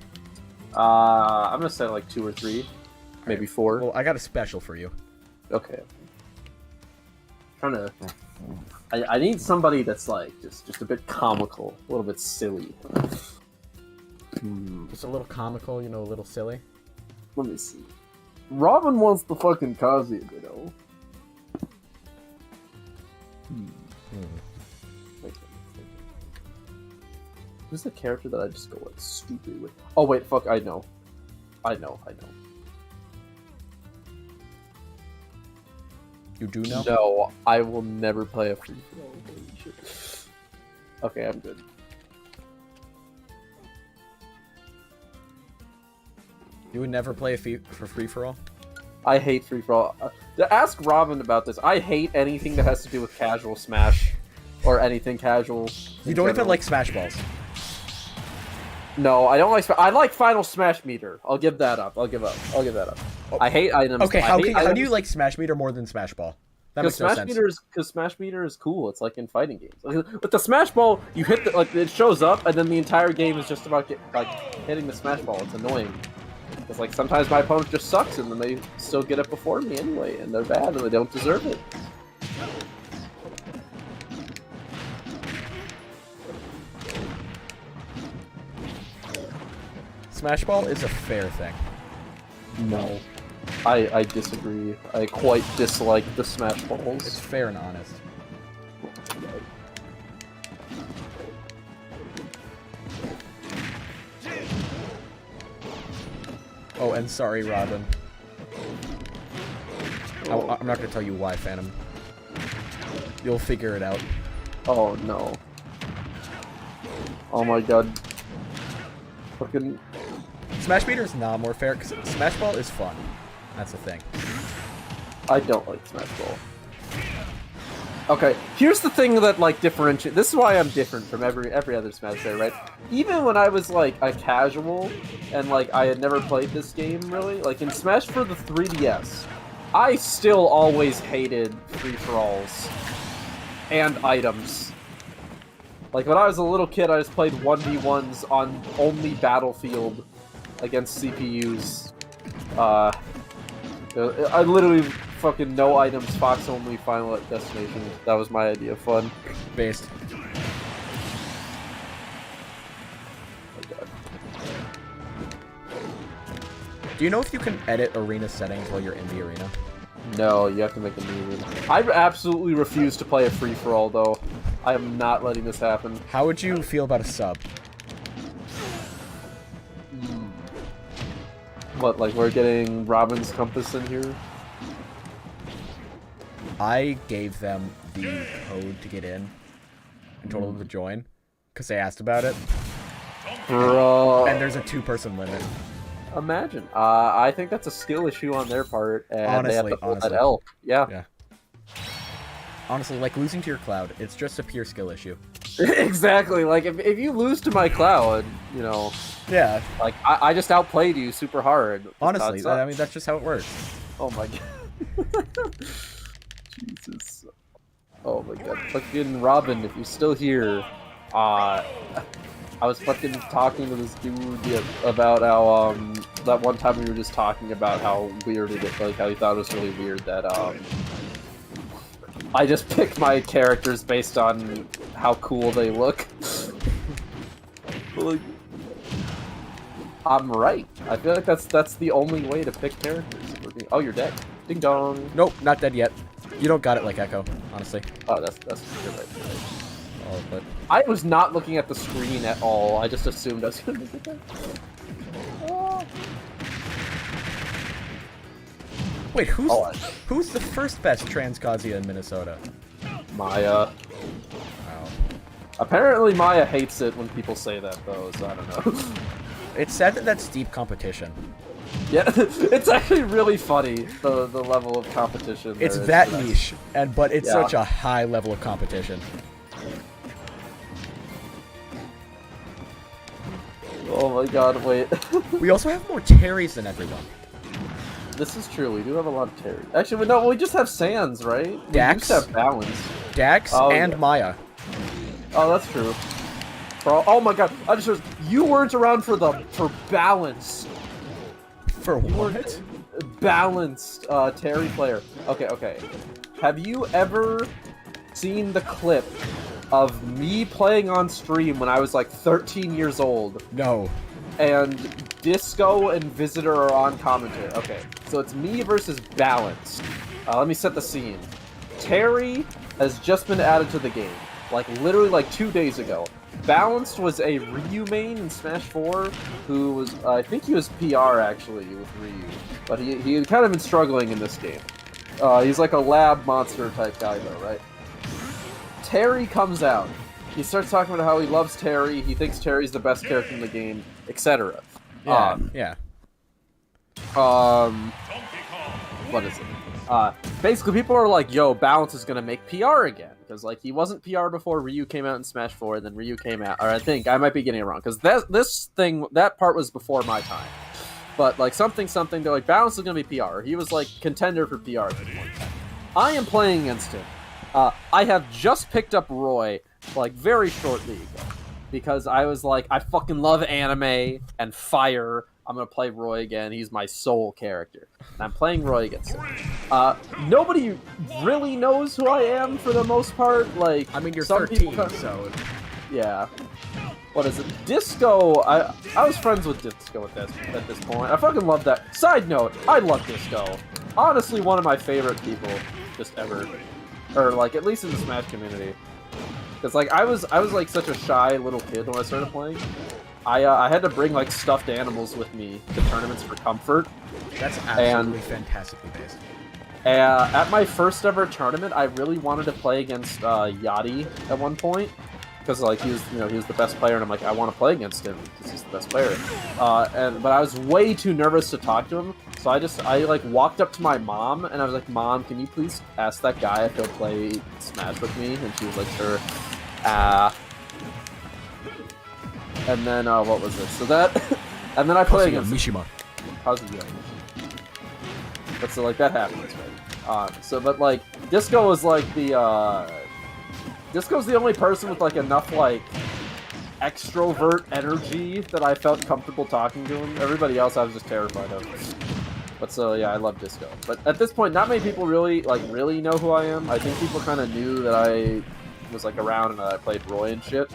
Speaker 3: I'm gonna say like 2 or 3, maybe 4.
Speaker 2: Well, I got a special for you.
Speaker 3: Okay. Trying to. I need somebody that's like just a bit comical, a little bit silly.
Speaker 2: Just a little comical, you know, a little silly.
Speaker 3: Let me see. Robin wants the fucking Kazuya, you know. Who's the character that I just go like stupid with? Oh wait, fuck! I know.
Speaker 2: You do know?
Speaker 3: No, I will never play a free for all. Holy shit. Okay, I'm good.
Speaker 2: You would never play for free for all?
Speaker 3: I hate free for all. Ask Robin about this. I hate anything that has to do with casual Smash or anything casual.
Speaker 2: You don't even like Smash Balls.
Speaker 3: No, I don't like. I like Final Smash Meter. I'll give that up. I'll give that up.
Speaker 2: Oh.
Speaker 3: I hate items.
Speaker 2: Okay, how do you like Smash Meter more than Smash Ball? That makes no sense.
Speaker 3: Because Smash Meter is cool. It's like in fighting games. With the Smash Ball, you hit the it shows up, and then the entire game is just about hitting the Smash Ball. It's annoying. It's like sometimes my opponent just sucks, and then they still get it before me anyway, and they're bad, and they don't deserve it.
Speaker 2: Smash Ball is a fair thing.
Speaker 3: No. I disagree. I quite dislike the Smash Balls.
Speaker 2: It's fair and honest. Oh, and sorry, Robin. I'm not gonna tell you why, Phantom. You'll figure it out.
Speaker 3: Oh no. Oh my god. Fucking...
Speaker 2: Smash Meter is not more fair, because Smash Ball is fun. That's the thing.
Speaker 3: I don't like Smash Ball. Okay, here's the thing that, like, differentiates... This is why I'm different from every other Smash player, right? Even when I was, like, a casual, and, like, I had never played this game, really, like, in Smash for the 3DS, I still always hated free-for-alls and items. Like, when I was a little kid, I just played 1v1s on only Battlefield against CPUs. I literally fucking no items, Fox only, Final Destination. That was my idea of fun.
Speaker 2: Based.
Speaker 3: Oh god.
Speaker 2: Do you know if you can edit arena settings while you're in the arena?
Speaker 3: No, you have to make a new arena. I absolutely refuse to play a free-for-all, though. I am not letting this happen.
Speaker 2: How would you feel about a sub?
Speaker 3: What, like we're getting Robin's Compass in here?
Speaker 2: I gave them the code to get in and told them to join because they asked about it.
Speaker 3: Bro.
Speaker 2: And there's a 2-person limit.
Speaker 3: Imagine. I think that's a skill issue on their part, and they have to hold that L. Yeah.
Speaker 2: Honestly, like losing to your Cloud, it's just a pure skill issue.
Speaker 3: Exactly. Like if you lose to my Cloud, you know.
Speaker 2: Yeah.
Speaker 3: Like I just outplayed you super hard.
Speaker 2: Honestly, I mean that's just how it works.
Speaker 3: Oh my god. Jesus. Oh my god. Fucking Robin, if you're still here, I was fucking talking to this dude about how that one time we were just talking about how weird it is, like how he thought it was really weird that I just picked my characters based on how cool they look. Like, I'm right. I feel like that's the only way to pick characters. Oh, you're dead. Ding dong.
Speaker 2: Nope, not dead yet. You don't got it like Echo, honestly.
Speaker 3: Oh, that's you're right.
Speaker 2: Oh, but
Speaker 3: I was not looking at the screen at all. I just assumed I was gonna get that. Oh.
Speaker 2: Wait, who's the first best trans Kazuya in Minnesota?
Speaker 3: Maya.
Speaker 2: Wow.
Speaker 3: Apparently Maya hates it when people say that, though, so I don't know.
Speaker 2: It's sad that that's deep competition.
Speaker 3: Yeah, it's actually really funny, the level of competition.
Speaker 2: It's that niche, but it's such a high level of competition.
Speaker 3: Oh my god, wait.
Speaker 2: We also have more Terrys than everyone.
Speaker 3: This is true, we do have a lot of Terry. Actually, no, we just have Sans, right?
Speaker 2: Dax?
Speaker 3: We just have Balance.
Speaker 2: Dax and
Speaker 3: yeah.
Speaker 2: Maya.
Speaker 3: Oh, that's true. Bro, oh my god, I just realized you weren't around for balance.
Speaker 2: For what?
Speaker 3: Balanced Terry player. Okay. Have you ever seen the clip of me playing on stream when I was like 13 years old?
Speaker 2: No.
Speaker 3: And Disco and Visitor are on commentary. Okay, so it's me versus Balanced. Let me set the scene. Terry has just been added to the game. Like, literally like 2 days ago. Balanced was a Ryu main in Smash 4, who was, I think he was PR actually with Ryu. But he had kind of been struggling in this game. He's like a lab monster type guy though, right? Terry comes out. He starts talking about how he loves Terry, he thinks Terry's the best character in the game, etc.
Speaker 2: Yeah.
Speaker 3: What is it? Basically, people are like, yo, Balance is gonna make PR again. Because, like, he wasn't PR before Ryu came out in Smash 4, and then Ryu came out. Or I think, I might be getting it wrong. Because that part was before my time. But, like, something, they're like, Balance is gonna be PR. He was, like, contender for PR at this point. I am playing against him. I have just picked up Roy, like, very shortly ago. Because I was like, I fucking love anime and fire. I'm gonna play Roy again. He's my soul character. And I'm playing Roy against him. Nobody really knows who I am for the most part. Like,
Speaker 2: I mean, you're
Speaker 3: some
Speaker 2: 13,
Speaker 3: people
Speaker 2: so...
Speaker 3: Yeah. What is it? Disco, I was friends with Disco at this point. I fucking love that. Side note, I love Disco. Honestly, one of my favorite people just ever. Or, like, at least in the Smash community. Because, like, I was like such a shy little kid when I started playing. I had to bring, like, stuffed animals with me to tournaments for comfort.
Speaker 2: That's absolutely fantastically based.
Speaker 3: At my first ever tournament, I really wanted to play against Yachty at one point. Because, like, he was the best player, and I'm like, I want to play against him, because he's the best player. But I was way too nervous to talk to him, so I like, walked up to my mom, and I was like, Mom, can you please ask that guy if he'll play Smash with me? And she was like, sure. And then, what was it? So that... and then I played against...
Speaker 2: Mishima.
Speaker 3: How's it going? But so, like, that happens, right? But, like, Disco was, like, Disco's the only person with, like, enough, like, extrovert energy that I felt comfortable talking to him. Everybody else I was just terrified of. But so, yeah, I love Disco. But at this point, not many people really know who I am. I think people kind of knew that I was, like, around and that I played Roy and shit.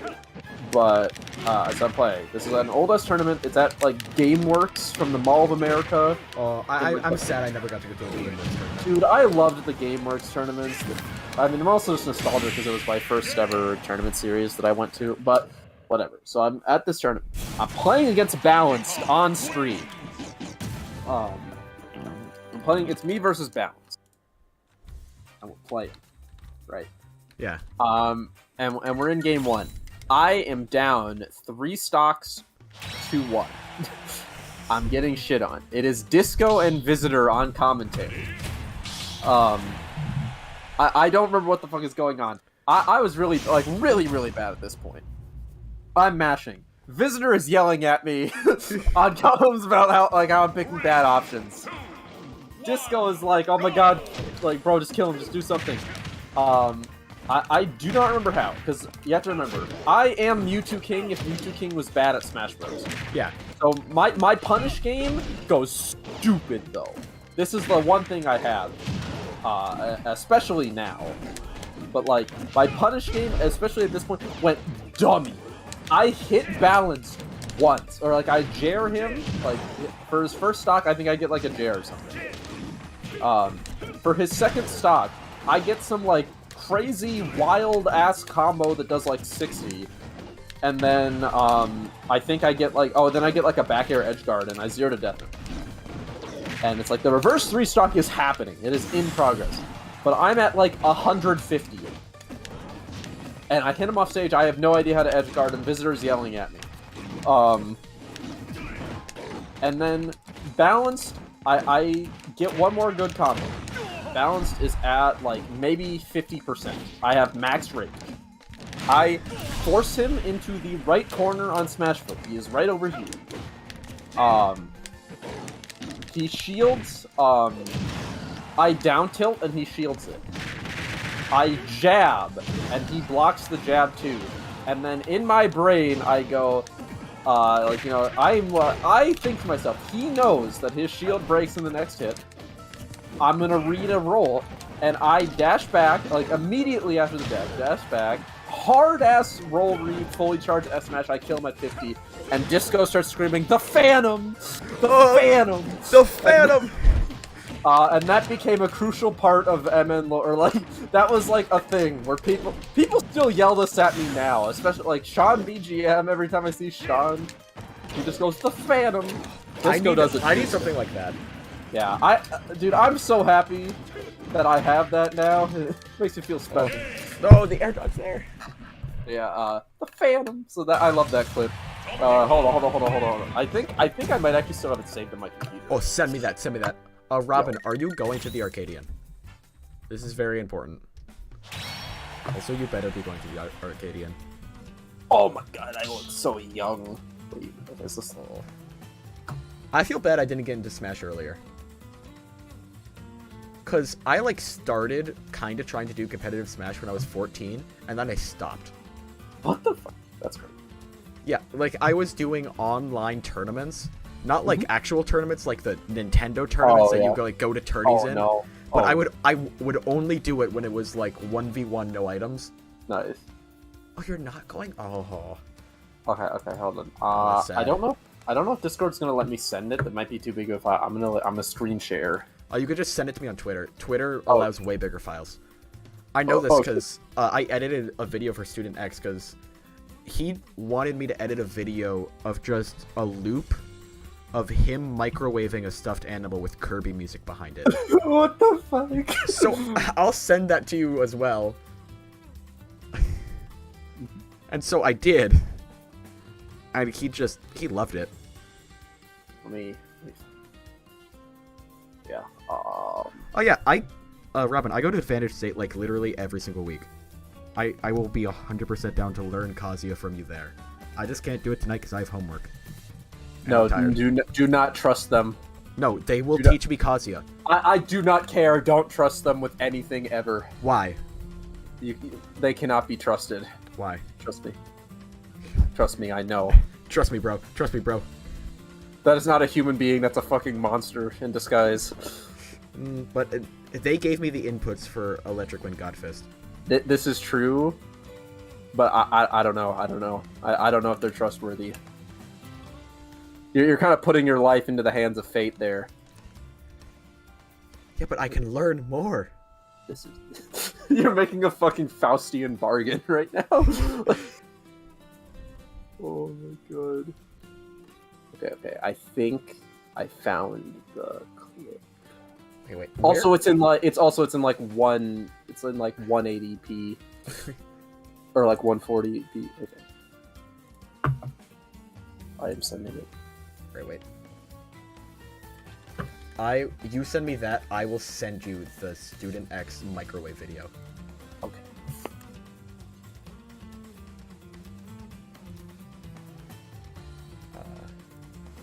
Speaker 3: But, so I'm playing. This is an old-ass tournament. It's at, like, GameWorks from the Mall of America.
Speaker 2: I'm sad I never got to go to a GameWorks tournament.
Speaker 3: Dude, I loved the GameWorks tournaments. I mean, I'm also just nostalgic because it was my first ever tournament series that I went to, but whatever. So I'm at this tournament. I'm playing against Balanced on stream. I'm playing, it's me versus Balanced. And we're playing, right?
Speaker 2: Yeah.
Speaker 3: And we're in game 1. I am down 3 stocks to 1. I'm getting shit on. It is Disco and Visitor on commentary. I don't remember what the fuck is going on. I was really bad at this point. I'm mashing. Visitor is yelling at me on comments about how I'm picking bad options. Disco is like, oh my god, like, bro, just kill him, just do something. I do not remember how, because you have to remember, I am Mewtwo King if Mewtwo King was bad at Smash Bros.
Speaker 2: Yeah.
Speaker 3: So my punish game goes stupid, though. This is the one thing I have, especially now. But, like, my punish game, especially at this point, went dummy. I hit Balance once, or, like, I jair him, like, for his first stock, I think I get, like, a jair or something. For his second stock, I get some, like, crazy wild-ass combo that does, like, 60. And then, I think I get, like, then I get, like, a back air edge guard, and I 0 to death him. And it's like, the reverse 3 stock is happening. It is in progress. But I'm at, like, 150. And I hit him off stage, I have no idea how to edge guard, and Visitor's yelling at me. And then, Balanced, I get one more good combo. Balanced is at, like, maybe 50%. I have max range. I force him into the right corner on Smash Flip. He is right over here. He shields, I down tilt and he shields it. I jab, and he blocks the jab too. And then in my brain, I go, I think to myself, he knows that his shield breaks in the next hit. I'm gonna read a roll, and I dash back, like, immediately after the dash back, hard-ass roll read, fully charged S-Smash, I kill him at 50, and Disco starts screaming, "The Phantom! The Phantom!
Speaker 2: The Phantom!"
Speaker 3: And that became a crucial part of MN lore, or, like, that was, like, a thing, where people still yell this at me now, especially, like, Sean BGM, every time I see Sean, he just goes, "The Phantom!" Disco does it.
Speaker 2: I need something like that.
Speaker 3: Yeah, dude, I'm so happy that I have that now. It makes me feel special.
Speaker 2: No, the air dog's there.
Speaker 3: Yeah, the Phantom. So that I love that clip. Hold on. I think I might actually still have it saved in my computer.
Speaker 2: Oh, send me that. Robin, are you going to the Arcadian? This is very important. Also, you better be going to the Arcadian.
Speaker 3: Oh my god, I look so young. Wait, what is this?
Speaker 2: I feel bad I didn't get into Smash earlier. Because I, like, started kind of trying to do competitive Smash when I was 14, and then I stopped.
Speaker 3: What the fuck? That's great.
Speaker 2: Yeah, like, I was doing online tournaments. Not, like, actual tournaments, like the Nintendo tournaments that you go to tourneys in.
Speaker 3: No.
Speaker 2: But I would only do it when it was, like, 1v1, no items.
Speaker 3: Nice.
Speaker 2: Oh, you're not going? Oh.
Speaker 3: Okay, hold on.
Speaker 2: That's sad.
Speaker 3: I don't know if Discord's gonna let me send it. That might be too big of a file. I'm gonna screen share.
Speaker 2: Oh, you could just send it to me on Twitter. Twitter allows way bigger files. I know this because I edited a video for Student X because he wanted me to edit a video of just a loop of him microwaving a stuffed animal with Kirby music behind it.
Speaker 3: What the fuck?
Speaker 2: So I'll send that to you as well. And so I did. And he loved it.
Speaker 3: Let me yeah.
Speaker 2: Oh yeah, Robin, I go to Advantage State like literally every single week. I will be 100% down to learn Kazuya from you there. I just can't do it tonight because I have homework.
Speaker 3: No, do not trust them.
Speaker 2: No, they will teach me Kazuya.
Speaker 3: I do not care. Don't trust them with anything ever.
Speaker 2: Why?
Speaker 3: They cannot be trusted.
Speaker 2: Why?
Speaker 3: Trust me. Trust me, I know.
Speaker 2: Trust me, bro. Trust me, bro.
Speaker 3: That is not a human being. That's a fucking monster in disguise.
Speaker 2: But they gave me the inputs for Electric Wind Godfist.
Speaker 3: This is true, but I don't know. I don't know. I don't know if they're trustworthy. You're kind of putting your life into the hands of fate there.
Speaker 2: Yeah, but I can learn more.
Speaker 3: This is... You're making a fucking Faustian bargain right now. Oh my god. Okay. I think I found the clip.
Speaker 2: Wait.
Speaker 3: Also, it's in like 180p or like 140p. Okay. I am sending it.
Speaker 2: Wait. You send me that, I will send you the Student X microwave video.
Speaker 3: Okay.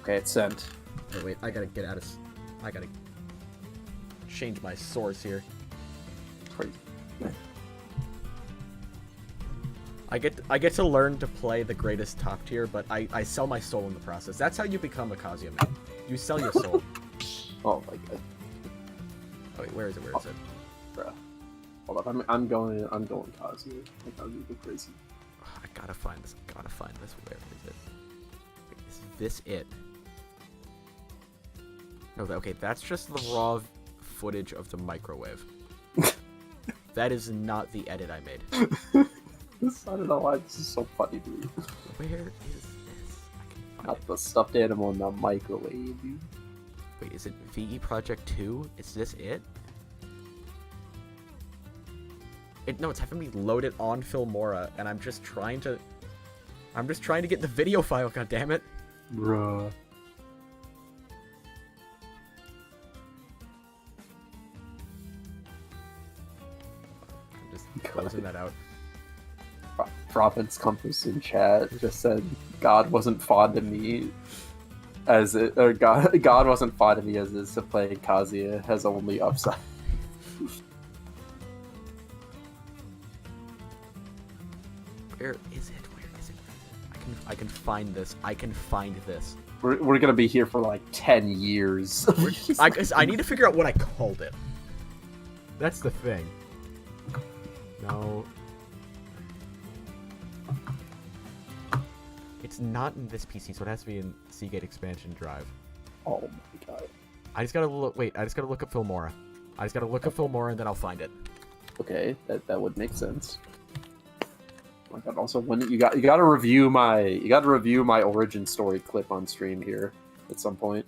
Speaker 3: Okay, it's sent.
Speaker 2: Wait, I gotta change my source here.
Speaker 3: Crazy.
Speaker 2: I get to learn to play the greatest top tier, but I sell my soul in the process. That's how you become a Kazuya man. You sell your soul.
Speaker 3: Oh my god.
Speaker 2: Oh wait, where is it?
Speaker 3: Bruh. Hold up, I'm going Kazuya. Kazuya go crazy.
Speaker 2: I gotta find this. Where is it? Wait, is this it? No, okay, that's just the raw footage of the microwave. That is not the edit I made.
Speaker 3: I don't know why this is so funny to me.
Speaker 2: Where is this? I can find
Speaker 3: Not
Speaker 2: it.
Speaker 3: the stuffed animal in the microwave, dude.
Speaker 2: Wait, is it VE Project 2? Is this it? No, it's having me load it on Filmora, and I'm just trying to get the video file, goddammit.
Speaker 3: Bruh.
Speaker 2: I'm just closing that out.
Speaker 3: Province Compass in chat just said God wasn't fond of me God wasn't fond of me as is to play Kazuya has only upside.
Speaker 2: Where is it? I can find this. I can find this.
Speaker 3: We're gonna be here for like 10 years.
Speaker 2: I need to figure out what I called it. That's the thing. No. It's not in this PC, so it has to be in Seagate expansion drive.
Speaker 3: Oh my god.
Speaker 2: I just gotta look. Wait, I just gotta look up Filmora. I just gotta look up Filmora and then I'll find it.
Speaker 3: Okay, that would make sense. Oh my god, also when you gotta review my origin story clip on stream here at some point.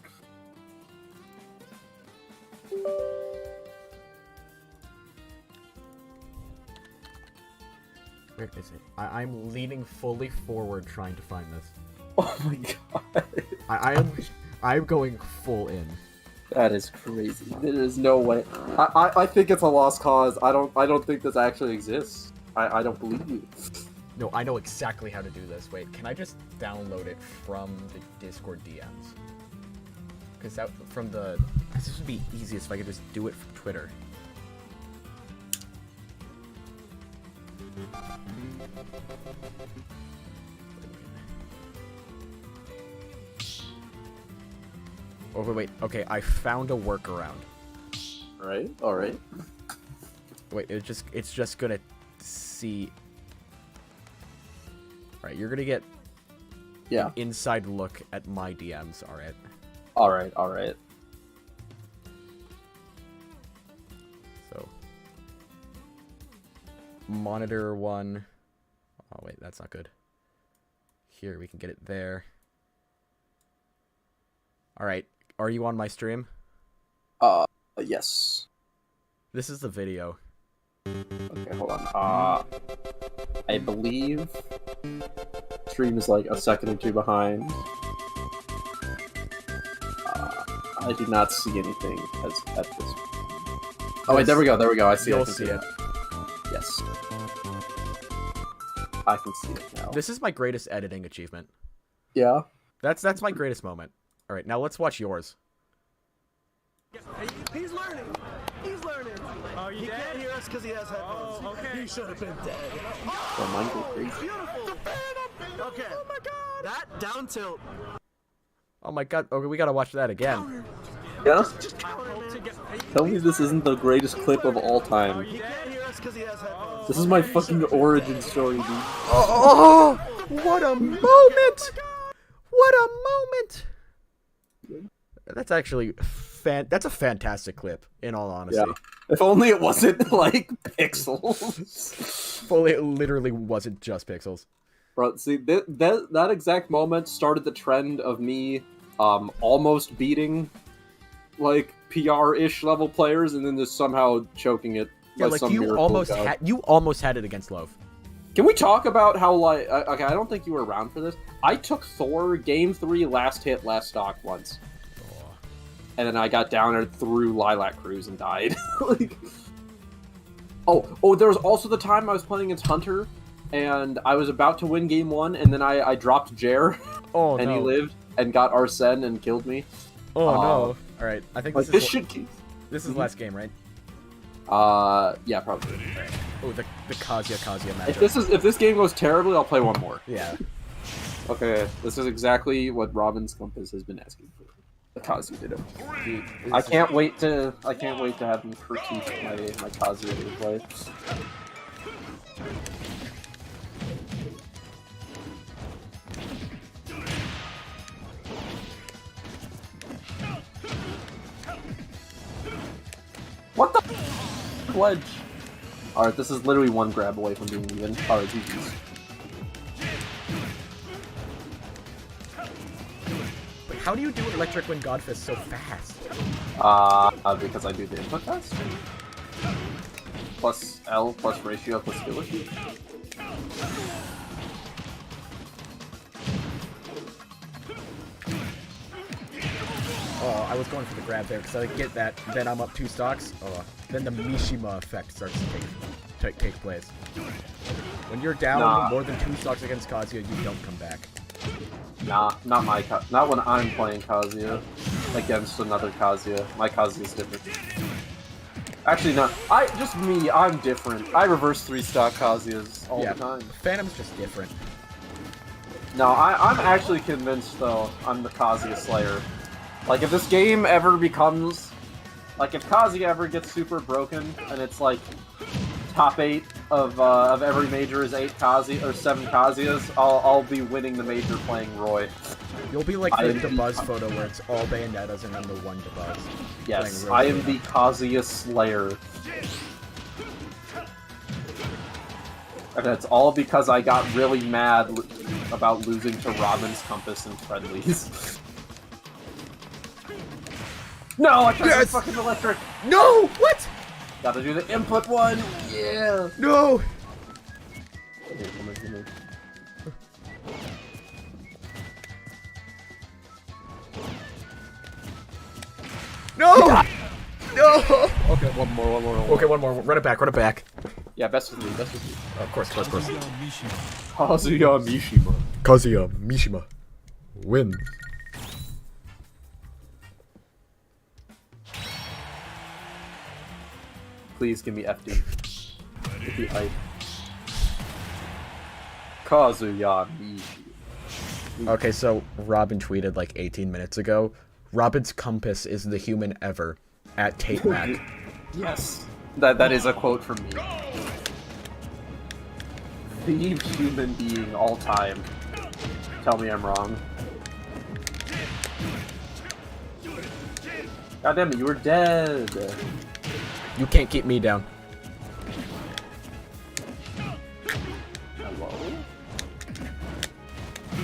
Speaker 2: Where is it? I'm leaning fully forward trying to find this.
Speaker 3: Oh my god.
Speaker 2: I'm going full in.
Speaker 3: That is crazy. There is no way. I think it's a lost cause. I don't think this actually exists. I don't believe you.
Speaker 2: No, I know exactly how to do this. Wait, can I just download it from the Discord DMs? Because this would be easiest if I could just do it from Twitter. Oh, wait. Okay, I found a workaround.
Speaker 3: All right.
Speaker 2: Wait, it's just gonna see. All right, you're gonna get an inside look at my DMs. All right. So, monitor 1. Oh wait, that's not good. Here, we can get it there. All right. Are you on my stream?
Speaker 3: Yes.
Speaker 2: This is the video.
Speaker 3: Okay, hold on. I believe stream is like a second or two behind. I do not see anything at this. Oh wait, there we go. I see it.
Speaker 2: You'll see it.
Speaker 3: Yes. I can see it now.
Speaker 2: This is my greatest editing achievement.
Speaker 3: Yeah.
Speaker 2: That's my greatest moment. All right, now let's watch yours.
Speaker 4: He's learning. Oh, he can't hear us because he has headphones. Oh, okay. He should have been dead.
Speaker 3: Oh, mine go crazy.
Speaker 4: Beautiful. Okay. Oh my god. That down tilt.
Speaker 2: Oh my god. Okay, we gotta watch that again.
Speaker 3: Yeah? Tell me this isn't the greatest clip of all time.
Speaker 4: He can't hear us because he has headphones.
Speaker 3: This is my fucking origin story, dude.
Speaker 2: Oh, what a moment! What a moment! That's actually that's a fantastic clip, in all honesty.
Speaker 3: Yeah. If only it wasn't like pixels.
Speaker 2: If only it literally wasn't just pixels.
Speaker 3: Bro, see that exact moment started the trend of me almost beating like PR-ish level players and then just somehow choking it.
Speaker 2: Yeah, like you almost had it against Love.
Speaker 3: Can we talk about how like okay, I don't think you were around for this. I took Thor game 3 last hit last stock once. And then I got down and threw Lilac Cruise and died. Like, oh, there was also the time I was playing against Hunter, and I was about to win game 1, and then I dropped Jer, and he lived and got Arsene and killed me.
Speaker 2: Oh no! All right, I think
Speaker 3: like, this is
Speaker 2: the last game, right?
Speaker 3: Yeah, probably.
Speaker 2: Right. Oh, the Kazuya matchup.
Speaker 3: If this game goes terribly, I'll play one more.
Speaker 2: Yeah.
Speaker 3: Okay, this is exactly what Robin's Compass has been asking for. Kazuya did it. Dude, I can't wait to have him critique my Kazuya gameplay. What the pledge? Alright, this is literally one grab away from being even. Alright, GG's.
Speaker 2: How do you do Electric Wind Godfist so fast?
Speaker 3: Because I do the input test. Plus L, plus ratio, plus ability.
Speaker 2: Oh, I was going for the grab there because I get that. Then I'm up 2 stocks. Then the Mishima effect starts to take place. When you're down more than 2 stocks against Kazuya, you don't come back.
Speaker 3: Nah, not when I'm playing Kazuya against another Kazuya. My Kazuya's different. Actually, no. I'm different. I reverse 3-stock Kazuyas all the time.
Speaker 2: Phantom's just different.
Speaker 3: No, I'm actually convinced, though, I'm the Kazuya Slayer. Like, if this game ever becomes... Like, if Kazuya ever gets super broken, and it's, like, top 8 of every major is 8 Kazuya, or 7 Kazuyas, I'll be winning the major playing Roy.
Speaker 2: You'll be like the Buzz photo where it's all Bayonetas and then the one Buzz.
Speaker 3: Yes, I am the Kazuya Slayer. And it's all because I got really mad about losing to Robin's Compass and Friendlies. No, I tried to fucking electric!
Speaker 2: No! What?
Speaker 3: Gotta do the input one! Yeah!
Speaker 2: No!
Speaker 3: Okay, come on.
Speaker 2: No! No!
Speaker 3: Okay, one more.
Speaker 2: Okay, one more. Run it back.
Speaker 3: Yeah, best of 3.
Speaker 2: Of course.
Speaker 3: Kazuya Mishima.
Speaker 2: Kazuya Mishima wins.
Speaker 3: Please give me FD. Give me hype. Kazuya Mishima.
Speaker 2: Okay, so Robin tweeted like 18 minutes ago, Robin's compass is the human ever at Tate Mac.
Speaker 3: Yes. That is a quote from me. The human being all time. Tell me I'm wrong. God damn it, you were dead.
Speaker 2: You can't keep me down.
Speaker 3: Hello?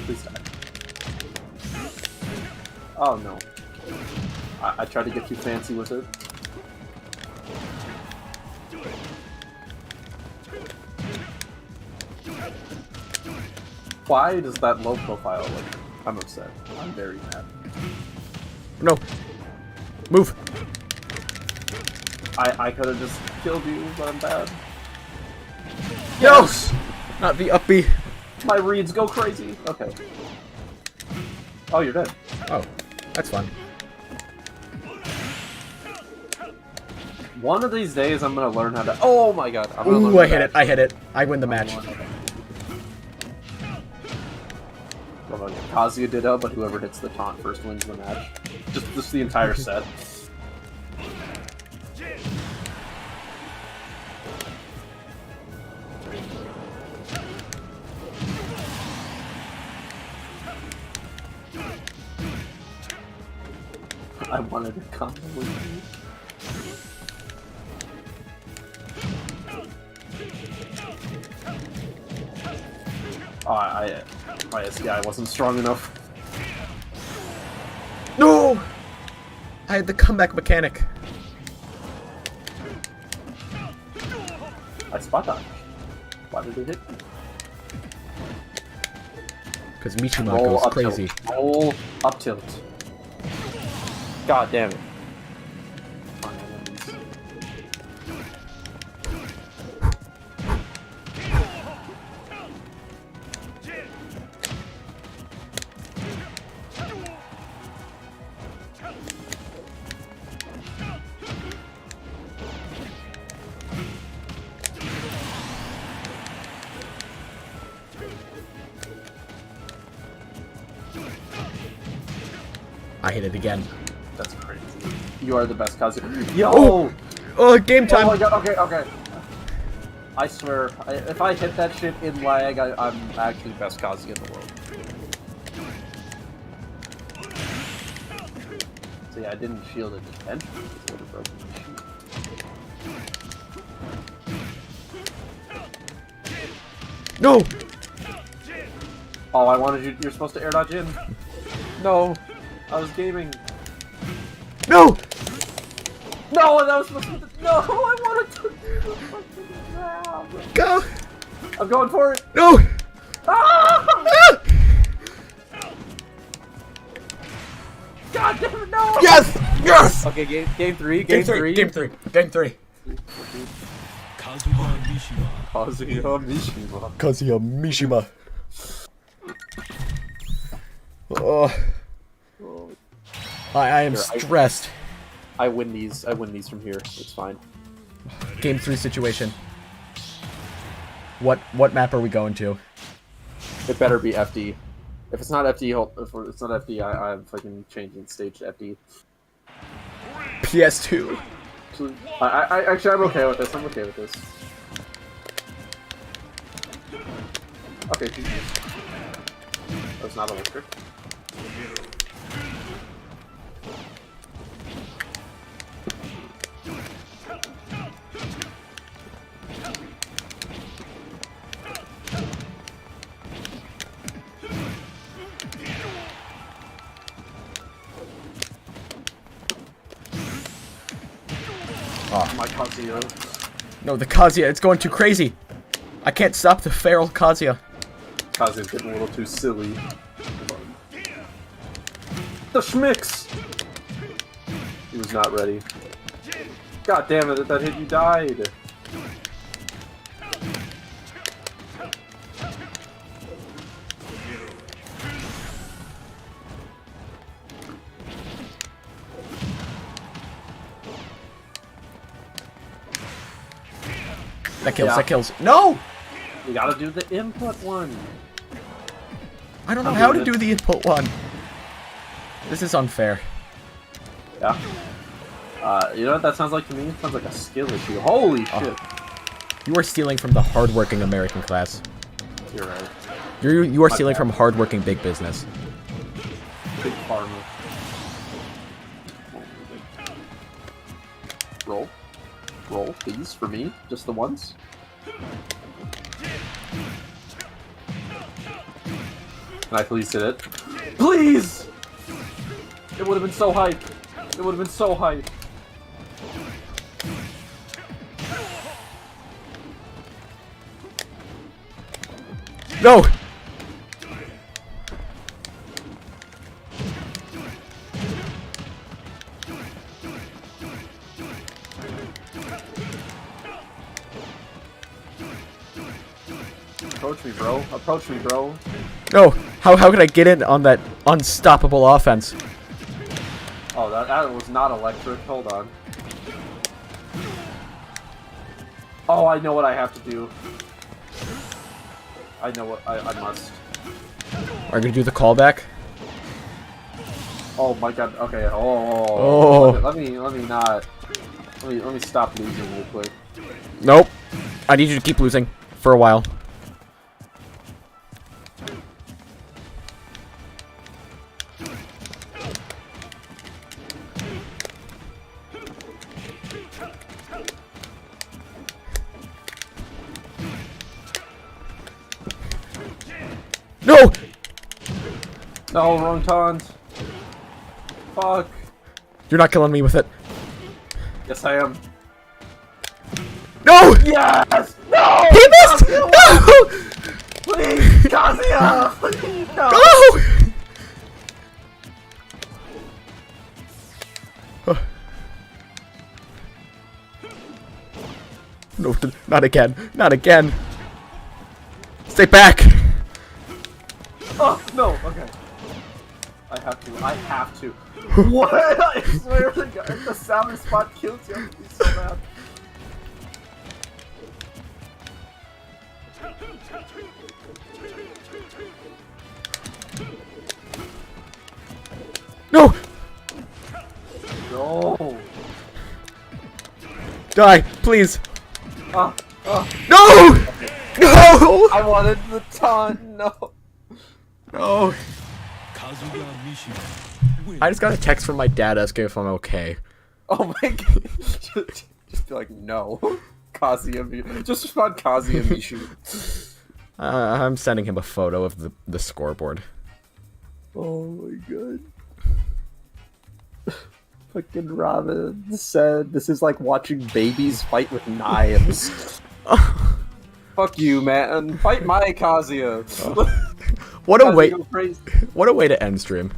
Speaker 3: Please die. Oh no. I tried to get too fancy with it. Why does that low profile look? I'm upset. I'm very mad.
Speaker 2: No. Move.
Speaker 3: I could have just killed you, but I'm bad.
Speaker 2: Yes! Not the up B.
Speaker 3: My reads go crazy. Okay. Oh, you're dead.
Speaker 2: Oh, that's fun.
Speaker 3: One of these days, I'm gonna learn how to. Oh my god! I'm gonna
Speaker 2: Ooh,
Speaker 3: learn
Speaker 2: I hit it. I win the match.
Speaker 3: Well, Kazuya ditto, but whoever hits the taunt first wins the match. Just the entire set. I wanted to combo with you. Oh, my SDI wasn't strong enough.
Speaker 2: No! I had the comeback mechanic.
Speaker 3: I spot dodged. Why did it hit me?
Speaker 2: Because Mishima goes crazy.
Speaker 3: Tilt. Roll up tilt. God damn it.
Speaker 2: I hit it again.
Speaker 3: That's crazy. You are the best Kazuya. Yo!
Speaker 2: Oh! Oh, game time!
Speaker 3: Oh my god, okay. I swear, if I hit that shit in lag, I'm actually best Kazuya in the world. So yeah, I didn't shield it intentionally, it would have broken my shield.
Speaker 2: No!
Speaker 3: Oh, I wanted you. You're supposed to air dodge in. No, I was gaming.
Speaker 2: No!
Speaker 3: No, that was supposed to. No, I wanted to do the fucking grab.
Speaker 2: Go!
Speaker 3: I'm going for it.
Speaker 2: No!
Speaker 3: Ah!
Speaker 2: Ah!
Speaker 3: God damn it, no!
Speaker 2: Yes! Yes!
Speaker 3: Okay, game three.
Speaker 2: Game three.
Speaker 3: Kazuya Mishima.
Speaker 2: Kazuya Mishima. Oh. I am stressed.
Speaker 3: I win these from here. It's fine.
Speaker 2: Game 3 situation. What map are we going to?
Speaker 3: It better be FD. If it's not FD, if it's not FD, I'm fucking changing stage to FD.
Speaker 2: PS2.
Speaker 3: I actually, I'm okay with this. I'm okay with this. Okay, GG. That was not electric.
Speaker 2: Oh.
Speaker 3: My Kazuya.
Speaker 2: No, the Kazuya, it's going too crazy. I can't stop the feral Kazuya.
Speaker 3: Kazuya's getting a little too silly. The schmicks! He was not ready. God damn it, that hit you died.
Speaker 2: That kills,
Speaker 3: Yeah.
Speaker 2: that kills. No!
Speaker 3: You gotta do the input one.
Speaker 2: I don't know how to do the input one. This is unfair.
Speaker 3: Yeah. You know what that sounds like to me? It sounds like a skill issue. Holy shit.
Speaker 2: You are stealing from the hardworking American class.
Speaker 3: You're right.
Speaker 2: You are
Speaker 3: My
Speaker 2: stealing
Speaker 3: bad.
Speaker 2: from hardworking big business.
Speaker 3: Big farmer. Roll. Roll, please, for me. Just the once. Can I please hit it? Please! It would have been so hype. It would have been so hype.
Speaker 2: No!
Speaker 3: Approach me, bro. Approach me, bro.
Speaker 2: No! How could I get in on that unstoppable offense?
Speaker 3: Oh, that was not electric. Hold on. Oh, I know what I have to do. I know what I must.
Speaker 2: Are you gonna do the callback?
Speaker 3: Oh my god. Okay.
Speaker 2: Oh.
Speaker 3: Let me not. Let me stop losing real quick.
Speaker 2: Nope. I need you to keep losing for a while. No!
Speaker 3: No, wrong taunt. Fuck.
Speaker 2: You're not killing me with it.
Speaker 3: Yes, I am.
Speaker 2: No!
Speaker 3: Yes! No!
Speaker 2: He missed!
Speaker 3: Kazuya,
Speaker 2: No!
Speaker 3: please! Kazuya! Please, no!
Speaker 2: No! No, not again. Not again. Stay back!
Speaker 3: Oh, no, okay. I have to. I have to. What? I swear to God, if the salmon spot kills you, I'm gonna be so mad.
Speaker 2: No!
Speaker 3: No.
Speaker 2: Die, please!
Speaker 3: Uh,
Speaker 2: No! No!
Speaker 3: I wanted the taunt. No.
Speaker 2: No! I just got a text from my dad asking if I'm okay.
Speaker 3: Oh my God. Just be like, no. Kazuya Mishu. Just respond Kazuya Mishu.
Speaker 2: I'm sending him a photo of the scoreboard.
Speaker 3: Oh my God. Fucking Robin said this is like watching babies fight with knives. Fuck you, man. Fight my Kazuya.
Speaker 2: What a way!
Speaker 3: Go crazy.
Speaker 2: What a way to end stream.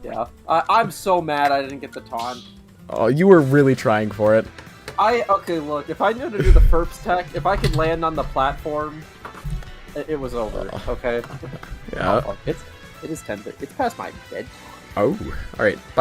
Speaker 3: Yeah. I'm so mad I didn't get the taunt.
Speaker 2: Oh, you were really trying for it.
Speaker 3: Okay, look, if I knew to do the FERPS tech, if I could land on the platform, it was over, okay?
Speaker 2: Yeah.
Speaker 3: Oh, it is 10. It's past my bed.
Speaker 2: Oh, alright. Bye.